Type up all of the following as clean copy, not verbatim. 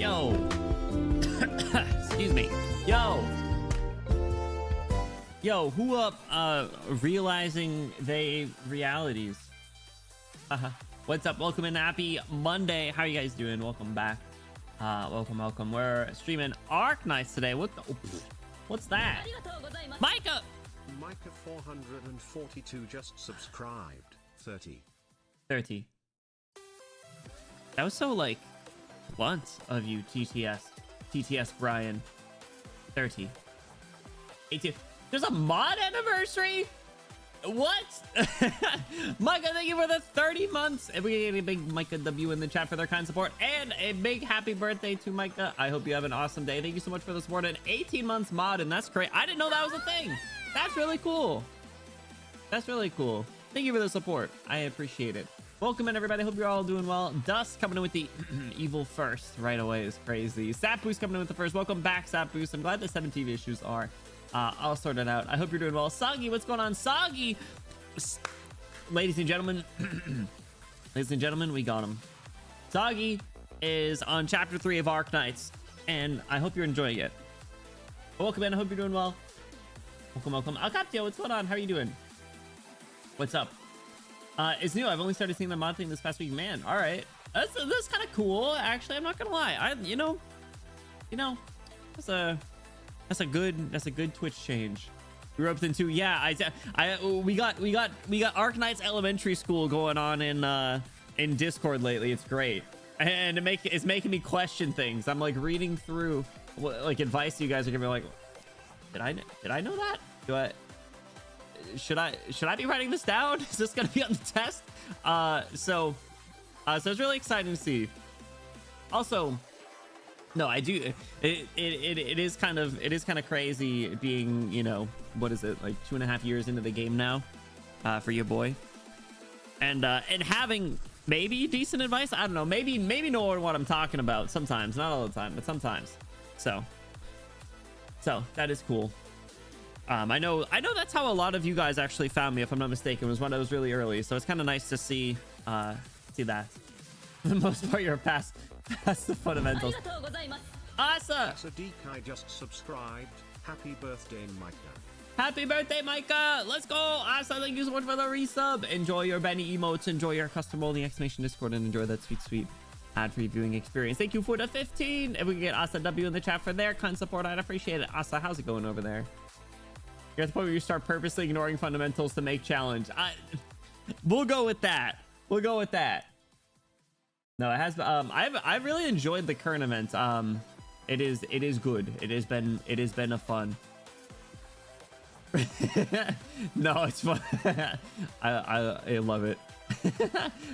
Yo. Excuse me. Yo, who up realizing they realities? What's up? Welcome and happy Monday. How are you guys doing? Welcome back. Welcome. We're streaming Arknights today. What's that? Micah 442 just subscribed. 30. That was so like blunt of you, TTS Brian. 30. 82. There's a mod anniversary? What? Micah, thank you for the 30 months. And we get a big Micah W in the chat for their kind support. And a big happy birthday to Micah. I hope you have an awesome day. Thank you so much for the support. An 18 months mod, and that's great. I didn't know that was a thing. That's really cool. Thank you for the support. I appreciate it. Welcome in, everybody. Hope you're all doing well. Dust coming in with the evil first right away is crazy. Sapboost coming in with the first. Welcome back, Sapboost. I'm glad the 7 TV issues are all sorted out. I hope you're doing well. Soggy, what's going on? Soggy! Ladies and gentlemen, we got him. Soggy is on chapter 3 of Arknights, and I hope you're enjoying it. Welcome in. I hope you're doing well. Welcome. Alcatio, what's going on? How are you doing? What's up? It's new. I've only started seeing the mod thing this past week. Man, all right. That's kind of cool. Actually, I'm not gonna lie. That's a good Twitch change. We roped into, yeah. We got Arknights Elementary School going on in Discord lately. It's great, and it's making me question things. I'm like reading through like advice you guys are giving me. Like, did I know that? Should I be writing this down? Is this gonna be on the test? So it's really exciting to see. Also, no, I do. It is kind of crazy being, you know, what is it, like 2.5 years into the game now, for your boy, and having maybe decent advice. I don't know, maybe know what I'm talking about sometimes, not all the time, but sometimes. So that is cool. I know that's how a lot of you guys actually found me, if I'm not mistaken, was when I was really early. So it's kind of nice to see that. For the most part, you're past the fundamentals. Asa! So Dekai just subscribed. Happy birthday, Micah. Happy birthday, Micah! Let's go! Asa, thank you so much for the resub. Enjoy your Benny emotes, enjoy your custom only exclamation Discord, and enjoy that sweet ad-free viewing experience. Thank you for the 15. If we can get Asa W in the chat for their kind support, I'd appreciate it. Asa, how's it going over there? You're at the point where you start purposely ignoring fundamentals to make challenge. We'll go with that. No, it has. I've really enjoyed the current event. It is good. It has been a fun. No, it's fun. I love it.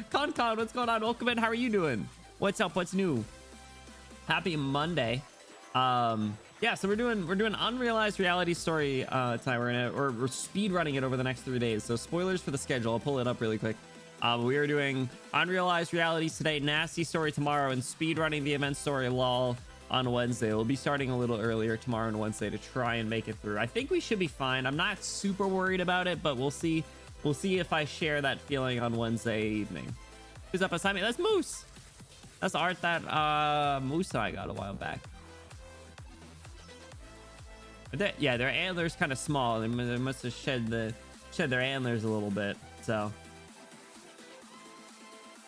Con, what's going on? Welcome in. How are you doing? What's up? What's new? Happy Monday. Yeah, so we're doing Unrealized Reality Story tonight. We're speed running it over the next 3 days. So spoilers for the schedule. I'll pull it up really quick. We are doing Unrealized Realities today, Nasty Story tomorrow, and speed running the event story LOL on Wednesday. We'll be starting a little earlier tomorrow and Wednesday to try and make it through. I think we should be fine. I'm not super worried about it, but we'll see. We'll see if I share that feeling on Wednesday evening. Who's up beside me? That's Moose. That's art that Moose and I got a while back. Yeah, their antlers kind of small. They must have shed their antlers a little bit. So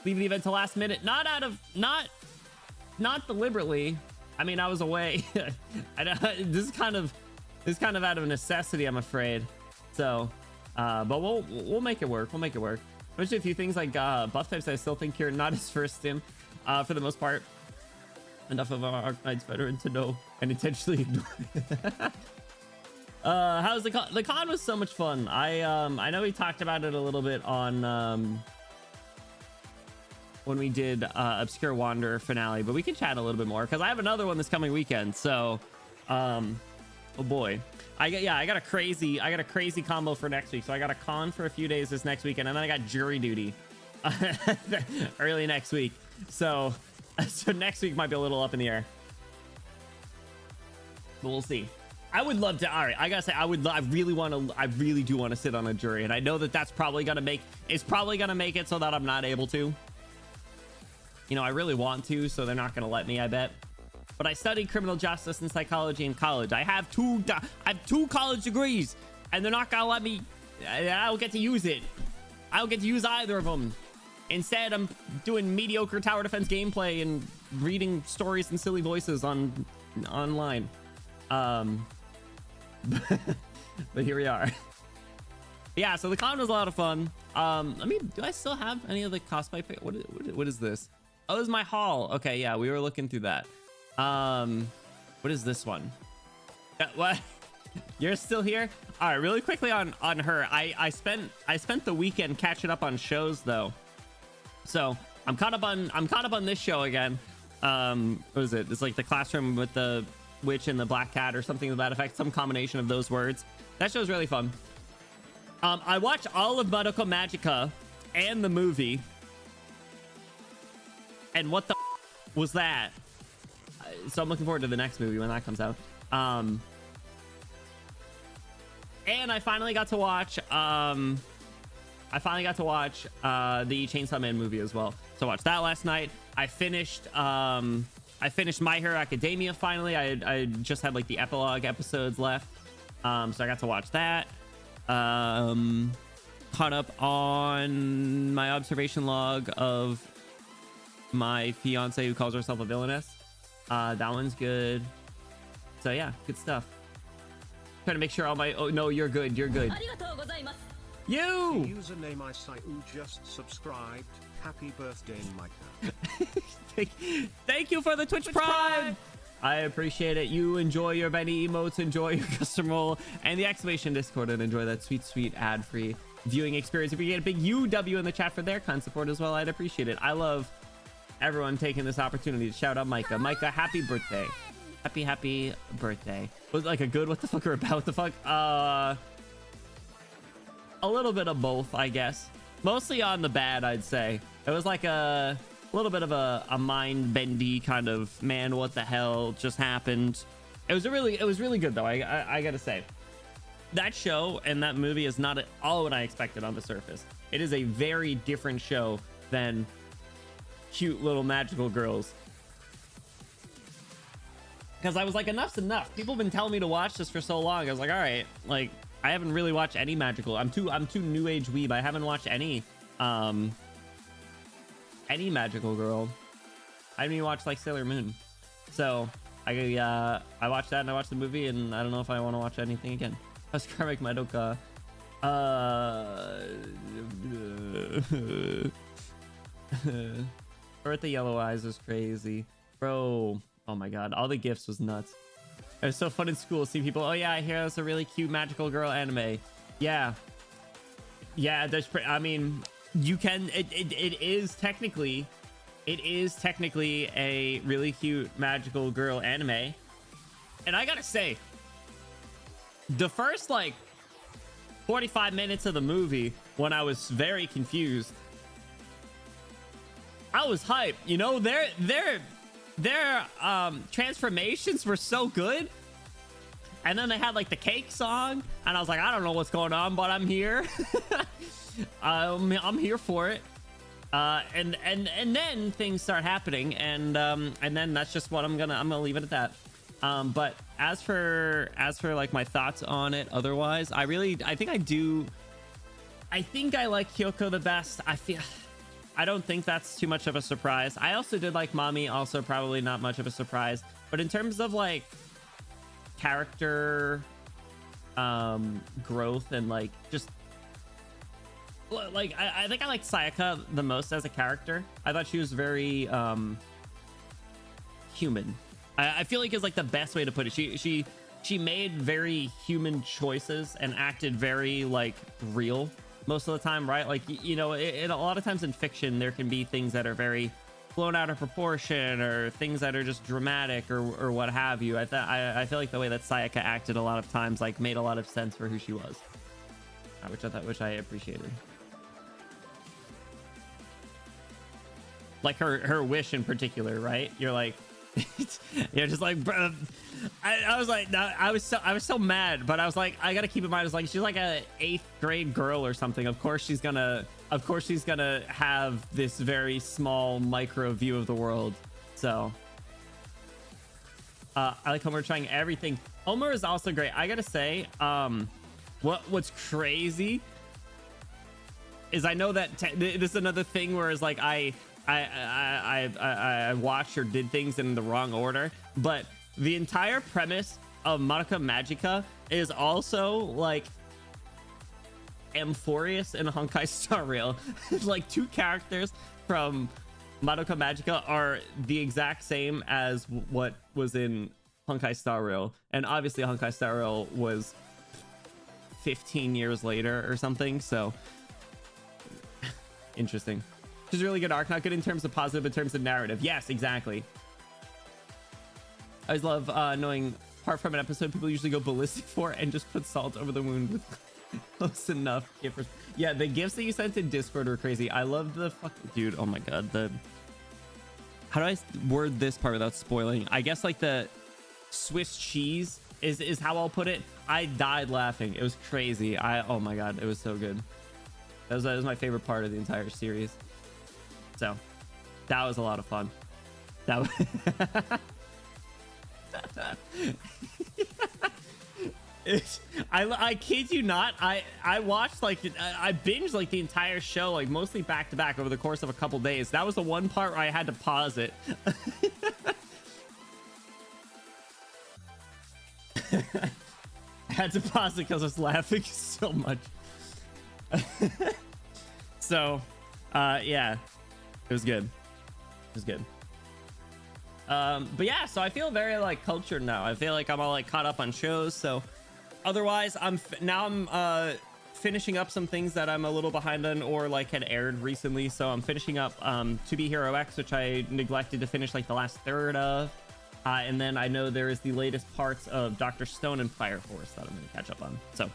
leave the event to last minute. Not deliberately. I mean, I was away. This is kind of out of necessity, I'm afraid. So, but we'll make it work. We'll make it work. Especially a few things like buff types. I still think you're not his first stim, for the most part. Enough of our Arknights veteran to know and intentionally ignore it. How's the con? The con was so much fun. I know we talked about it a little bit on when we did Obscure Wanderer finale, but we can chat a little bit more because I have another one this coming weekend. So, oh boy, I got a crazy combo for next week. So I got a con for a few days this next weekend, and then I got jury duty early next week. So next week might be a little up in the air, but we'll see. I would love to. All right, I gotta say, I really do want to sit on a jury, and I know that that's probably gonna make it so that I'm not able to. You know, I really want to, so they're not gonna let me, I bet. But I studied criminal justice and psychology in college. I have two college degrees, and they're not gonna let me. I don't get to use it. I don't get to use either of them. Instead, I'm doing mediocre tower defense gameplay and reading stories in silly voices online. But here we are. Yeah, so the con was a lot of fun. Do I still have any of the cosplay what is this? Oh, this is my haul. Okay, yeah, we were looking through that. What is this one? What? You're still here? All right, really quickly on her. I spent the weekend catching up on shows though. So I'm caught up on this show again. What is it? It's like The Classroom with the Witch and the Black Cat or something to that effect. Some combination of those words. That show's really fun. I watched all of Madoka Magica and the movie. And what the was that? So I'm looking forward to the next movie when that comes out. And I finally got to watch the Chainsaw Man movie as well. So I watched that last night. I finished My Hero Academia finally. I just had like the epilogue episodes left. So I got to watch that. Caught up on my observation log of my fiance who calls herself a villainess. That one's good. So yeah, good stuff. Trying to make sure all my... Oh, no, you're good. You're good. You! The username I say who just subscribed. Happy birthday, Micah. Thank you for the Twitch Prime! I appreciate it. You enjoy your Benny emotes, enjoy your custom roll, and the exclamation Discord, and enjoy that sweet, sweet ad-free viewing experience. If we get a big UW in the chat for their kind support as well, I'd appreciate it. I love everyone taking this opportunity to shout out Micah. Micah, happy birthday. Happy birthday. Was it like a good what the fuck or about the fuck? A little bit of both, I guess. Mostly on the bad, I'd say. It was like a little bit of a mind-bendy kind of, man, what the hell just happened. It was really good though. I gotta say, that show and that movie is not at all what I expected on the surface. It is a very different show than cute little magical girls. Because I was like, enough's enough. People have been telling me to watch this for so long. I was like, all right, like I haven't really watched any magical. I'm too new age weeb. I haven't watched any magical girl. I haven't even watched like Sailor Moon. So I watched that and I watched the movie, and I don't know if I want to watch anything again. How's Karmic Madoka? Earth the Yellow Eyes was crazy, bro. Oh my god, all the gifts was nuts. It was so fun in school. See people, oh yeah, I hear that's a really cute magical girl anime. Yeah, there's I mean, you can, it is technically a really cute magical girl anime. And I gotta say, the first like 45 minutes of the movie, when I was very confused, I was hyped. You know, their transformations were so good. And then they had like the cake song, and I was like, I don't know what's going on, but I'm here. I'm here for it. And then things start happening, and then that's just what I'm gonna leave it at that. But as for like my thoughts on it otherwise, I think I like Kyoko the best. I I don't think that's too much of a surprise. I also did like Mommy, also probably not much of a surprise. But in terms of like character growth and like just like I think I like Sayaka the most as a character. I thought she was very human. I feel like is like the best way to put it. She made very human choices and acted very like real most of the time, right? Like, you know, a lot of times in fiction there can be things that are very blown out of proportion or things that are just dramatic or what have you. I feel like the way that Sayaka acted a lot of times like made a lot of sense for who she was, which I appreciated. Like her wish in particular, right? You're like you're just like, bro, I was like, no, I was so mad, but I was like, I gotta keep in mind, it's like she's like a 8th grade girl or something. Of course she's gonna have this very small micro view of the world. So I like Homer trying everything. Homer is also great. I gotta say, what's crazy is I know that this is another thing where it's like I watched or did things in the wrong order, but the entire premise of Madoka Magica is also like Amphorius and Honkai Star Rail. Like 2 characters from Madoka Magica are the exact same as what was in Honkai Star Rail, and obviously Honkai Star Rail was 15 years later or something, so interesting. She's a really good arc, not good in terms of positive, in terms of narrative. Yes, exactly. I always love knowing, apart from an episode, people usually go ballistic for and just put salt over the wound with close enough gifts. Yeah, the gifts that you sent in Discord were crazy. I love the dude. Oh my god, how do I word this part without spoiling? I guess like the Swiss cheese is how I'll put it. I died laughing. It was crazy. Oh my god, it was so good. That was my favorite part of the entire series. So that was a lot of fun. That was I kid you not, I watched like I binged like the entire show, like mostly back to back over the course of a couple days. That was the one part where I had to pause it. I had to pause it because I was laughing so much. So yeah, it was good. It was good. But yeah, so I feel very like cultured now. I feel like I'm all like caught up on shows. So otherwise I'm finishing up some things that I'm a little behind on or like had aired recently. So I'm finishing up To Be Hero X, which I neglected to finish like the last third of. And then I know there is the latest parts of Dr. Stone and Fire Force that I'm going to catch up on. So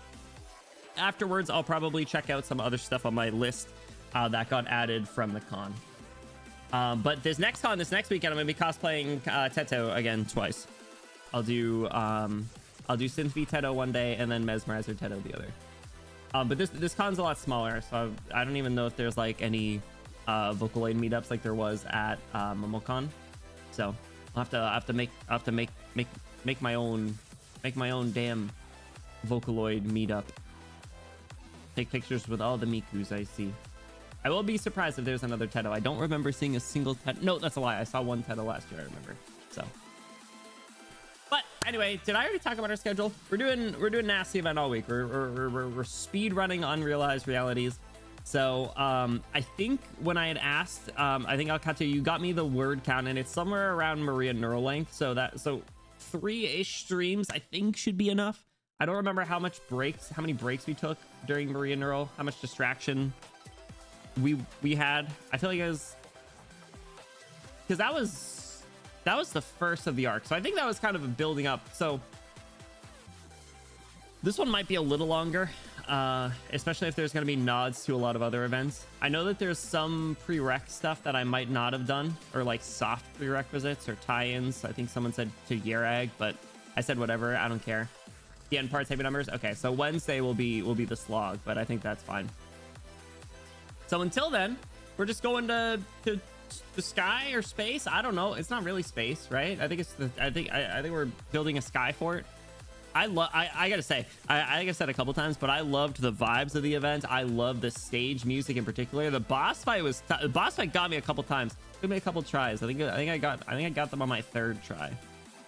afterwards, I'll probably check out some other stuff on my list that got added from the con. But this next weekend, I'm gonna be cosplaying Teto again twice. I'll do Synth V Teto one day and then Mesmerizer Teto the other. But this con's a lot smaller, so I don't even know if there's like any Vocaloid meetups like there was at Momocon. So I'll have to make my own damn Vocaloid meetup. Take pictures with all the Mikus I see. I will be surprised if there's another Teto. I don't remember seeing a single Teto. No, that's a lie. I saw one Teto last year, I remember. So, but anyway, did I already talk about our schedule? We're doing Nasty event all week. We're speed running Unrealized Realities. So I think when I had asked, I think Alcato, you got me the word count, and it's somewhere around Maria neural length. So 3-ish streams I think should be enough. I don't remember how many breaks we took during Maria neural, how much distraction we had. I feel like it was because that was the first of the arc, so I think that was kind of a building up. So this one might be a little longer, especially if there's going to be nods to a lot of other events. I know that there's some prereq stuff that I might not have done, or like soft prerequisites or tie-ins. I think someone said to Yerag, but I said whatever, I don't care. The end parts, heavy numbers. Okay, so Wednesday will be the slog, but I think that's fine. So until then, we're just going to the sky or space. I don't know. It's not really space, right? I think it's I think we're building a sky fort. I gotta say, like I said a couple times, but I loved the vibes of the event. I love the stage music in particular. The boss fight the boss fight got me a couple times. Took me a couple tries. I think I got them on my third try,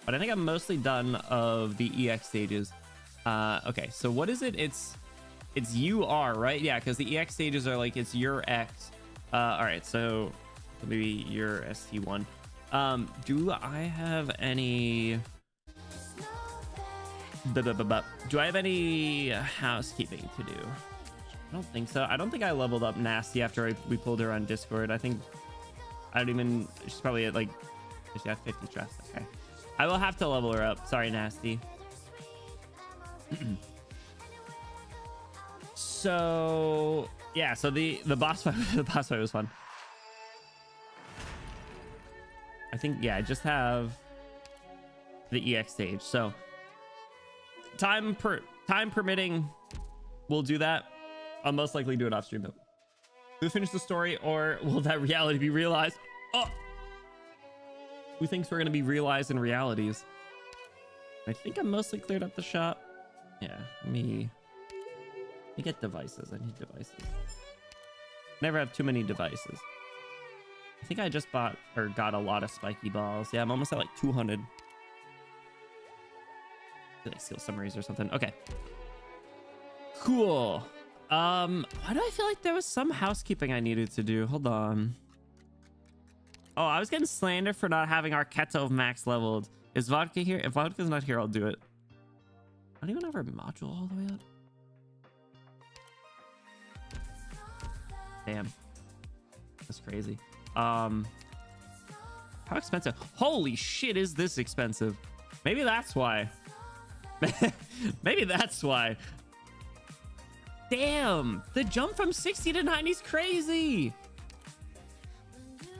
but I think I'm mostly done of the EX stages. Okay, so what is it? It's UR, right? Yeah, because the EX stages are like it's your X. All right, so maybe your ST1. Do I have any? Do I have any housekeeping to do? I don't think so. I don't think I leveled up Nasty after we pulled her on Discord. I think I don't even. She's probably at like. She's got 50 trust. Okay, I will have to level her up. Sorry, Nasty. So yeah, so the boss fight was fun. I think yeah, I just have the EX stage. So time permitting, we'll do that. I'll most likely do it off stream though. We'll finish the story, or will that reality be realized? Oh, who thinks we're gonna be realized in realities? I think I'm mostly cleared up the shop. Yeah, let me get devices. I need devices. Never have too many devices. I think I just bought or got a lot of spiky balls. Yeah, I'm almost at like 200. Like seal summaries or something. Okay, cool. Why do I feel like there was some housekeeping I needed to do? Hold on. Oh, I was getting slandered for not having our Keto max leveled. Is Vodka here? If Vodka's not here, I'll do it. I don't even have our module all the way up. Damn, that's crazy. How expensive? Holy shit, is this expensive? Maybe that's why. Maybe that's why. Damn, the jump from 60 to 90 is crazy.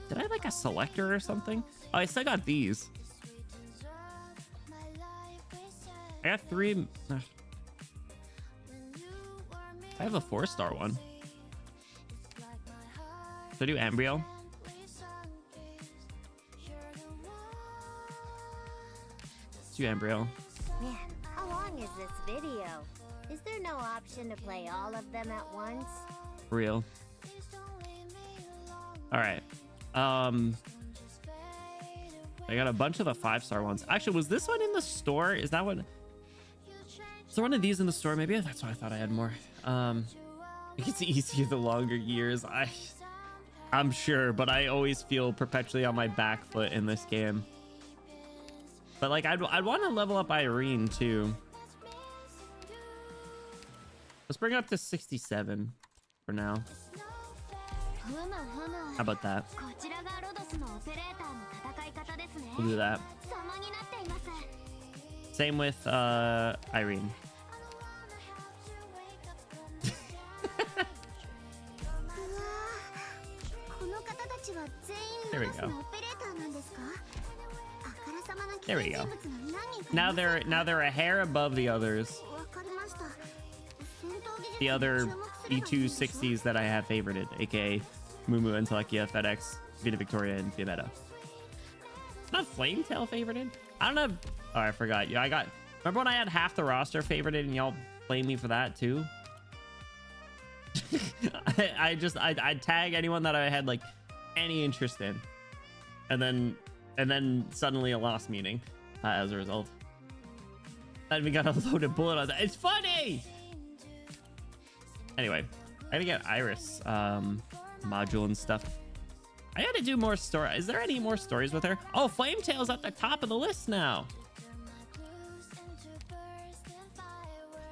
Did I have like a selector or something? Oh, I still got these. I got 3. I have a 4-star one. So I do embryo. Let's do embryo. Man, how long is this video? Is there no option to play all of them at once? Real. All right. I got a bunch of the 5-star ones. Actually, was this one in the store? Is that what? Is there one of these in the store? Maybe that's why I thought I had more. It gets easier the longer years. I'm sure, but I always feel perpetually on my back foot in this game. But like, I'd want to level up Irene too. Let's bring it up to 67 for now. How about that? We'll do that. Same with Irene. There we go. There we go. Now they're a hair above the others. The other E260s that I have favorited, aka Mumu, Entelekia, FedEx, Vita Victoria, and Fiametta. Not Flametail favorited? I don't know. Oh, I forgot. Yeah, remember when I had half the roster favorited and y'all blamed me for that too? I'd tag anyone that I had like any interest in, and then suddenly a lost meaning as a result. I even got a loaded bullet on that. It's funny. Anyway, I gotta get Iris module and stuff. I gotta do more story. Is there any more stories with her? Oh, Flametail's at the top of the list now.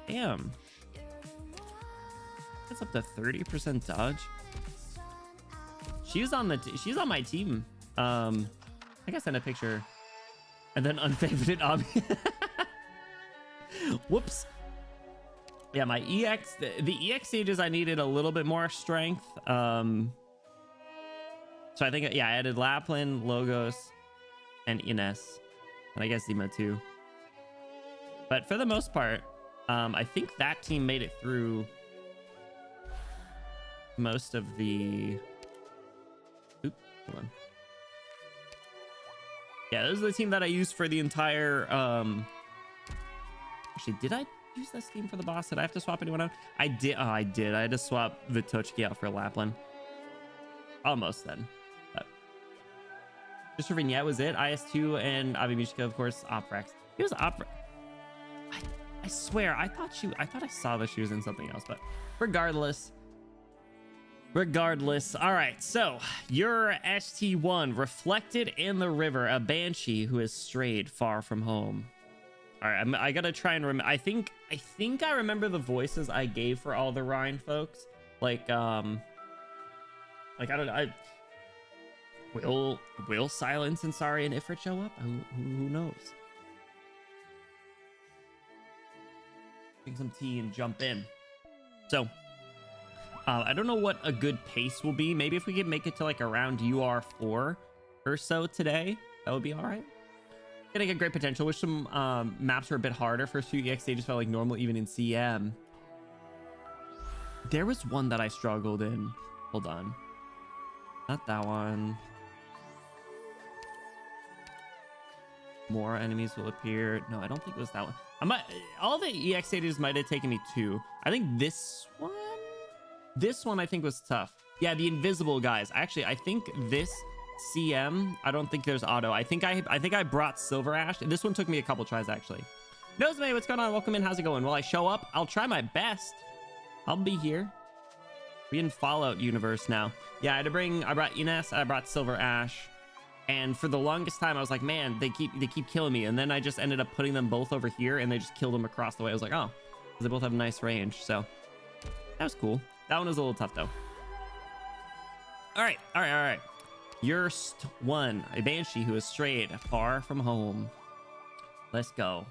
Damn. That's up to 30% dodge. She's on my team. I think I sent a picture and then unfavorited Ami. Whoops. Yeah, my EX, the EX stages, I needed a little bit more strength. So I think, yeah, I added Lapland, Logos, and Ines, and I guess Zima too. But for the most part, I think that team made it through most of the. Oop, hold on. Yeah, this is the team that I used for the entire Actually, did I use this scheme for the boss? Did I have to swap anyone out? I did. Oh, I did. I had to swap Vitochki out for Lapland. Almost then. But just for Vignette was it. IS2 and Abimishka, of course, Oprex. He was Oprex. I swear, I thought I saw that she was in something else, but regardless. All right, so your ST1 reflected in the river, a banshee who has strayed far from home. All right, I gotta try and remember. I think I remember the voices I gave for all the Rhine folks. Like I don't know. Will Silence and Sari and Ifrit show up? Who knows? Drink some tea and jump in. So. I don't know what a good pace will be. Maybe if we can make it to like around UR4 or so today, that would be all right. Getting a great potential. Wish some maps were a bit harder. First few EX stages felt like normal, even in CM. There was one that I struggled in. Hold on. Not that one. More enemies will appear. No, I don't think it was that one. All the EX stages might have taken me 2. I think this one I think was tough. Yeah, the invisible guys. Actually, I think this CM, I don't think there's auto. I think I brought Silver Ash. This one took me a couple tries actually. Noseme, what's going on? Welcome in. How's it going? Will I show up? I'll try my best. I'll be here. We in Fallout universe now. Yeah, I brought Ines, I brought Silver Ash. And for the longest time, I was like, man, they keep killing me. And then I just ended up putting them both over here and they just killed them across the way. I was like, oh, they both have nice range. So that was cool. That one was a little tough though. All right. Yerst 1, a banshee who has strayed far from home. Let's go.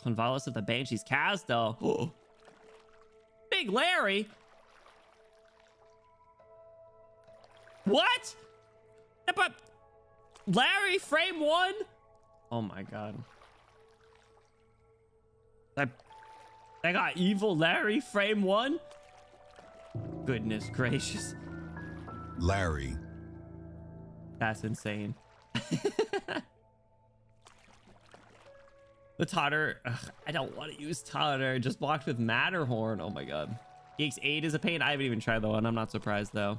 Convalis of the Banshees, Casdell. Oh. Big Larry. What? But Larry frame 1? Oh my god. I got evil Larry frame 1? Goodness gracious. Larry. That's insane. The Totter. Ugh, I don't want to use Totter. Just blocked with Matterhorn. Oh my god. Geeks 8 is a pain. I haven't even tried that one. I'm not surprised though.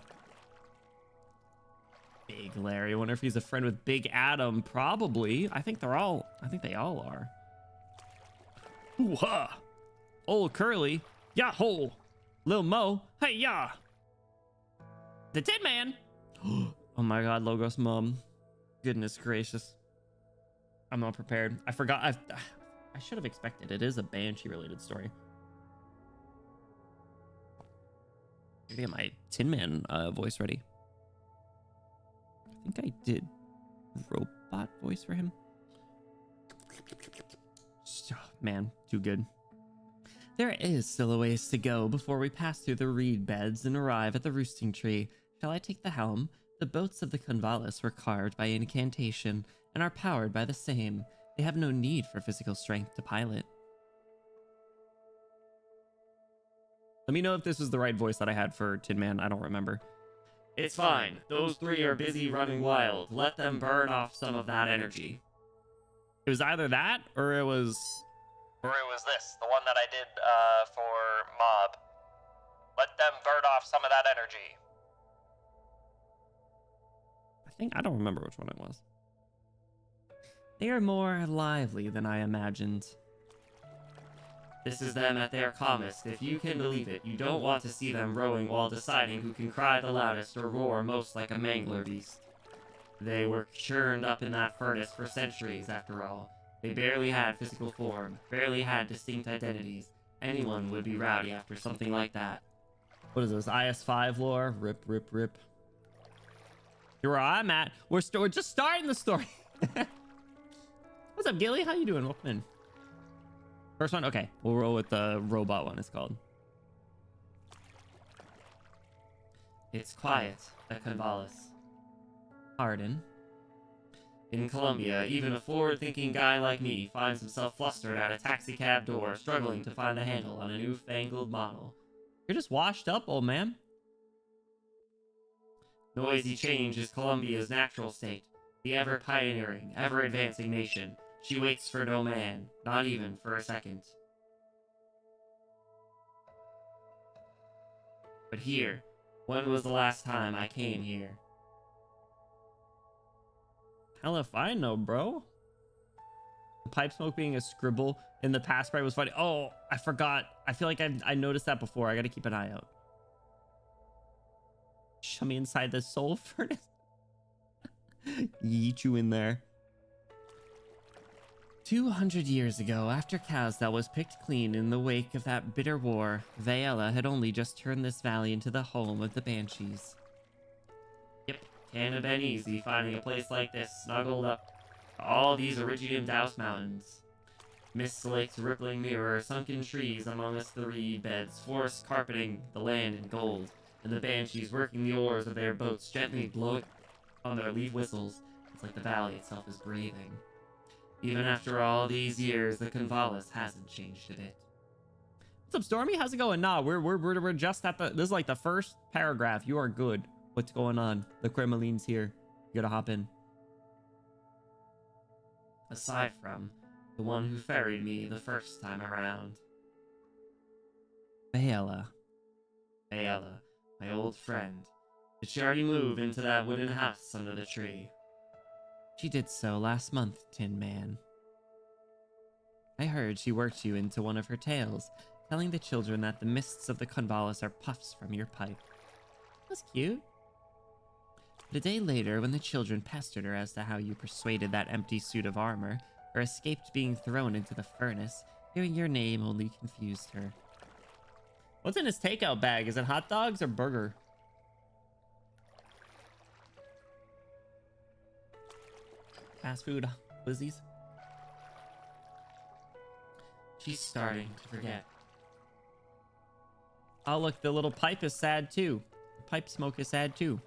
Big Larry. I wonder if he's a friend with Big Adam. Probably. I think they all are. Ooh-ha. Old Curly. Yah-ho. Lil Mo. Hey, yeah. The Tin Man. Oh my god, Logos Mom. Goodness gracious. I'm not prepared. I forgot. I should have expected. It is a Banshee related story. I get my Tin Man voice ready. I think I did robot voice for him. Man, too good. There is still a ways to go before we pass through the reed beds and arrive at the roosting tree. Shall I take the helm? The boats of the Convalis were carved by incantation and are powered by the same. They have no need for physical strength to pilot. Let me know if this was the right voice that I had for Tin Man. I don't remember. It's fine. Those 3 are busy running wild. Let them burn off some of that energy. It was either that or it was this, the one that I did for Mob. Let them burn off some of that energy. I don't remember which one it was. They are more lively than I imagined. This is them at their calmest, if you can believe it. You don't want to see them rowing while deciding who can cry the loudest or roar most like a mangler beast. They were churned up in that furnace for centuries, after all. They barely had physical form, barely had distinct identities. Anyone would be rowdy after something like that. What is this, IS5 lore? Rip, rip, rip. Here where I'm at. We're just starting the story. What's up, Gilly? How you doing? Welcome in. First one? Okay. We'll roll with the robot one, it's called. It's quiet at Convalis. Pardon? In Colombia, even a forward-thinking guy like me finds himself flustered at a taxicab door, struggling to find the handle on a newfangled model. You're just washed up, old man. Noisy change is Columbia's natural state. The ever-pioneering, ever-advancing nation. She waits for no man, not even for a second. But here, when was the last time I came here? Hell if I know, bro. The pipe smoke being a scribble in the past sprite was funny. Oh, I forgot. I feel like I noticed that before. I gotta keep an eye out. Show me inside the soul furnace. Yeet you in there. 200 years ago, after Kazda was picked clean in the wake of that bitter war, Vaela had only just turned this valley into the home of the Banshees. Yep, can't have been easy finding a place like this snuggled up to all these Iridium Douse Mountains. Mist Lake's rippling mirror, sunken trees amongst the reed beds, forest carpeting the land in gold, and the Banshees working the oars of their boats gently blowing on their leaf whistles. It's like the valley itself is breathing. Even after all these years, the Convalis hasn't changed a bit. What's up, Stormy? How's it going? Nah, we're just at the... This is like the first paragraph. You are good. What's going on? The Kremlin's here. You gotta hop in. Aside from the one who ferried me the first time around. Vaela. Vaela, my old friend. Did she already move into that wooden house under the tree? She did so last month, Tin Man. I heard she worked you into one of her tales, telling the children that the mists of the Convalis are puffs from your pipe. That's cute. But a day later, when the children pestered her as to how you persuaded that empty suit of armor, or escaped being thrown into the furnace, hearing your name only confused her. What's in his takeout bag? Is it hot dogs or burger? Fast food, Lizzies. She's starting to forget. Oh, look, the little pipe is sad too. The pipe smoke is sad too.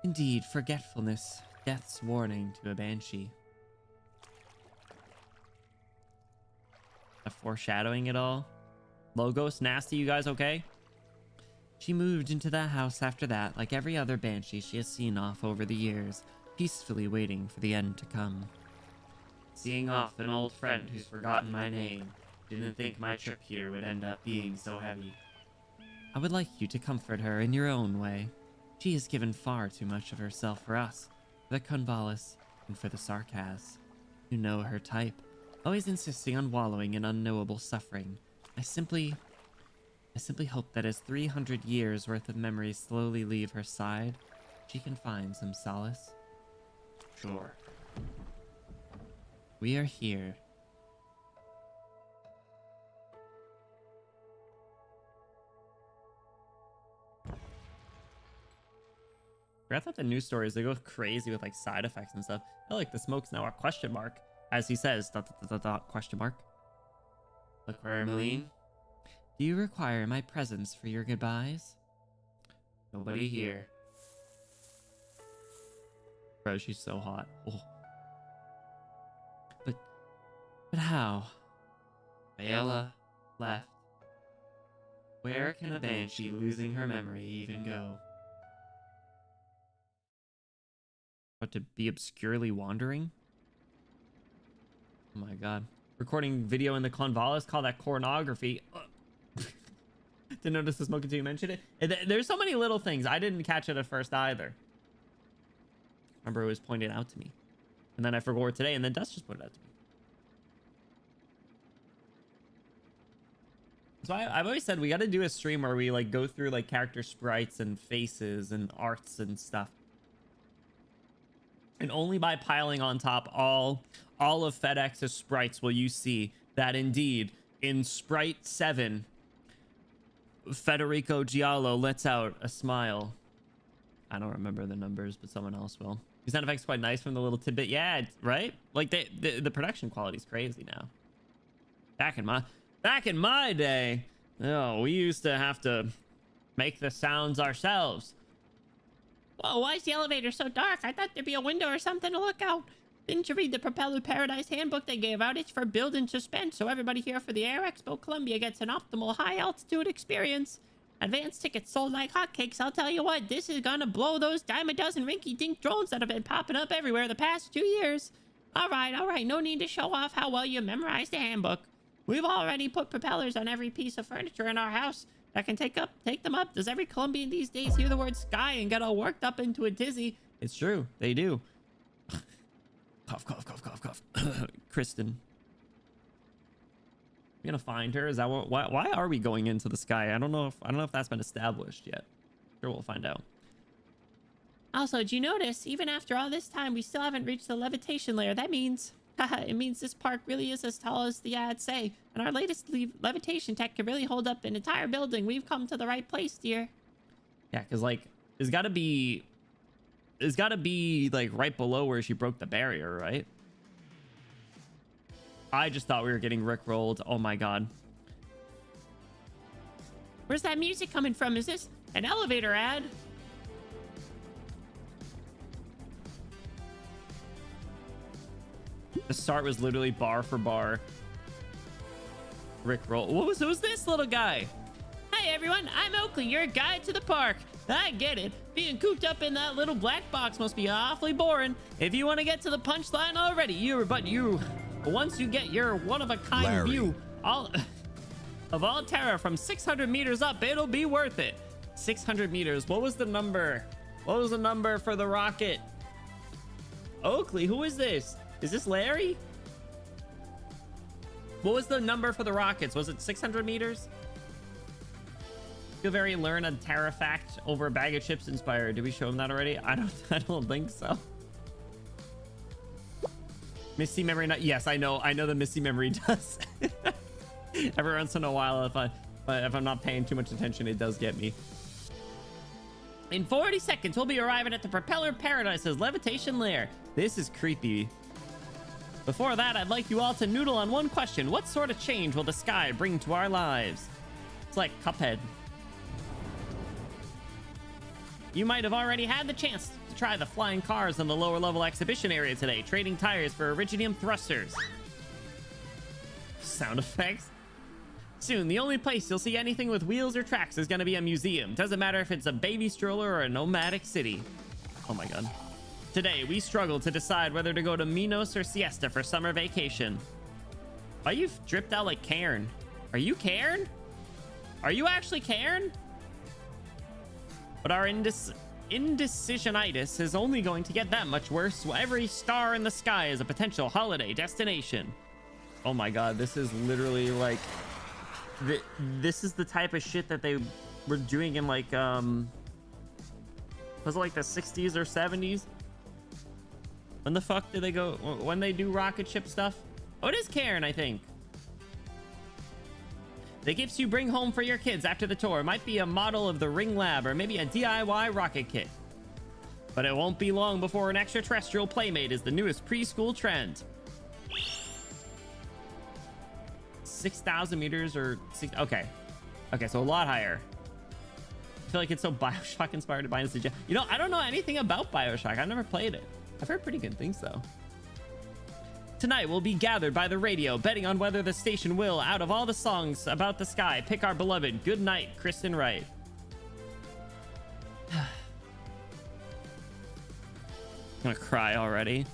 Indeed, forgetfulness, death's warning to a banshee. A foreshadowing it all. Logos, nasty, you guys okay? She moved into that house after that, like every other banshee she has seen off over the years, peacefully waiting for the end to come. Seeing off an old friend who's forgotten my name, didn't think my trip here would end up being so heavy. I would like you to comfort her in your own way. She has given far too much of herself for us, for the Convalis, and for the Sarkaz. You know her type, always insisting on wallowing in unknowable suffering. I simply hope that as 300 years worth of memories slowly leave her side, she can find some solace. Sure. We are here. I thought the news stories, they go crazy with like side effects and stuff. I like the smoke's now a question mark, as he says, ... question mark. Look, Mermaline. Do you require my presence for your goodbyes? Nobody here. Bro, she's so hot. Oh. But how? Vaela left. Where can a banshee losing her memory even go? What, to be obscurely wandering? Oh my god. Recording video in the Convalis, call that pornography. Didn't notice the smoke until you mentioned it. There's so many little things. I didn't catch it at first either. Remember, it was pointed out to me. And then I forgot today, and then Dust just pointed it out to me. So I've always said we got to do a stream where we like go through like character sprites and faces and arts and stuff. And only by piling on top all of FedEx's sprites will you see that indeed in Sprite 7, Federico Giallo lets out a smile. I don't remember the numbers, but someone else will. The sound effect's quite nice from the little tidbit. Yeah, right? Like the production quality is crazy now. Back in my day, oh, we used to have to make the sounds ourselves. Whoa, why is the elevator so dark? I thought there'd be a window or something to look out. Didn't you read the Propeller Paradise handbook they gave out? It's for building suspense, so everybody here for the Air Expo Columbia gets an optimal high altitude experience. Advance tickets sold like hotcakes. I'll tell you what, this is gonna blow those dime a dozen rinky-dink drones that have been popping up everywhere the past 2 years. All right, no need to show off how well you memorized the handbook. We've already put propellers on every piece of furniture in our house that can take them up. Does every Colombian these days hear the word sky and get all worked up into a tizzy? It's true, they do. Cough, cough, cough, cough, cough. Kristen. You gonna find her? Is that what? Why are we going into the sky? I don't know if that's been established yet. Sure, we'll find out. Also, did you notice? Even after all this time, we still haven't reached the levitation layer. That means, it means this park really is as tall as the ads say, and our latest levitation tech can really hold up an entire building. We've come to the right place, dear. Yeah, because like, it's gotta be like right below where she broke the barrier, right? I just thought we were getting rickrolled. Oh my god. Where's that music coming from? Is this an elevator ad? The start was literally bar for bar. Rickroll. Who's this little guy? Hey everyone, I'm Oakley, your guide to the park. I get it. Being cooped up in that little black box must be awfully boring. If you want to get to the punchline already, once you get your one-of-a-kind Larry. view of all terror from 600 meters up, it'll be worth it. 600 meters. What was the number? What was the number for the rocket? Oakley, who is this? Is this Larry? What was the number for the rockets? Was it 600 meters? Feel very learn a terror fact over a bag of chips inspired. Did we show him that already? I don't think so. Misty memory, yes, I know the Misty memory does. Every once in a while, if I'm not paying too much attention, it does get me. In 40 seconds, we'll be arriving at the Propeller Paradise's levitation lair. This is creepy. Before that, I'd like you all to noodle on one question. What sort of change will the sky bring to our lives? It's like Cuphead. You might have already had the chance to try the flying cars in the lower level exhibition area today, trading tires for Iridium thrusters. Sound effects. Soon, the only place you'll see anything with wheels or tracks is going to be a museum. Doesn't matter if it's a baby stroller or a nomadic city. Oh my god. Today, we struggle to decide whether to go to Minos or Siesta for summer vacation. Why you've dripped out like Cairn? Are you Cairn? Are you actually Cairn? But our indecisionitis is only going to get that much worse. Every star in the sky is a potential holiday destination. Oh my god, this is literally like... This is the type of shit that they were doing in like, was it like the 60s or 70s? When the fuck did they go... When they do rocket ship stuff? Oh, it is Cairn, I think. The gifts you bring home for your kids after the tour might be a model of the Ring Lab or maybe a DIY rocket kit. But it won't be long before an extraterrestrial playmate is the newest preschool trend. 6,000 meters or... Okay, so a lot higher. I feel like it's so Bioshock inspired by Dynasty. You know, I don't know anything about Bioshock. I've never played it. I've heard pretty good things, though. Tonight, we'll be gathered by the radio, betting on whether the station will, out of all the songs about the sky, pick our beloved Good Night, Kristen Wright. I'm gonna cry already.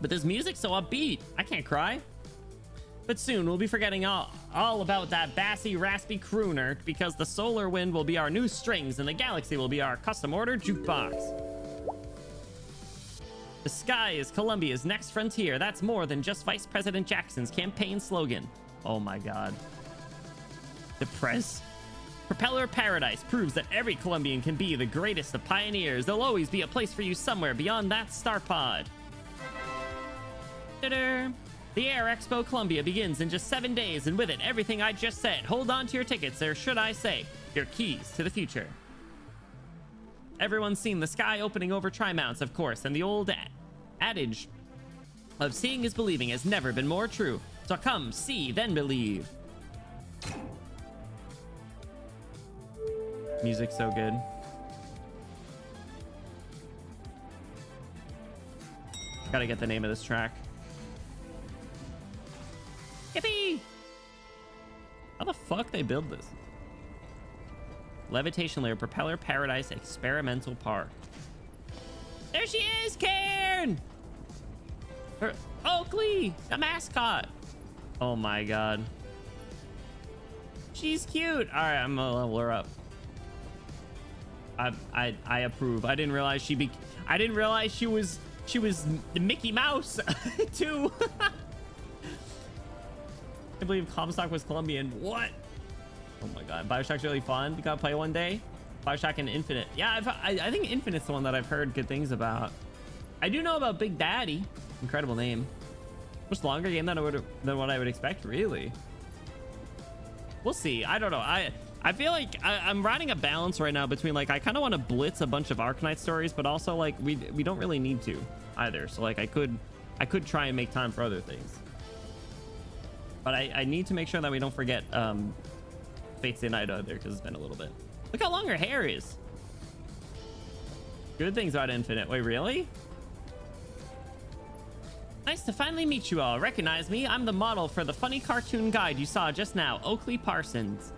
But this music's so upbeat. I can't cry. But soon, we'll be forgetting all about that bassy, raspy crooner because the solar wind will be our new strings and the galaxy will be our custom-ordered jukebox. The sky is Colombia's next frontier. That's more than just Vice President Jackson's campaign slogan. Oh my god. The press. Propeller Paradise proves that every Colombian can be the greatest of pioneers. There'll always be a place for you somewhere beyond that star pod. Ta-da! The Air Expo Colombia begins in just 7 days, and with it, everything I just said. Hold on to your tickets, or should I say, your keys to the future. Everyone's seen the sky opening over tri-mounts, of course, and the old adage of seeing is believing has never been more true. So come, see, then believe. Music's so good. Gotta get the name of this track. Yippee! How the fuck they build this? Levitation layer, propeller paradise, experimental park. There she is, Cairn! Oakley, the mascot. Oh my god. She's cute. All right, I'm gonna level her up. I approve. I didn't realize she was Mickey Mouse too. I believe Comstock was Colombian. What? Oh my god. BioShock's really fun. You gotta play one day. BioShock and Infinite. Yeah, I think Infinite's the one that I've heard good things about. I do know about Big Daddy. Incredible name. Much longer game than what I would expect, really. We'll see. I don't know. I feel like I'm riding a balance right now between like I kind of want to blitz a bunch of Arknight stories, but also like we don't really need to either. So like I could try and make time for other things. But I need to make sure that we don't forget Fate's Day Night either, because it's been a little bit. Look how long her hair is. Good things about Infinite. Wait, really? Nice to finally meet you all. Recognize me? I'm the model for the funny cartoon guide you saw just now, Oakley Parsons.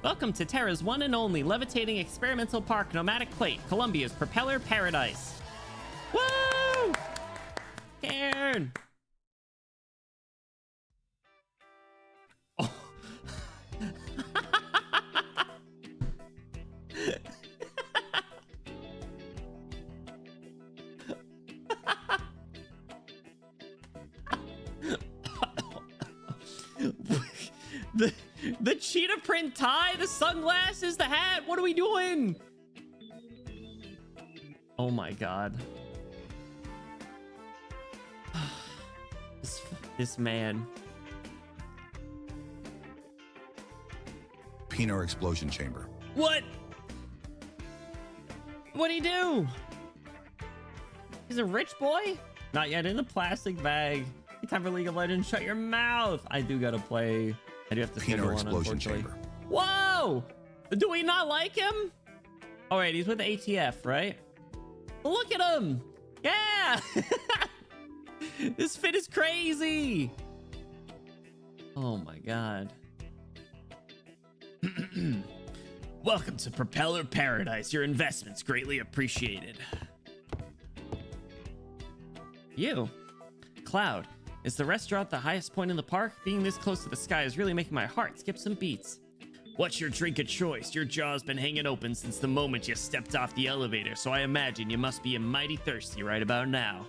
Welcome to Terra's one and only levitating experimental park nomadic plate, Columbia's propeller paradise. Woo! Cairn! Oh. The cheetah print tie, the sunglasses, the hat. What are we doing? Oh my god. This man. Peanut explosion chamber. What? What'd he do? He's a rich boy? Not yet in the plastic bag. Time for League of Legends. Shut your mouth. I do gotta play. I do have to schedule one, explosion chamber. Whoa! Do we not like him? Oh wait, he's with the ATF, right? Look at him! Yeah! This fit is crazy! Oh my god. Welcome to Propeller Paradise. Your investment's greatly appreciated. You. Cloud. Is the restaurant the highest point in the park? Being this close to the sky is really making my heart skip some beats. What's your drink of choice? Your jaw's been hanging open since the moment you stepped off the elevator, so I imagine you must be mighty thirsty right about now.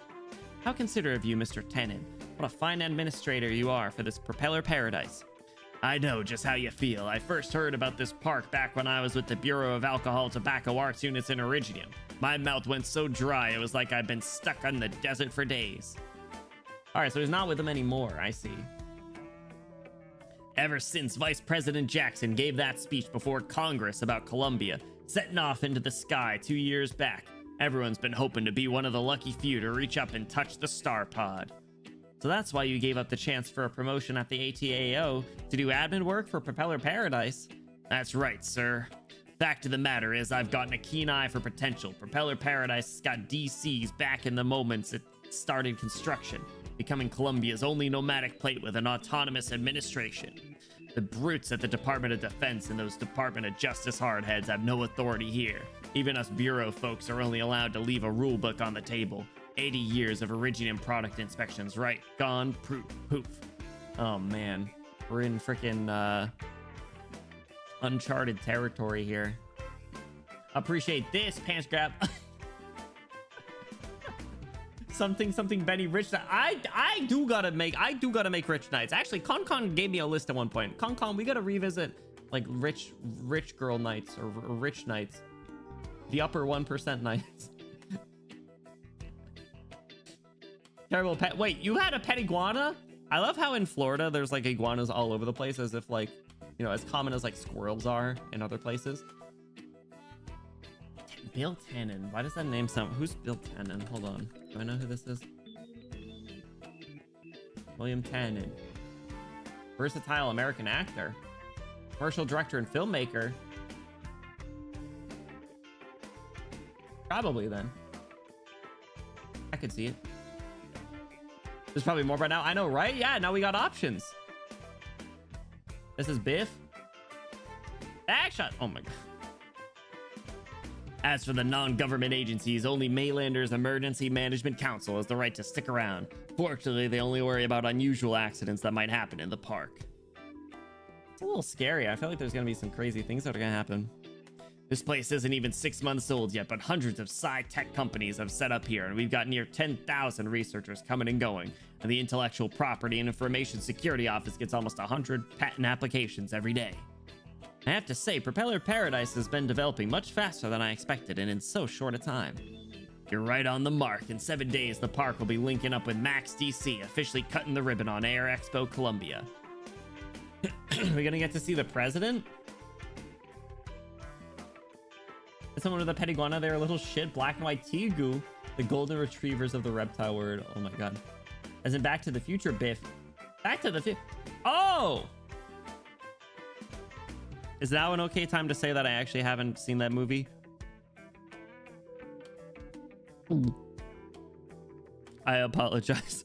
How considerate of you, Mr. Tennant. What a fine administrator you are for this propeller paradise. I know just how you feel. I first heard about this park back when I was with the Bureau of Alcohol Tobacco Arts units in Iridium. My mouth went so dry, it was like I'd been stuck on the desert for days. All right, so he's not with them anymore. I see. Ever since Vice President Jackson gave that speech before Congress about Colombia, setting off into the sky 2 years back, everyone's been hoping to be one of the lucky few to reach up and touch the star pod. So that's why you gave up the chance for a promotion at the ATAO to do admin work for Propeller Paradise? That's right, sir. Fact of the matter is, I've gotten a keen eye for potential. Propeller Paradise has got DCs back in the moments it started construction, becoming Colombia's only nomadic plate with an autonomous administration. The brutes at the Department of Defense and those Department of Justice hardheads have no authority here. Even us Bureau folks are only allowed to leave a rule book on the table. 80 years of Iridium product inspections, right? Gone, poof. Oh man, we're in freaking uncharted territory here. Appreciate this, pants grab. something Benny Rich. I do gotta make Rich Knights. Actually, Con gave me a list at one point. Con, we gotta revisit like rich girl knights or rich knights, the upper 1% knights. Terrible pet. Wait, you had a pet iguana? I love how in Florida there's like iguanas all over the place, as if like, you know, as common as like squirrels are in other places. Bill Tannen. Why does that name sound? Who's Bill Tannen? Hold on. Do I know who this is? William Tannen. Versatile American actor. Commercial director and filmmaker. Probably then. I could see it. There's probably more by now. I know, right? Yeah, now we got options. This is Biff. Backshot. Oh my god. As for the non-government agencies, only Maylander's Emergency Management Council has the right to stick around. Fortunately, they only worry about unusual accidents that might happen in the park. It's a little scary. I feel like there's gonna be some crazy things that are gonna happen. This place isn't even 6 months old yet, but hundreds of sci-tech companies have set up here, and we've got near 10,000 researchers coming and going. And the Intellectual Property and Information Security Office gets almost 100 patent applications every day. I have to say, Propeller Paradise has been developing much faster than I expected, and in so short a time. You're right on the mark. In 7 days, the park will be linking up with Max DC, officially cutting the ribbon on Air Expo Columbia. We're gonna get to see the president? Is someone with a pet iguana there? A little shit. Black and white Tigu. The golden retrievers of the reptile world. Oh my god. As in Back to the Future, Biff. Back to the Future. Oh! Is now an okay time to say that I actually haven't seen that movie? I apologize.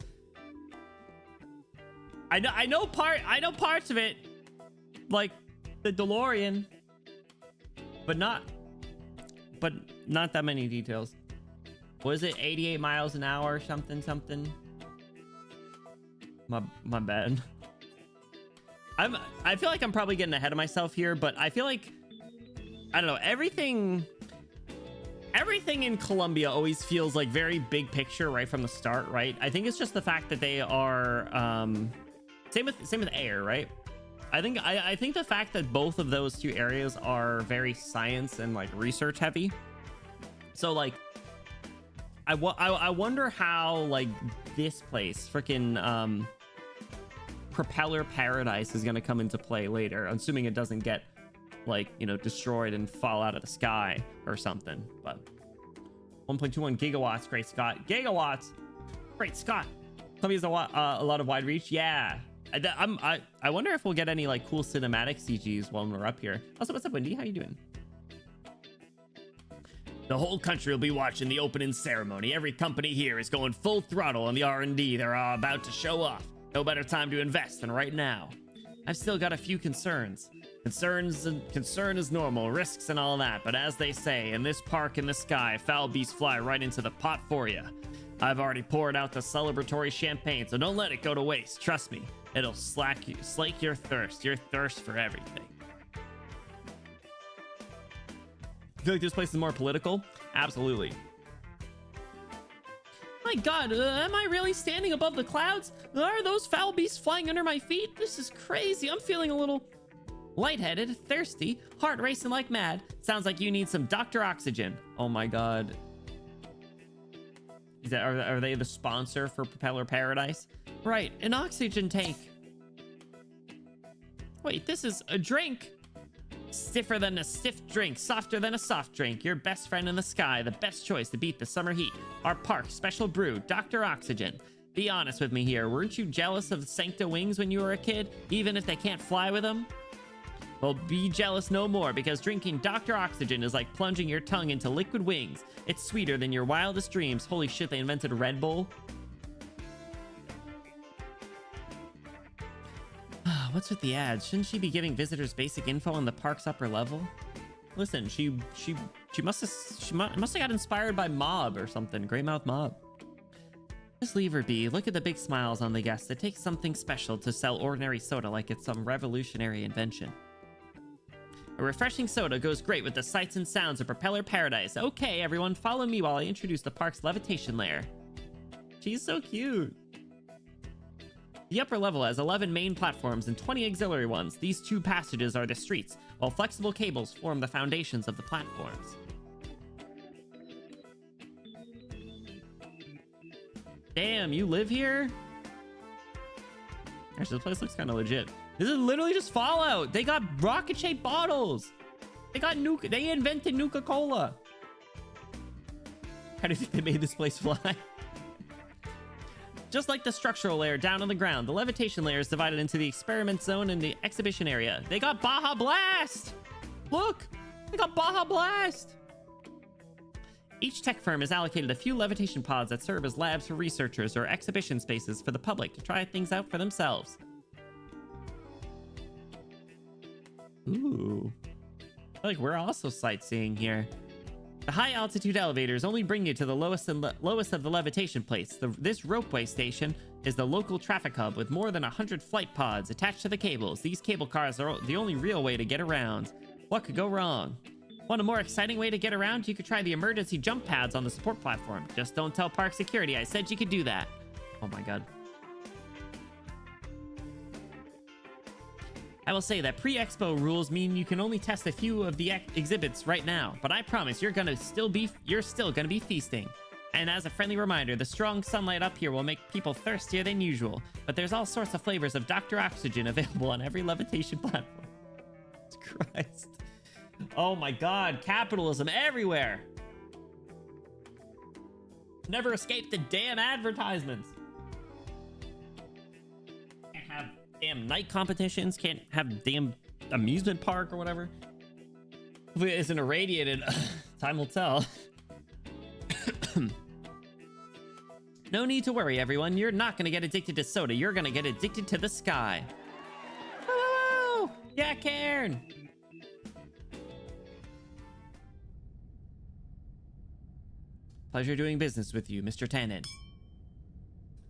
I know parts of it, like the DeLorean, but not that many details. Was it 88 miles an hour or something? My bad. I feel like I'm probably getting ahead of myself here, but I feel like, I don't know, everything in Colombia always feels like very big picture right from the start, right? I think it's just the fact that they are same with Air, right? I think the fact that both of those two areas are very science and like research heavy. So like I wonder how like this place freaking Propeller Paradise is going to come into play later, assuming it doesn't get like, you know, destroyed and fall out of the sky or something. But 1.21 gigawatts, great Scott. Gigawatts, great Scott. Columbia's a lot of wide reach. Yeah, I wonder if we'll get any like cool cinematic CGs while we're up here. Also, what's up, Wendy? How you doing? The whole country will be watching the opening ceremony. Every company here is going full throttle on the R&D they're about to show off. No better time to invest than right now. I've still got a few concerns. Concern is normal, risks and all that, but as they say, in this park in the sky, foul beasts fly right into the pot for you. I've already poured out the celebratory champagne, so don't let it go to waste. Trust me, it'll slake your thirst for everything. I feel like this place is more political. Absolutely. My god, am I really standing above the clouds? Are those foul beasts flying under my feet? This is crazy. I'm feeling a little lightheaded, thirsty, heart racing like mad. Sounds like you need some Dr. Oxygen. Oh my god. Are they the sponsor for Propeller Paradise? Right, an oxygen tank. Wait, this is a drink. Stiffer than a stiff drink, softer than a soft drink. Your best friend in the sky, the best choice to beat the summer heat. Our park special brew, Dr. Oxygen. Be honest with me here. Weren't you jealous of Sancta wings when you were a kid, even if they can't fly with them? Well, be jealous no more, because drinking Dr. Oxygen is like plunging your tongue into liquid wings. It's sweeter than your wildest dreams. Holy shit, they invented Red Bull. What's with the ads? Shouldn't she be giving visitors basic info on the park's upper level? Listen, she must have got inspired by Mob or something. Greymouth Mob. Just leave her be. Look at the big smiles on the guests. It takes something special to sell ordinary soda like it's some revolutionary invention. A refreshing soda goes great with the sights and sounds of Propeller Paradise. Okay, everyone, follow me while I introduce the park's levitation layer. She's so cute. The upper level has 11 main platforms and 20 auxiliary ones. These two passages are the streets, while flexible cables form the foundations of the platforms. Damn, you live here? Actually, this place looks kind of legit. This is literally just Fallout. They got rocket-shaped bottles. They invented Nuka-Cola. How do you think they made this place fly? Just like the structural layer down on the ground, the levitation layer is divided into the experiment zone and the exhibition area. They got Baja Blast! Look! They got Baja Blast! Each tech firm is allocated a few levitation pods that serve as labs for researchers or exhibition spaces for the public to try things out for themselves. Ooh. I feel like we're also sightseeing here. The high altitude elevators only bring you to the lowest of the levitation plates. This ropeway station is the local traffic hub with more than 100 flight pods attached to the cables. These cable cars are the only real way to get around. What could go wrong? Want a more exciting way to get around? You could try the emergency jump pads on the support platform. Just don't tell park security I said you could do that. Oh my god. I will say that pre-expo rules mean you can only test a few of the exhibits right now, but I promise you're still gonna be feasting. And as a friendly reminder, the strong sunlight up here will make people thirstier than usual, but there's all sorts of flavors of Dr. Oxygen available on every levitation platform. Jesus Christ. Oh my god, capitalism everywhere. Never escape the damn advertisements. Can't have damn night competitions, can't have damn amusement park or whatever. If it isn't irradiated, time will tell. No need to worry, everyone. You're not gonna get addicted to soda. You're gonna get addicted to the sky. Woo! Yeah, Karen! Pleasure doing business with you, Mr. Tannen.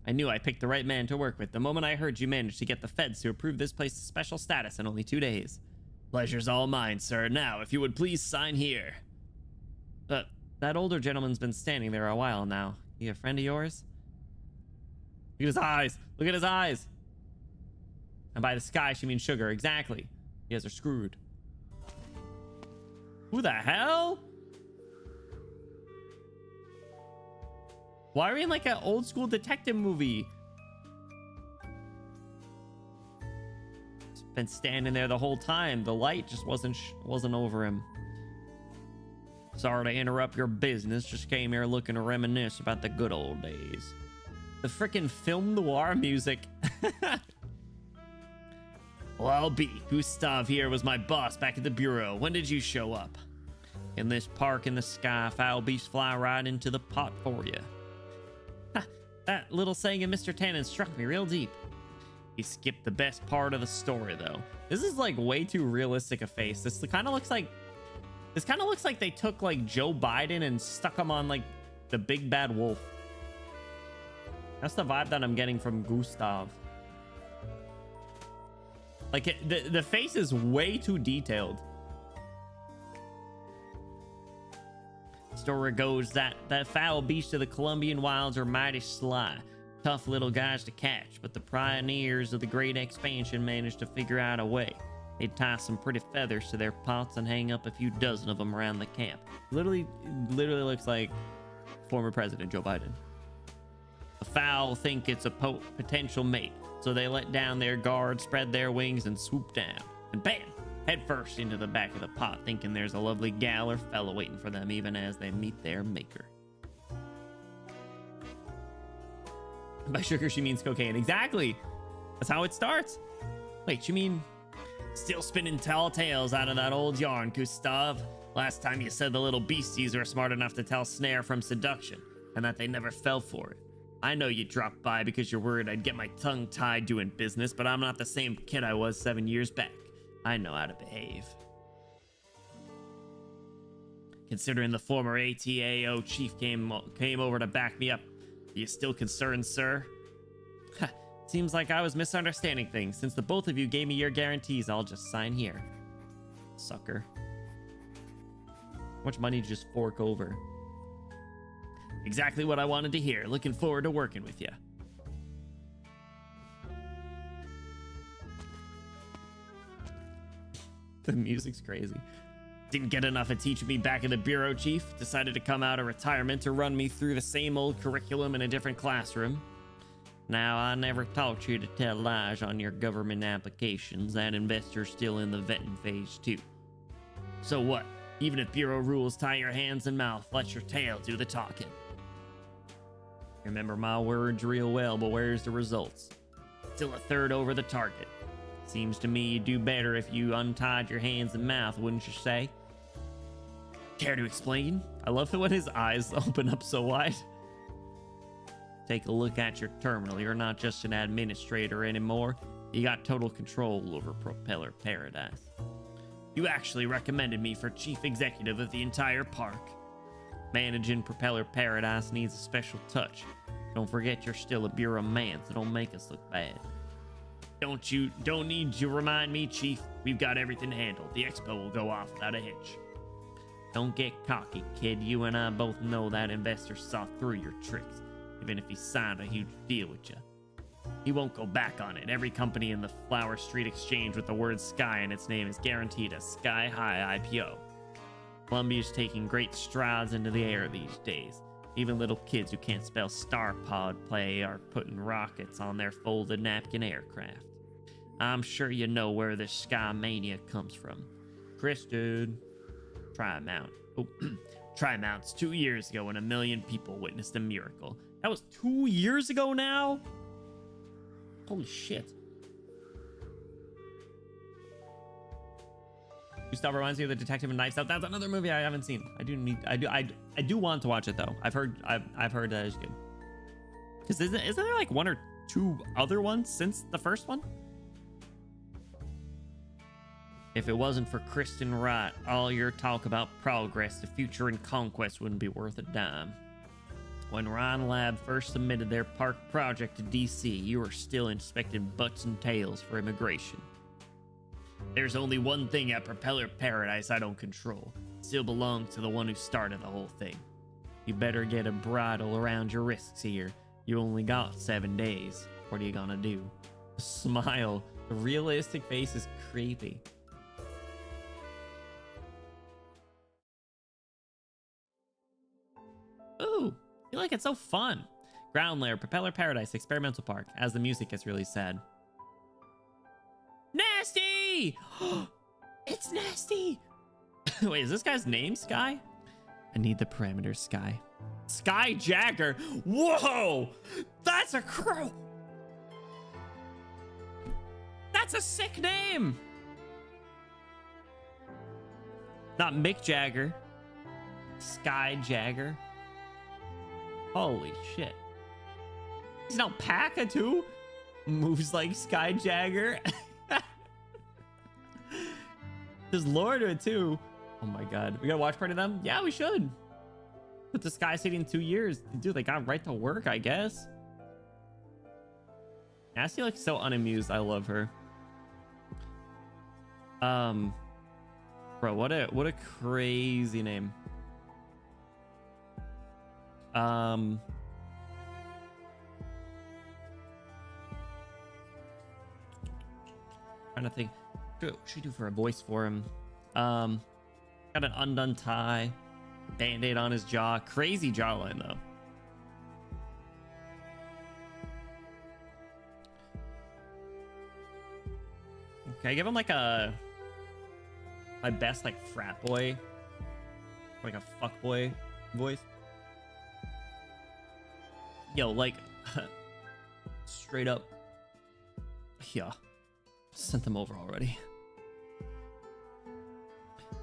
I knew I picked the right man to work with the moment I heard you managed to get the feds to approve this place's special status in only 2 days. Pleasure's all mine, sir. Now, if you would please sign here. But that older gentleman's been standing there a while now. He a friend of yours? Look at his eyes. Look at his eyes. And by the sky, she means sugar. Exactly. You guys are screwed. Who the hell? Why are we in like an old school detective movie? He's been standing there the whole time. The light just wasn't over him. Sorry to interrupt your business. Just came here looking to reminisce about the good old days. The frickin' film noir music. Well, I'll be. Gustav here was my boss back at the bureau. When did you show up? In this park in the sky, foul beasts fly right into the pot for you. That little saying of Mr. Tannen struck me real deep. He skipped the best part of the story, though. This is like way too realistic a face. This kind of looks like they took like Joe Biden and stuck him on like the big bad wolf. That's the vibe that I'm getting from Gustav. Like the face is way too detailed. Story goes that foul beast of the Colombian wilds are mighty sly, tough little guys to catch, but the pioneers of the great expansion managed to figure out a way. They'd tie some pretty feathers to their pots and hang up a few dozen of them around the camp. Literally looks like former President Joe Biden. The fowl think it's a potential mate, so they let down their guard, spread their wings, and swoop down. And bam! Head first into the back of the pot, thinking there's a lovely gal or fella waiting for them even as they meet their maker. By sugar, she means cocaine. Exactly! That's how it starts. Wait, you mean... Still spinning tall tales out of that old yarn, Gustav. Last time you said the little beasties were smart enough to tell snare from seduction, and that they never fell for it. I know you dropped by because you're worried I'd get my tongue tied doing business, but I'm not the same kid I was 7 years back. I know how to behave. Considering the former ATAO chief came over to back me up, are you still concerned, sir? Seems like I was misunderstanding things. Since the both of you gave me your guarantees, I'll just sign here. Sucker. How much money did you just fork over? Exactly what I wanted to hear. Looking forward to working with you. The music's crazy. Didn't get enough of teaching me back in the bureau, chief. Decided to come out of retirement to run me through the same old curriculum in a different classroom. Now, I never taught you to tell lies on your government applications. That investor's still in the vetting phase too. So what? Even if bureau rules tie your hands and mouth, let your tail do the talking. Remember my words real well, but where's the results? Still a third over the target. Seems to me you'd do better if you untied your hands and mouth, wouldn't you say? Care to explain? I love it when his eyes open up so wide. Take a look at your terminal. You're not just an administrator anymore. You got total control over Propeller Paradise. You actually recommended me for chief executive of the entire park. Managing Propeller Paradise needs a special touch. Don't forget you're still a bureau man, so don't make us look bad. Don't need to remind me, Chief. We've got everything handled. The expo will go off without a hitch. Don't get cocky, kid. You and I both know that investor saw through your tricks, even if he signed a huge deal with you. He won't go back on it. Every company in the Flower Street Exchange with the word Sky in its name is guaranteed a sky-high IPO. Columbia's taking great strides into the air these days. Even little kids who can't spell star pod play are putting rockets on their folded napkin aircraft. I'm sure you know where this sky mania comes from. Chris, dude. Tri-Mount. Oh, Tri-Mount's 2 years ago when 1 million people witnessed a miracle. That was 2 years ago now? Holy shit. Gustav reminds me of The Detective and Knives Out. That's another movie I haven't seen. I do want to watch it though. I've heard that it's good. Because isn't there like 1 or 2 other ones since the first one? If it wasn't for Kristen Wright, all your talk about progress, the future, and conquest wouldn't be worth a dime. When Ryan Lab first submitted their park project to DC, you were still inspecting butts and tails for immigration. There's only one thing at Propeller Paradise I don't control. It still belongs to the one who started the whole thing. You better get a bridle around your wrists here. You only got 7 days. What are you gonna do? Smile. The realistic face is creepy. Ooh, I feel like it's so fun. Ground layer, Propeller Paradise, Experimental Park, as the music gets really sad. Nasty! It's Nasty! Wait, is this guy's name Sky? I need the parameters, Sky. Sky Jagger! Whoa! That's a crow! That's a sick name! Not Mick Jagger. Sky Jagger. Holy shit. He's an alpaca too? Moves like Sky Jagger. There's lore to it too. Oh my god. We got a watch party of them? Yeah, we should. Put the Sky City in 2 years. Dude, they got right to work, I guess. Nasty looks so unamused. I love her. Bro, what a crazy name. Trying to think. What should we do for a voice for him? Got an undone tie, band-aid on his jaw. Crazy jawline though. Okay, give him like my best like frat boy, like a fuck boy voice. Yo, like straight up. Yeah, sent them over already.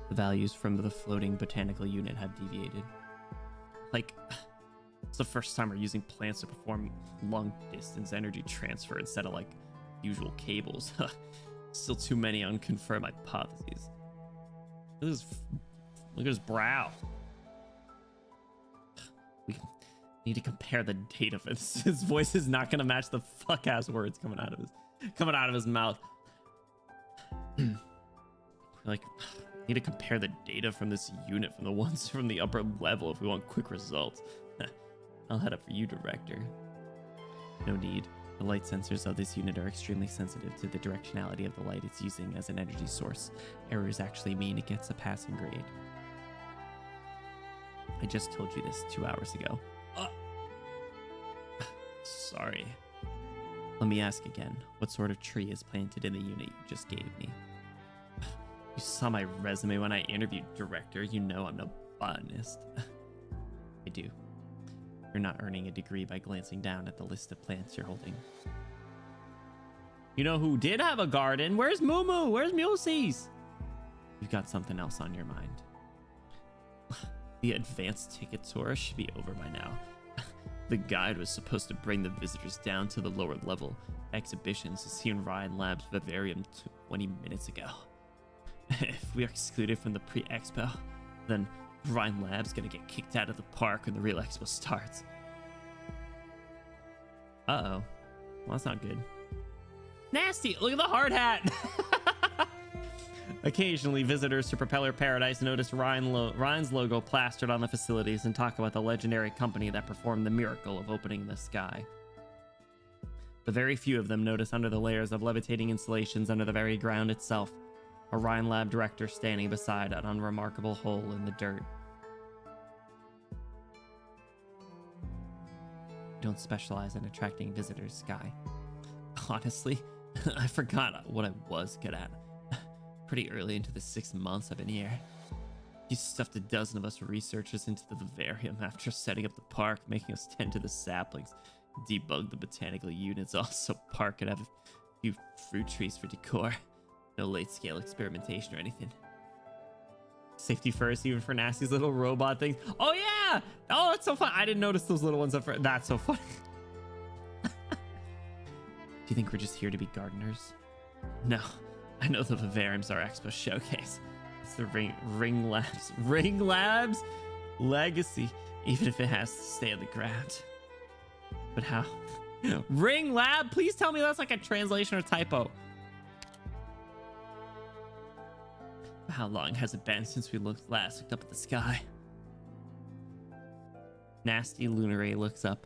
The values from the floating botanical unit have deviated. Like, it's the first time we're using plants to perform long distance energy transfer instead of like usual cables. Still too many unconfirmed hypotheses. Look at his brow. We need to compare the data for this. His voice is not gonna match the fuck ass words coming out of his mouth. Like, need to compare the data from this unit from the ones from the upper level if we want quick results. I'll head up for you, Director. No need. The light sensors of this unit are extremely sensitive to the directionality of the light it's using as an energy source. Errors actually mean it gets a passing grade. I just told you this 2 hours ago. Sorry. Let me ask again. What sort of tree is planted in the unit you just gave me? You saw my resume when I interviewed Director. You know I'm no botanist. I do. You're not earning a degree by glancing down at the list of plants you're holding. You know who did have a garden? Where's Moo? Where's Mulesies? You've got something else on your mind. The advanced ticket tour should be over by now. The guide was supposed to bring the visitors down to the lower level exhibitions to see in Ryan Lab's vivarium 20 minutes ago. If we are excluded from the pre-expo, then Ryan Lab's gonna get kicked out of the park when the real expo starts. Uh-oh. Well, that's not good. Nasty! Look at the hard hat! Occasionally, visitors to Propeller Paradise notice Ryan's logo plastered on the facilities and talk about the legendary company that performed the miracle of opening the sky. But very few of them notice under the layers of levitating installations under the very ground itself, a Ryan Lab director standing beside an unremarkable hole in the dirt. Don't specialize in attracting visitors, Sky. Honestly, I forgot what I was good at. Pretty early into the 6 months I've been here. You stuffed a dozen of us researchers into the vivarium after setting up the park, making us tend to the saplings, debug the botanical units. Also, park could have a few fruit trees for decor. No late-scale experimentation or anything. Safety first, even for Nasty's little robot things. Oh yeah! Oh, that's so fun. I didn't notice those little ones up front. That's so funny. Do you think we're just here to be gardeners? No. I know the vivarium's our expo showcase. It's the Ring Labs legacy, even if it has to stay on the ground. But how? Ring Lab? Please tell me that's like a translation or typo. How long has it been since we last looked up at the sky? Nasty Lunare looks up.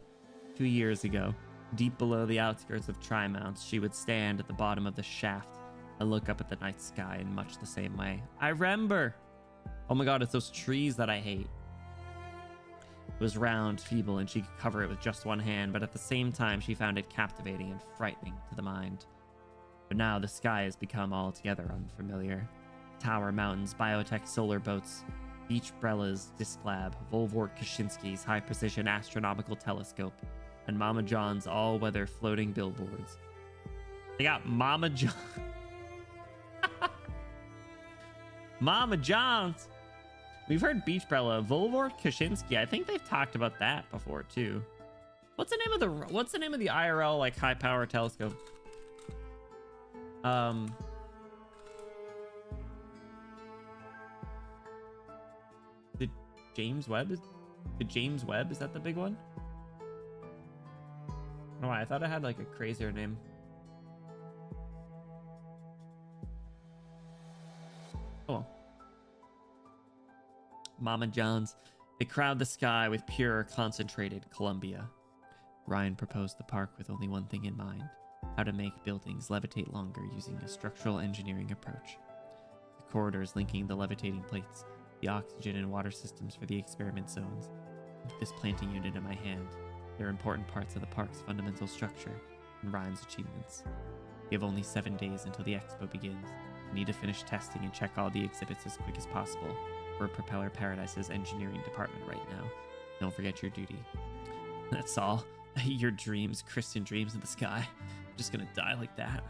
2 years ago, deep below the outskirts of Trimonts, she would stand at the bottom of the shaft and look up at the night sky in much the same way. I remember! Oh my god, it's those trees that I hate. It was round, feeble, and she could cover it with just one hand, but at the same time she found it captivating and frightening to the mind. But now the sky has become altogether unfamiliar. Tower Mountains, biotech solar boats, Beach Brella's disc lab, Volvort Kaczynski's high-precision astronomical telescope, and Mama John's all-weather floating billboards. They got Mama John. Mama John's. We've heard Beach Brella, Volvort Kaczynski. I think they've talked about that before too. What's the name of the IRL like high power telescope? The James Webb is that the big one? No, I thought it had like a crazier name. Oh. Mama John's. They crowd the sky with pure, concentrated Columbia. Ryan proposed the park with only one thing in mind: how to make buildings levitate longer using a structural engineering approach. The corridors linking the levitating plates, the oxygen and water systems for the experiment zones. This planting unit in my hand. They're important parts of the park's fundamental structure and Ryan's achievements. We have only 7 days until the expo begins. We need to finish testing and check all the exhibits as quick as possible. We're Propeller Paradise's engineering department right now. Don't forget your duty. That's all. Your dreams, Christian dreams in the sky. I'm just gonna die like that.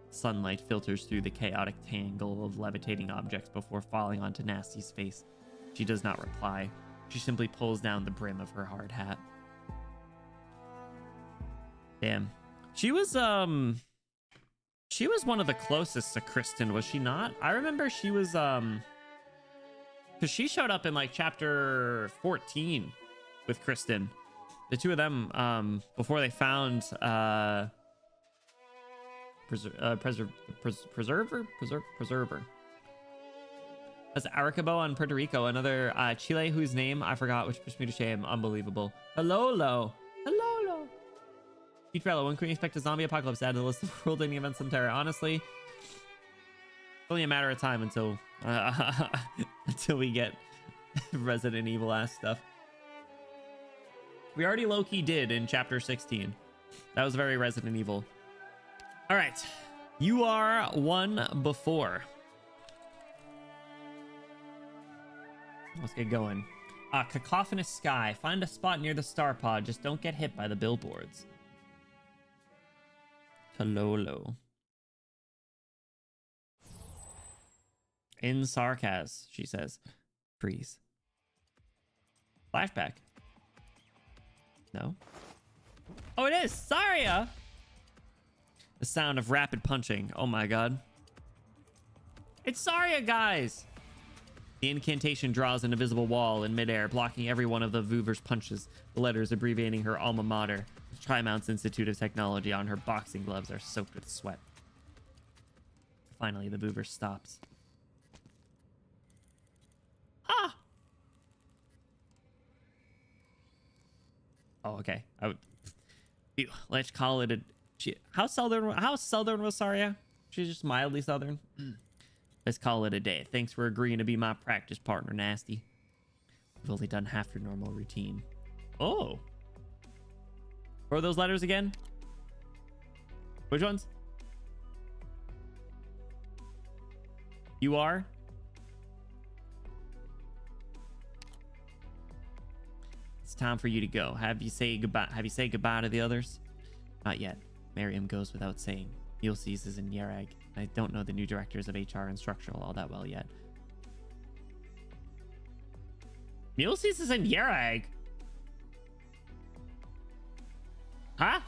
Sunlight filters through the chaotic tangle of levitating objects before falling onto Nasty's face. She does not reply. She simply pulls down the brim of her hard hat. Damn. She was one of the closest to Kristen, was she not? I remember she was because she showed up in like chapter 14 with Kristen. The two of them before they found Preserver. That's Arakabo on Puerto Rico, another Chile whose name I forgot, which pushed me to shame. Unbelievable. Hello. Beach Brella, when can we expect a zombie apocalypse added to the list of world-ending events in Terra? Honestly, it's only a matter of time until until we get Resident Evil ass stuff. We already low-key did in chapter 16. That was very Resident Evil. All right, you are one before. Let's get going. Cacophonous sky. Find a spot near the star pod. Just don't get hit by the billboards. Talolo. In sarcasm, she says. Freeze. Flashback. No. Oh, it is. Saria. The sound of rapid punching. Oh my god. It's Saria, guys. The incantation draws an invisible wall in midair, blocking every one of the Voover's punches. The letters abbreviating her alma mater, the Trimount's Institute of Technology, on her boxing gloves are soaked with sweat. Finally, the Voover stops. Ah! Oh, okay. Let's call it a... How southern was Saria? She's just mildly southern. Let's call it a day. Thanks for agreeing to be my practice partner, Nasty. We've only done half your normal routine. Oh. What are those letters again? Which ones? You are? It's time for you to go. Have you say goodbye to the others? Not yet. Miriam goes without saying. Ulysses is in Yerag. I don't know the new directors of HR and structural all that well yet. Ulysses is in Yerag. Huh?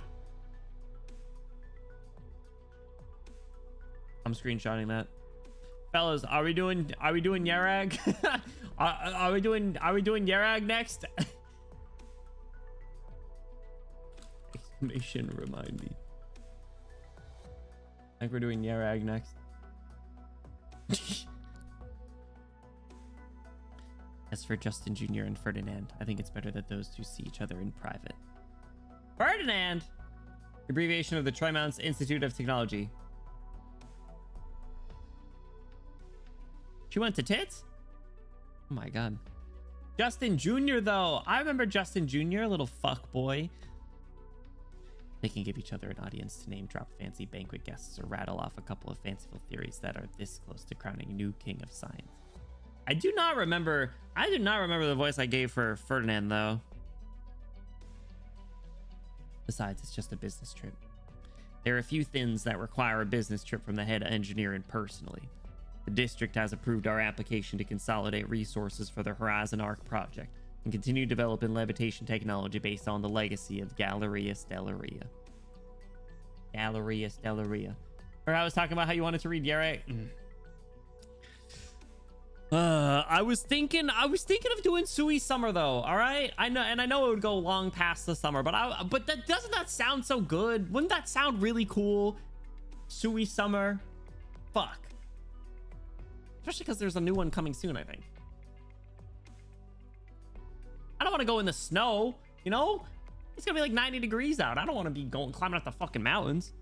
I'm screenshotting that. Fellas, are we doing Yerag? are we doing Yerag next? Exclamation remind me. I think we're doing Yerag next. As for Justin Jr. and Ferdinand, I think it's better that those two see each other in private. Ferdinand! Abbreviation of the Trimount's Institute of Technology. She went to tits? Oh my god. Justin Jr. though. I remember Justin Jr., little fuck boy. They can give each other an audience to name drop fancy banquet guests or rattle off a couple of fanciful theories that are this close to crowning a new king of science. I do not remember the voice I gave for Ferdinand though. Besides, it's just a business trip. There are a few things that require a business trip from the head engineer and personally. The district has approved our application to consolidate resources for the Horizon Arc project and continue developing levitation technology based on the legacy of Galleria Stellaria. Galleria Stellaria. Or I was talking about how you wanted to read Yerag. I was thinking of doing Sui Summer though. All right, I know it would go long past the summer, but doesn't that sound so good? Wouldn't that sound really cool? Sui Summer, fuck. Especially because there's a new one coming soon, I think. I don't want to go in the snow, you know? It's gonna be like 90 degrees out. I don't want to be climbing up the fucking mountains.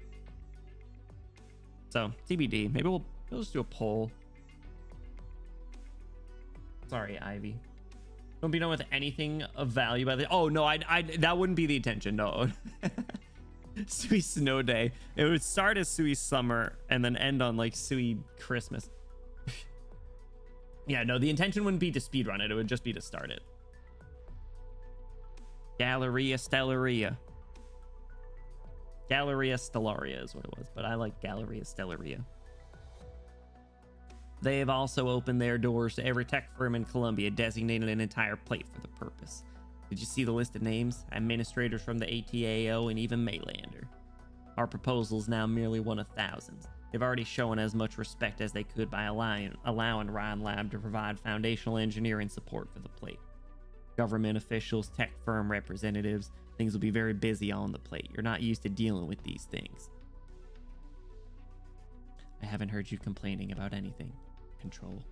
So TBD. Maybe we'll just do a poll. Sorry, Ivy. Don't be done with anything of value by the... Oh, no, that wouldn't be the intention, no. Sui Snow Day. It would start as Sui Summer and then end on, like, Sui Christmas. Yeah, no, the intention wouldn't be to speedrun it. It would just be to start it. Galleria Stellaria. Galleria Stellaria is what it was, but I like Galleria Stellaria. They have also opened their doors to every tech firm in Columbia, designating an entire plate for the purpose. Did you see the list of names? Administrators from the ATAO and even Maylander. Our proposal is now merely one of thousands. They've already shown as much respect as they could by allowing Ryan Lab to provide foundational engineering support for the plate. Government officials, tech firm representatives, things will be very busy on the plate. You're not used to dealing with these things. I haven't heard you complaining about anything. Control.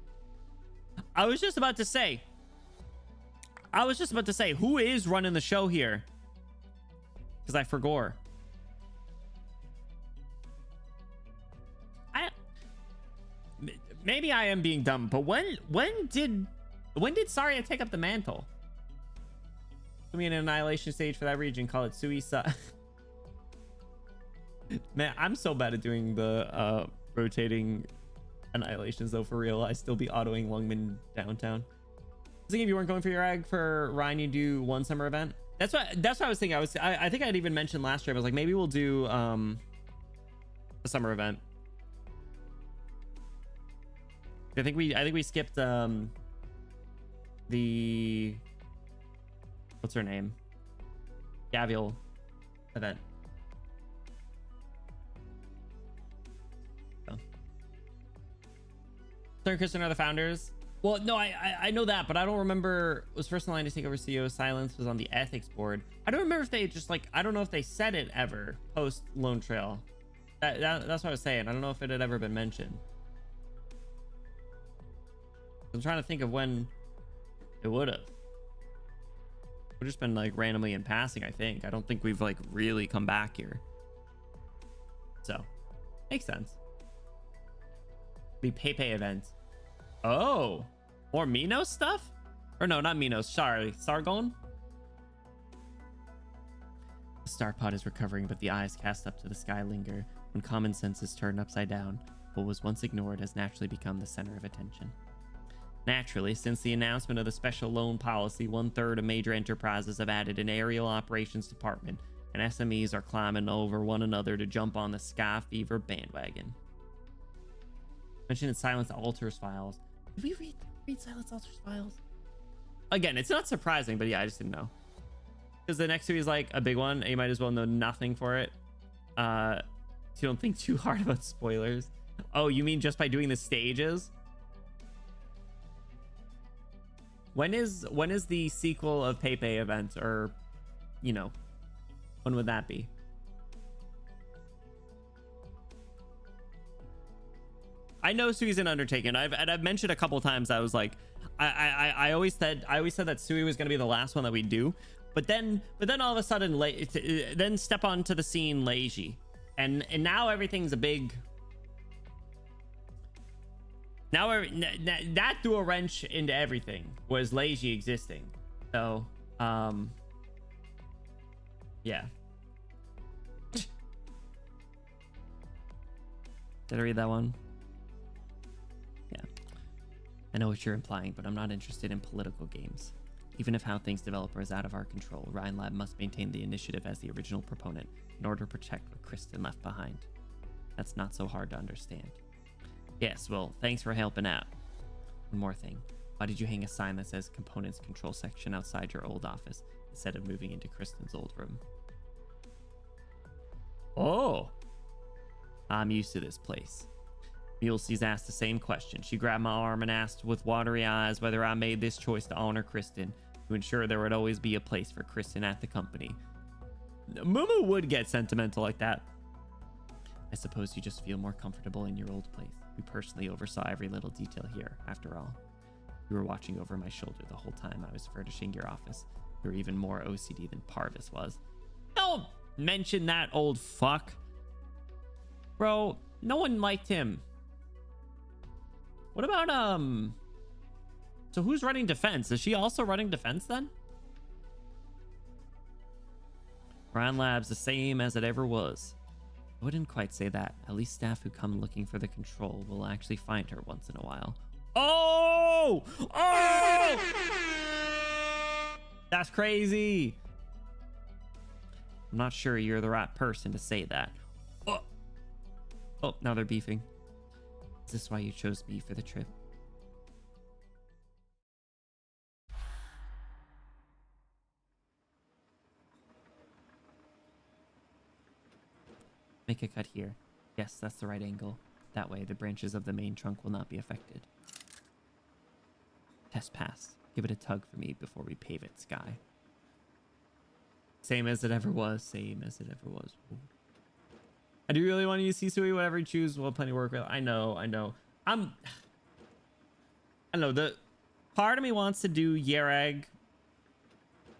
I was just about to say, who is running the show here? Because I forgot. Maybe I am being dumb, but when did Saria take up the mantle? Put me in an annihilation stage for that region. Call it Suicide. Man, I'm so bad at doing the rotating annihilations though, for real. I still be autoing Lungman downtown. I was thinking if you weren't going for your ag for Ryan, you do one summer event. That's what I was thinking. I think I'd even mentioned last year. I was like, maybe we'll do a summer event. I think we skipped the what's her name? Gavial event. Sir and Kristen are the founders. Well, no, I know that, but I don't remember. Was first in line to take over CEO. Silence was on the ethics board. I don't remember if they just like, I don't know if they said it ever post Lone Trail. That's what I was saying. I don't know if it had ever been mentioned. I'm trying to think of when it would have. We've just been like randomly in passing, I think. I don't think we've like really come back here. So, makes sense. Be Pepe events. Oh, more Minos stuff? Or no, not Minos. Sorry, Sargon? The star pod is recovering, but the eyes cast up to the sky linger. When common sense is turned upside down, what was once ignored has naturally become the center of attention. Naturally, since the announcement of the special loan policy, 1/3 of major enterprises have added an aerial operations department, and SMEs are climbing over one another to jump on the Sky Fever bandwagon. Mentioned in Silence Alters files. Did we read Silence Alters files? Again, it's not surprising, but yeah, I just didn't know. Because the next two is like a big one, and you might as well know nothing for it. So you don't think too hard about spoilers. Oh, you mean just by doing the stages? When is the sequel of Pepe event, or, you know, when would that be? I know Sui's an undertaking. I've mentioned a couple times. I was like, I always said that Sui was gonna be the last one that we do, but then all of a sudden, then step onto the scene Leiji, and now everything's a big. Now that threw a wrench into everything, was Leiji existing. So yeah. Did I read that one? Yeah. I know what you're implying, but I'm not interested in political games. Even if how things develop is out of our control, Ryan Lab must maintain the initiative as the original proponent in order to protect what Kristen left behind. That's not so hard to understand. Yes, well, thanks for helping out. One more thing. Why did you hang a sign that says Components Control Section outside your old office instead of moving into Kristen's old room? Oh! I'm used to this place. Mulesey's asked the same question. She grabbed my arm and asked with watery eyes whether I made this choice to honor Kristen, to ensure there would always be a place for Kristen at the company. Mumu would get sentimental like that. I suppose you just feel more comfortable in your old place. We personally oversaw every little detail here, after all. You were watching over my shoulder the whole time I was furnishing your office. You were even more OCD than Parvis was. Don't mention that old fuck. Bro, no one liked him. What about, so who's running defense? Is she also running defense then? Ryan Lab's the same as it ever was. I wouldn't quite say that. At least staff who come looking for the control will actually find her once in a while. Oh! Oh! That's crazy. I'm not sure you're the right person to say that. Oh, oh, now they're beefing. Is this why you chose me for the trip? Make a cut here. Yes, that's the right angle. That way, the branches of the main trunk will not be affected. Test pass. Give it a tug for me before we pave it, Sky. Same as it ever was. Same as it ever was. Ooh. I do really want to use Sisui. Whatever you choose, we'll have plenty of work with. I know. I know. The part of me wants to do Yerag.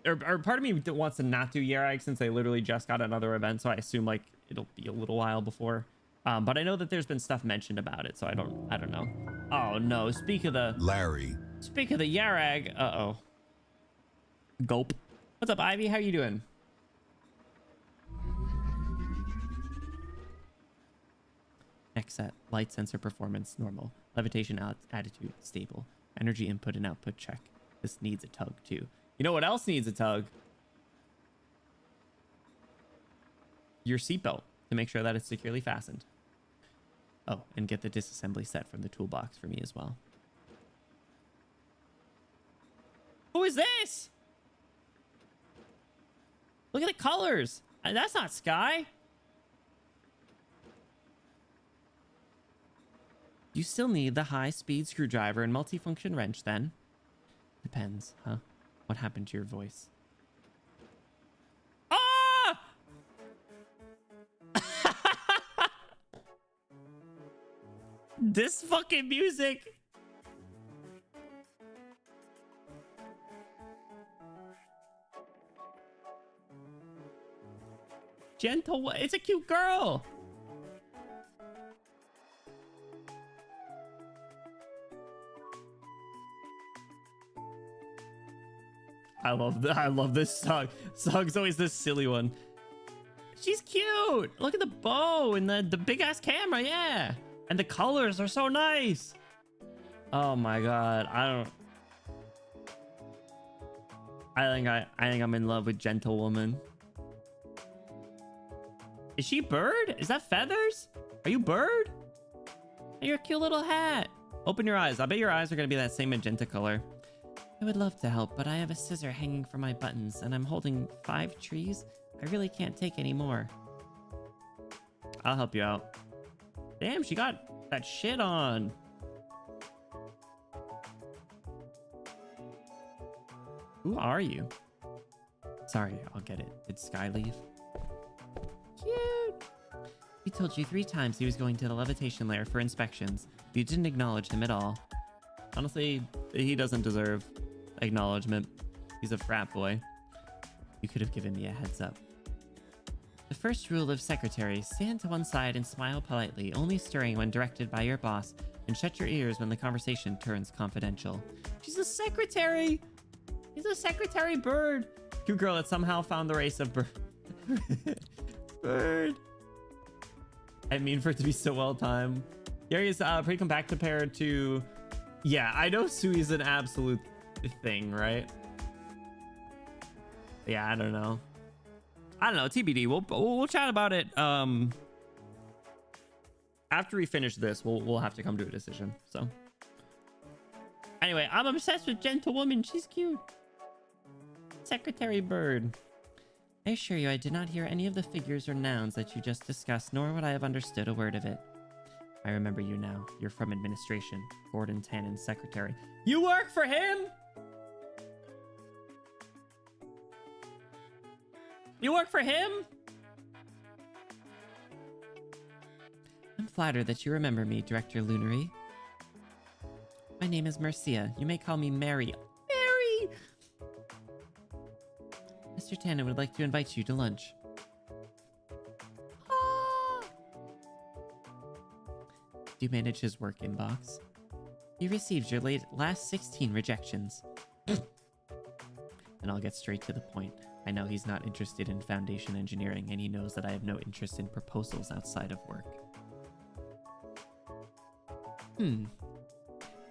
Or part of me wants to not do Yerag since they literally just got another event. So I assume like it'll be a little while before. But I know that there's been stuff mentioned about it, so I don't know. Oh no! Speak of the Yarag. Uh-oh. Gulp. What's up, Ivy? How you doing? Next set. Light sensor performance normal. Levitation attitude stable. Energy input and output check. This needs a tug too. You know what else needs a tug? Your seatbelt to make sure that it's securely fastened. Oh, and get the disassembly set from the toolbox for me as well. Who is this? Look at the colors. That's not Sky. You still need the high-speed screwdriver and multifunction wrench then. Depends, huh? What happened to your voice? Ah! This fucking music. Gentle, it's a cute girl. I love this song. Song's always this silly one. She's cute. Look at the bow and the big ass camera, yeah. And the colors are so nice. Oh my god, I think I'm in love with Gentlewoman. Is she bird? Is that feathers? Are you bird? You're a cute little hat. Open your eyes. I bet your eyes are gonna be that same magenta color. I would love to help, but I have a scissor hanging from my buttons and I'm holding 5 trees. I really can't take any more. I'll help you out. Damn, she got that shit on. Who are you? Sorry, I'll get it. Did Sky leave? Cute. He told you 3 times he was going to the levitation lair for inspections. You didn't acknowledge him at all. Honestly, he doesn't deserve acknowledgement. He's a frat boy. You could have given me a heads up. The first rule of secretary, stand to one side and smile politely, only stirring when directed by your boss, and shut your ears when the conversation turns confidential. She's a secretary! He's a secretary bird! Cute girl that somehow found the race of bird. Bird. I mean for it to be so well timed. Gary is pretty compact compared to... Yeah, I know Sui's an absolute thing, right? Yeah, I don't know. TBD. We'll chat about it. After we finish this, we'll have to come to a decision. So anyway, I'm obsessed with Gentlewoman. She's cute. Secretary Bird. I assure you, I did not hear any of the figures or nouns that you just discussed, nor would I have understood a word of it. I remember you now. You're from administration. Gordon Tannen's secretary. You work for him? You work for him? I'm flattered that you remember me, Director Lunary. My name is Mercia. You may call me Mary. Mary! Mr. Tannen would like to invite you to lunch. Ah! Do you manage his work inbox? You received your last 16 rejections. And I'll get straight to the point. I know he's not interested in foundation engineering, and he knows that I have no interest in proposals outside of work.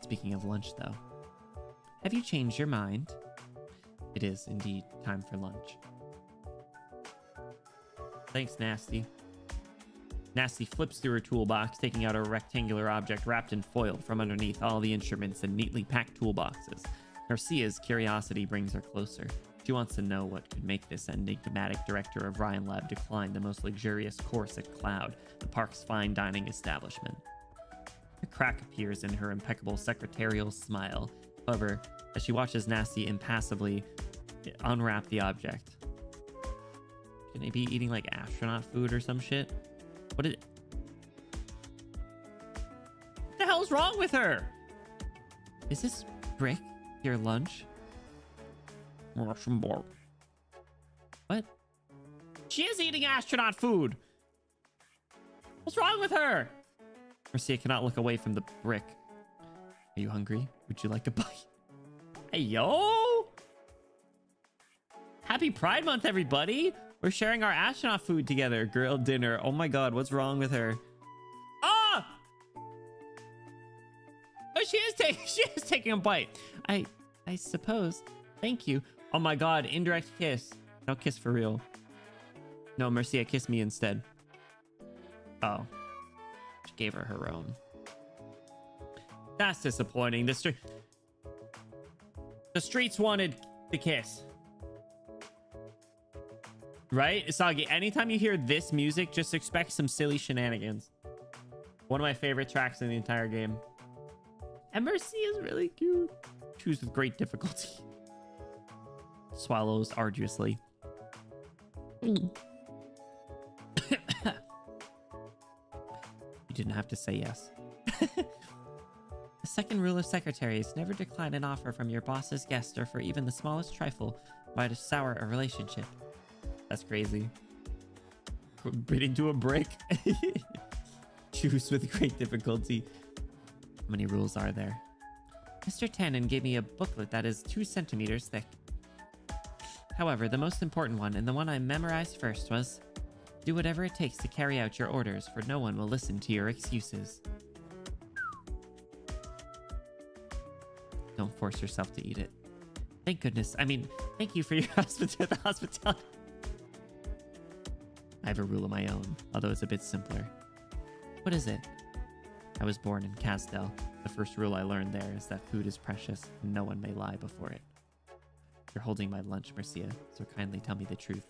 Speaking of lunch, though. Have you changed your mind? It is indeed time for lunch. Thanks, Nasty. Nasty flips through her toolbox, taking out a rectangular object wrapped in foil from underneath all the instruments and neatly packed toolboxes. Narcia's curiosity brings her closer. She wants to know what could make this enigmatic director of Ryan Lab decline the most luxurious course at Cloud, the park's fine dining establishment. A crack appears in her impeccable secretarial smile. However, as she watches Nasty impassively unwrap the object. Can they be eating like astronaut food or some shit? What the hell's wrong with her? Is this brick your lunch? What? She is eating astronaut food. What's wrong with her? Mercia cannot look away from the brick. Are you hungry? Would you like a bite? Hey, yo! Happy Pride Month, everybody! We're sharing our astronaut food together. Grilled dinner. Oh my god, what's wrong with her? Ah! Oh, she is taking a bite. I suppose. Thank you. Oh my god, indirect kiss. No kiss for real. No, Mercia, kiss me instead. Oh. She gave her her own. That's disappointing. The streets wanted the kiss. Right? Isagi, anytime you hear this music, just expect some silly shenanigans. One of my favorite tracks in the entire game. And Mercy is really cute. Choose with great difficulty. Swallows arduously. You didn't have to say yes. The second rule of secretaries: never decline an offer from your boss's guest, or for even the smallest trifle might sour a relationship. That's crazy. Bidding to a break. Choose with great difficulty. How many rules are there? Mr. Tannen gave me a booklet that is 2 centimeters thick. However, the most important one, and the one I memorized first, was do whatever it takes to carry out your orders, for no one will listen to your excuses. Don't force yourself to eat it. Thank goodness. I mean, thank you for your hospitality. I have a rule of my own, although it's a bit simpler. What is it? I was born in Casdell. The first rule I learned there is that food is precious, and no one may lie before it. You're holding my lunch, Mercia, so kindly tell me the truth.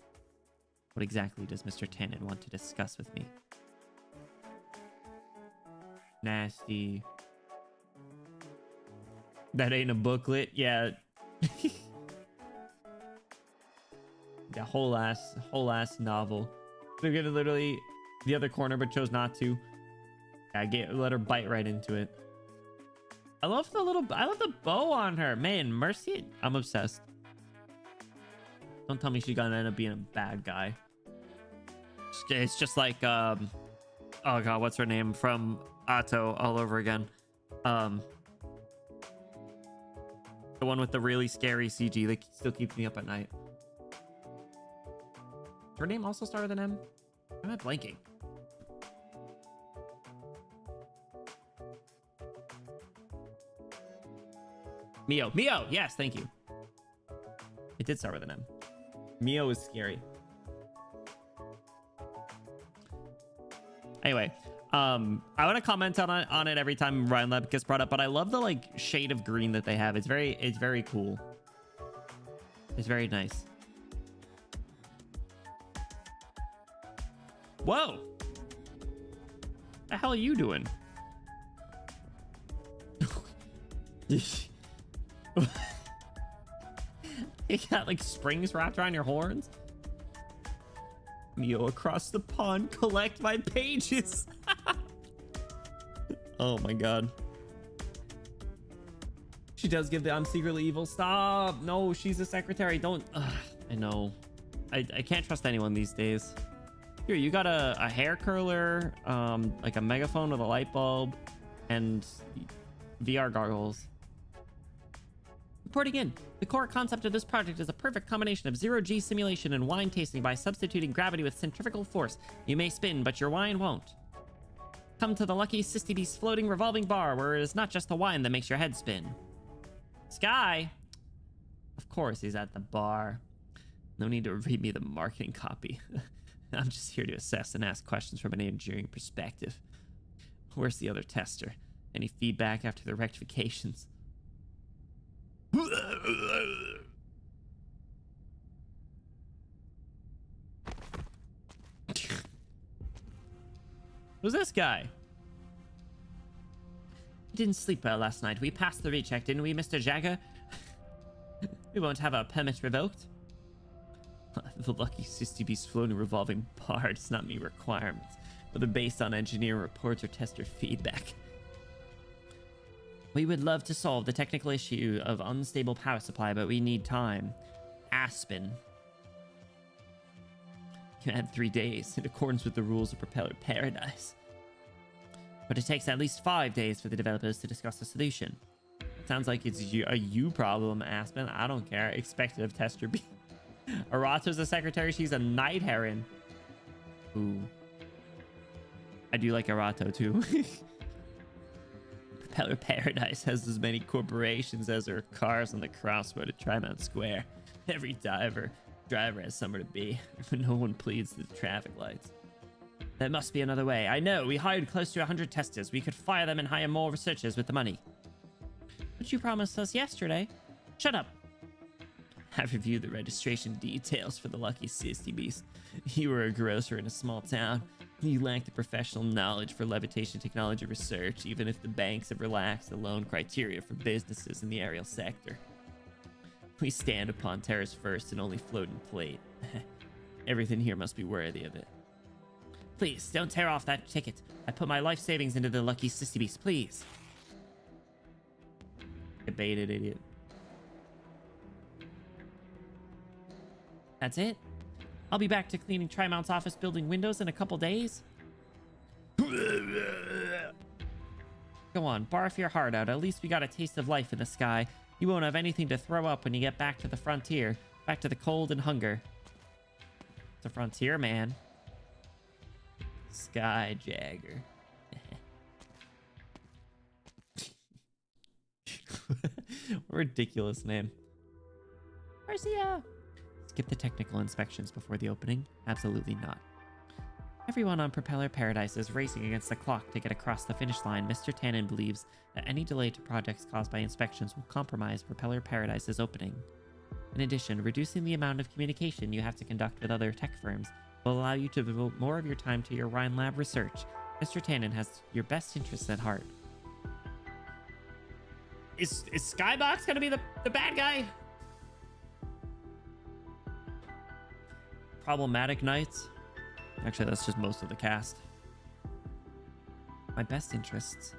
What exactly does Mr. Tannen want to discuss with me? Nasty. That ain't a booklet. Yeah. The whole ass novel. They're gonna literally the other corner, but chose not to. Yeah, let her bite right into it. I love the bow on her. Man, Mercy, I'm obsessed. Don't tell me she's gonna end up being a bad guy. It's just like oh god, what's her name from Atto all over again. The one with the really scary CG that still keeps me up at night. Her name also start with an M? Am I blanking? Mio. Mio! Yes, thank you. It did start with an M. Mio is scary. Anyway, I want to comment on it every time Ryan Lab gets brought up, but I love the like shade of green that they have. It's very cool. It's very nice. Whoa! The hell are you doing? You got like springs wrapped around your horns? Mio across the pond, collect my pages. Oh my god. She does give the I'm secretly evil. Stop. No, she's a secretary. Don't. I know. I can't trust anyone these days. Here, you got a hair curler, like a megaphone with a light bulb, and VR goggles. Reporting in. The core concept of this project is a perfect combination of zero-G simulation and wine tasting by substituting gravity with centrifugal force. You may spin, but your wine won't. Come to the Lucky Sisty Beast floating revolving bar, where it is not just the wine that makes your head spin. Sky! Of course he's at the bar. No need to read me the marketing copy. I'm just here to assess and ask questions from an engineering perspective. Where's the other tester? Any feedback after the rectifications? Who's this guy? We didn't sleep well last night. We passed the recheck, didn't we, Mr. Jagger? We won't have our permit revoked. The Lucky Sisty Beast floating revolving bar does not meet requirements, but they're based on engineer reports or tester feedback. We would love to solve the technical issue of unstable power supply, but we need time. Aspen. You had 3 days, in accordance with the rules of Propeller Paradise. But it takes at least 5 days for the developers to discuss a solution. Sounds like it's a you problem, Aspen. I don't care. Expected of Tester B. Arato's a secretary. She's a night heron. Ooh. I do like Arato, too. Propeller Paradise has as many corporations as there are cars on the crossroad at Trimount Square. Every driver has somewhere to be, but no one pleads to the traffic lights. There must be another way. I know, we hired close to 100 testers. We could fire them and hire more researchers with the money. But you promised us yesterday. Shut up. I've reviewed the registration details for the Lucky Sisty Beast. You were a grocer in a small town. You lack the professional knowledge for levitation technology research, even if the banks have relaxed the loan criteria for businesses in the aerial sector. We stand upon Terra's first and only floating plate. Everything here must be worthy of it. Please, don't tear off that ticket. I put my life savings into the lucky sissy beast, please. Debated idiot. That's it? I'll be back to cleaning Trimount's office building windows in a couple days. Go on, barf your heart out. At least we got a taste of life in the sky. You won't have anything to throw up when you get back to the frontier. Back to the cold and hunger. It's a frontier, man. Skyjagger. Ridiculous name. Marcia! Skip the technical inspections before the opening? Absolutely not. Everyone on Propeller Paradise is racing against the clock to get across the finish line. Mr. Tannen believes that any delay to projects caused by inspections will compromise Propeller Paradise's opening. In addition, reducing the amount of communication you have to conduct with other tech firms will allow you to devote more of your time to your Rhine Lab research. Mr. Tannen has your best interests at heart. Is Skybox gonna be the bad guy? Problematic Knights? Actually, that's just most of the cast. My best interests.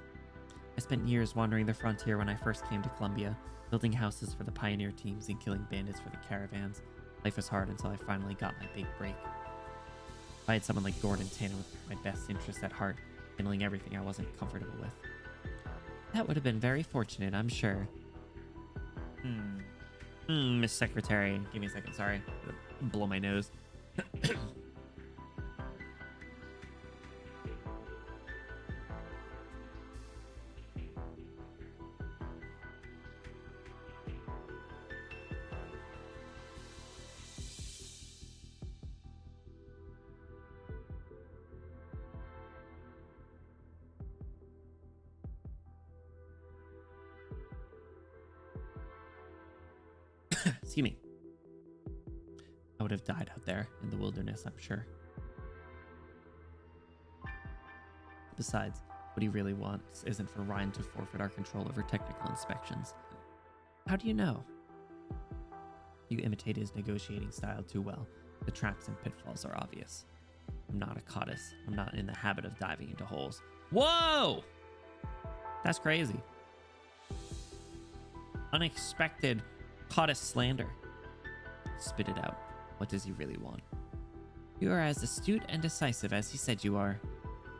I spent years wandering the frontier when I first came to Columbia, building houses for the pioneer teams and killing bandits for the caravans. Life was hard until I finally got my big break. If I had someone like Gordon Tannen with my best interests at heart, handling everything I wasn't comfortable with, that would have been very fortunate, I'm sure. Miss Secretary. Give me a second, sorry. Blow my nose. Excuse me. I would have died out there in the wilderness, I'm sure. Besides, what he really wants isn't for Ryan to forfeit our control over technical inspections. How do you know? You imitate his negotiating style too well. The traps and pitfalls are obvious. I'm not a Codice. I'm not in the habit of diving into holes. Whoa! That's crazy. Unexpected Codice slander. Spit it out. What does he really want? You are as astute and decisive as he said you are.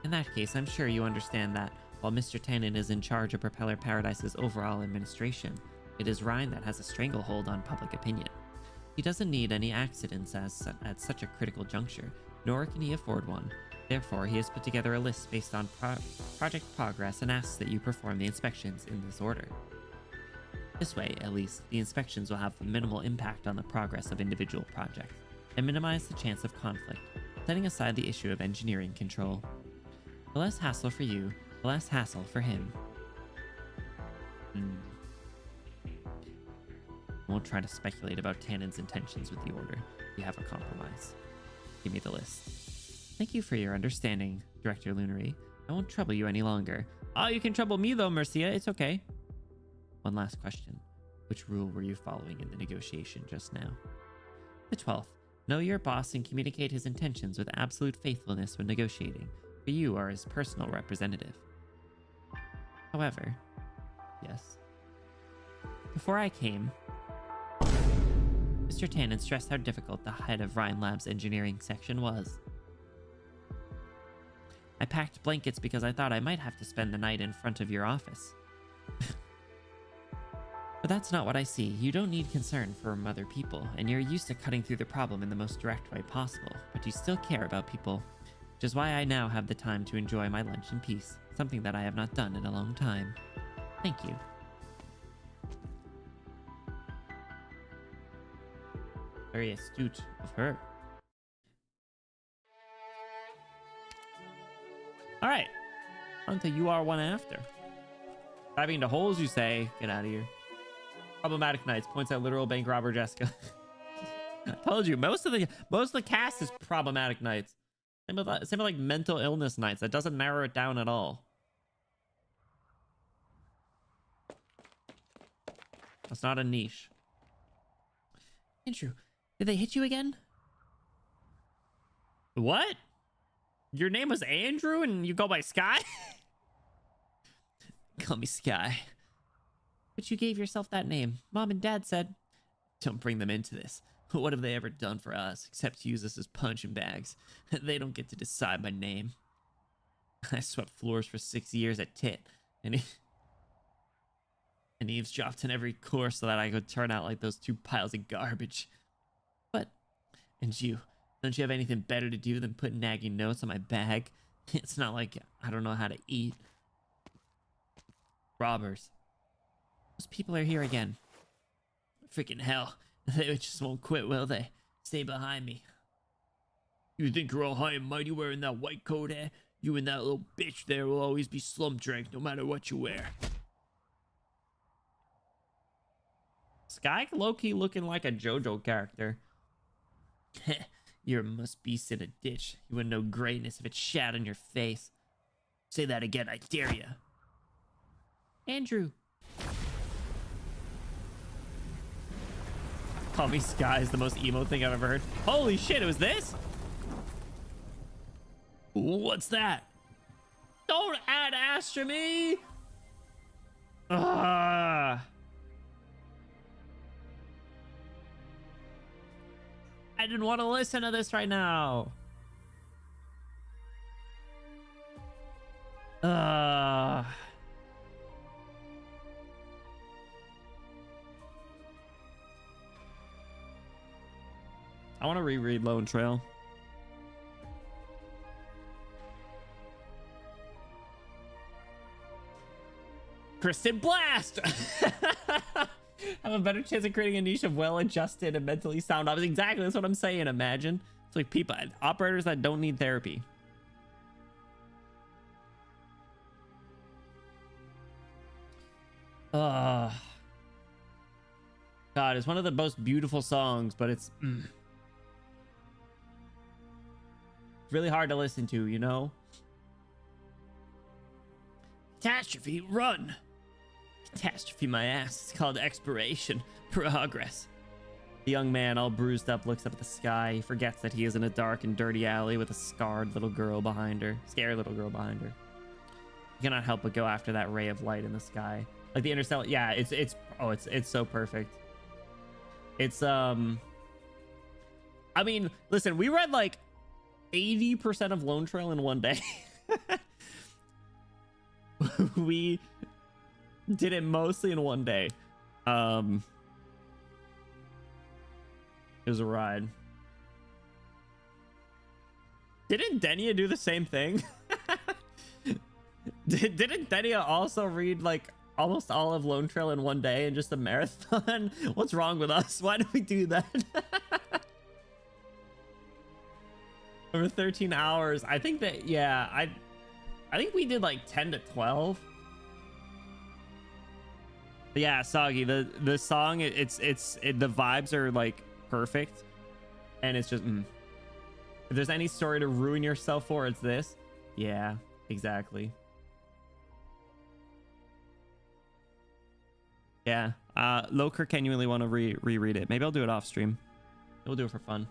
In that case, I'm sure you understand that while Mr. Tannen is in charge of Propeller Paradise's overall administration, it is Ryan that has a stranglehold on public opinion. He doesn't need any accidents at such a critical juncture, nor can he afford one. Therefore, he has put together a list based on project progress and asks that you perform the inspections in this order. This way, at least, the inspections will have a minimal impact on the progress of individual projects, and minimize the chance of conflict, setting aside the issue of engineering control. The less hassle for you, the less hassle for him. I won't try to speculate about Tannen's intentions with the order. We have a compromise. Give me the list. Thank you for your understanding, Director Lunary. I won't trouble you any longer. Oh, you can trouble me though, Mercia. It's okay. One last question. Which rule were you following in the negotiation just now? The 12th. Know your boss and communicate his intentions with absolute faithfulness when negotiating, for you are his personal representative. However, yes. Before I came, Mr. Tannen stressed how difficult the head of Rhine Lab's engineering section was. I packed blankets because I thought I might have to spend the night in front of your office. But that's not what I see. You don't need concern from other people, and you're used to cutting through the problem in the most direct way possible, but you still care about people, which is why I now have the time to enjoy my lunch in peace, something that I have not done in a long time. Thank you. Very astute of her. All right, on to you are one after. Diving into holes, you say? Get out of here. Problematic Knights points out literal bank robber Jessica. I told you, most of the cast is Problematic Knights. Same with like mental illness nights. That doesn't narrow it down at all. That's not a niche. Andrew, did they hit you again? What? Your name was Andrew and you go by Sky? Call me Sky. But you gave yourself that name. Mom and Dad said, don't bring them into this. What have they ever done for us except use us as punching bags? They don't get to decide my name. I swept floors for 6 years at TIT and eavesdropped in every course so that I could turn out like those two piles of garbage. But, and you, don't you have anything better to do than put nagging notes on my bag? It's not like I don't know how to eat. Robbers. Those people are here again. Freaking hell. They just won't quit, will they? Stay behind me. You think you're all high and mighty wearing that white coat, eh? You and that little bitch there will always be slump drank no matter what you wear. Sky low-key looking like a JoJo character. You're a must-beast in a ditch. You wouldn't know greatness if it shat on your face. Say that again, I dare ya. Andrew. Call me Sky is the most emo thing I've ever heard. Holy shit, it was this? What's that? Don't add Astra me! I didn't want to listen to this right now. I want to reread Lone Trail. Kristen Blast! Have a better chance of creating a niche of well-adjusted and mentally sound ops. Exactly, that's what I'm saying. Imagine it's like people, operators that don't need therapy. God, it's one of the most beautiful songs, but it's really hard to listen to, you know? Catastrophe, run! Catastrophe, my ass. It's called expiration. Progress. The young man, all bruised up, looks up at the sky. He forgets that he is in a dark and dirty alley with a scared little girl behind her. Scared little girl behind her. He cannot help but go after that ray of light in the sky. Like the interstellar. Yeah, it's so perfect. It's I mean, listen, we read like 80% of Lone Trail in one day. We did it mostly in one day. It was a ride. Didn't Denia do the same thing? Didn't Denia also read like almost all of Lone Trail in one day and just a marathon? What's wrong with us? Why do we do that? Over 13 hours. I think that, yeah, I think we did like 10 to 12. But yeah, Soggy, the song, the vibes are like perfect, and it's just if there's any story to ruin yourself for, it's this. Yeah, exactly. Yeah, Loker genuinely want to reread it. Maybe I'll do it off stream. We'll do it for fun.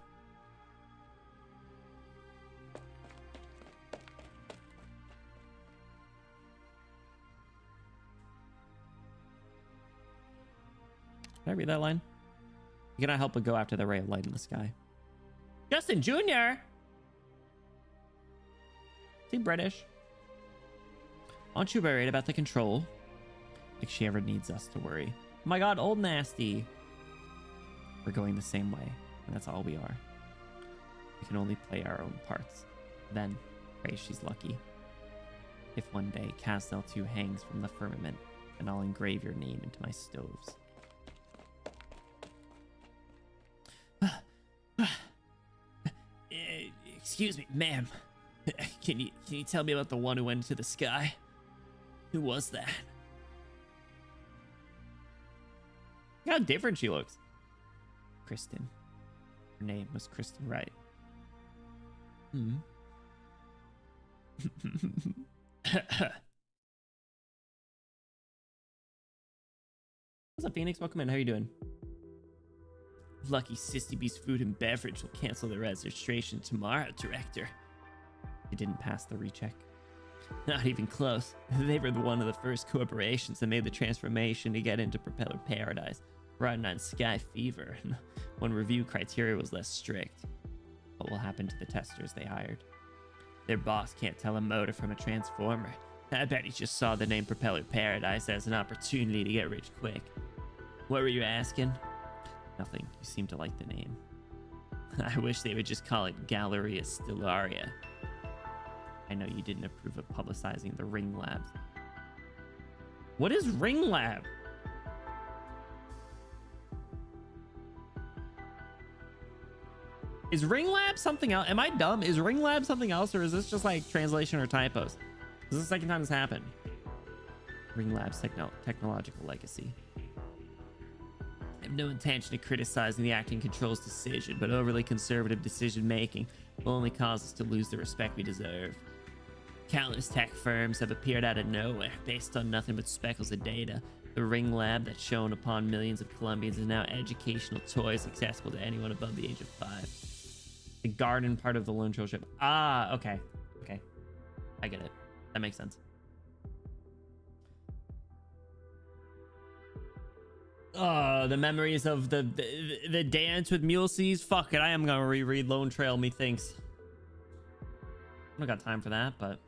Did I read that line? You cannot help but go after the ray of light in the sky. Justin Jr. Is he British? Aren't you worried about the control? Like she ever needs us to worry. Oh my god, old nasty. We're going the same way, and that's all we are. We can only play our own parts. Then, pray she's lucky. If one day Castel 2 hangs from the firmament, then I'll engrave your name into my stoves. Excuse me, ma'am. Can you tell me about the one who went into the sky? Who was that? Look how different she looks. Kristen. Her name was Kristen Wright. What's up, Phoenix? Welcome in. How you doing? Lucky Sissy Beast Food and Beverage will cancel their registration tomorrow, Director. They didn't pass the recheck. Not even close. They were one of the first corporations that made the transformation to get into Propeller Paradise, riding on Sky Fever. One review criteria was less strict. What will happen to the testers they hired? Their boss can't tell a motor from a transformer. I bet he just saw the name Propeller Paradise as an opportunity to get rich quick. What were you asking? Nothing. You seem to like the name. I wish they would just call it Galleria Stellaria. I know you didn't approve of publicizing the Ring Labs. What is Ring Lab? Is Ring Lab something else? Am I dumb? Is Ring Lab something else, or is this just like translation or typos? This is the second time this happened. Ring Lab's technological legacy. I have no intention of criticizing the acting control's decision, but overly conservative decision making will only cause us to lose the respect we deserve. Countless tech firms have appeared out of nowhere based on nothing but speckles of data. The Ring Lab that's shown upon millions of Colombians is now educational toys accessible to anyone above the age of 5. The garden part of the Lone Troll ship. Ah, okay. Okay. I get it. That makes sense. Oh, the memories of the dance with Mules's. Fuck it, I am gonna reread Lone Trail, methinks. I don't got time for that, but...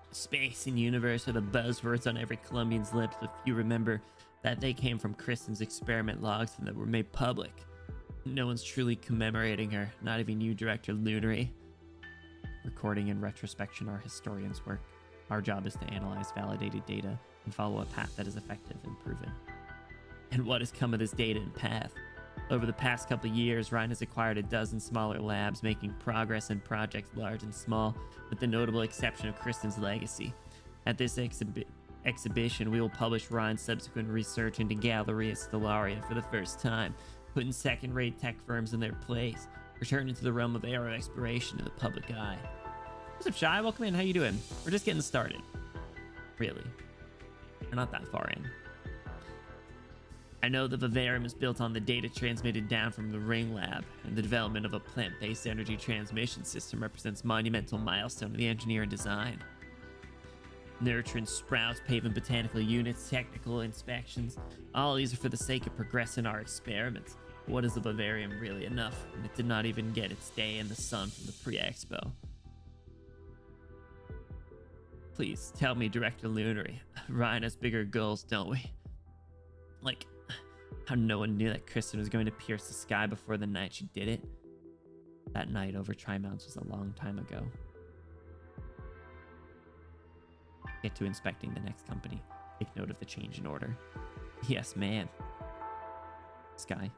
Space and universe are the buzzwords on every Colombian's lips, if you remember that they came from Kristen's experiment logs and that were made public. No one's truly commemorating her, not even you, Director Lunary. Recording and retrospection are historians' work. Our job is to analyze validated data and follow a path that is effective and proven. And what has come of this data and path? Over the past couple of years, Ryan has acquired a dozen smaller labs, making progress in projects large and small, with the notable exception of Kristen's legacy. At this exhibition, we will publish Ryan's subsequent research into Galleria Stellaria for the first time, putting second-rate tech firms in their place, returning to the realm of aero exploration to the public eye. What's up, Shy? Welcome in. How you doing? We're just getting started. Really. We're not that far in. I know the vivarium is built on the data transmitted down from the Ring Lab, and the development of a plant-based energy transmission system represents a monumental milestone in the engineering design. Nurturing sprouts, paving botanical units, technical inspections, all these are for the sake of progressing our experiments. What is the vivarium really enough? And it did not even get its day in the sun from the pre-expo. Please tell me, Director Lunary, Ryan has bigger goals, don't we? Like, how no one knew that Kristen was going to pierce the sky before the night she did it. That night over Tri-Mounts was a long time ago. Get to inspecting the next company. Take note of the change in order. Yes, ma'am. Sky.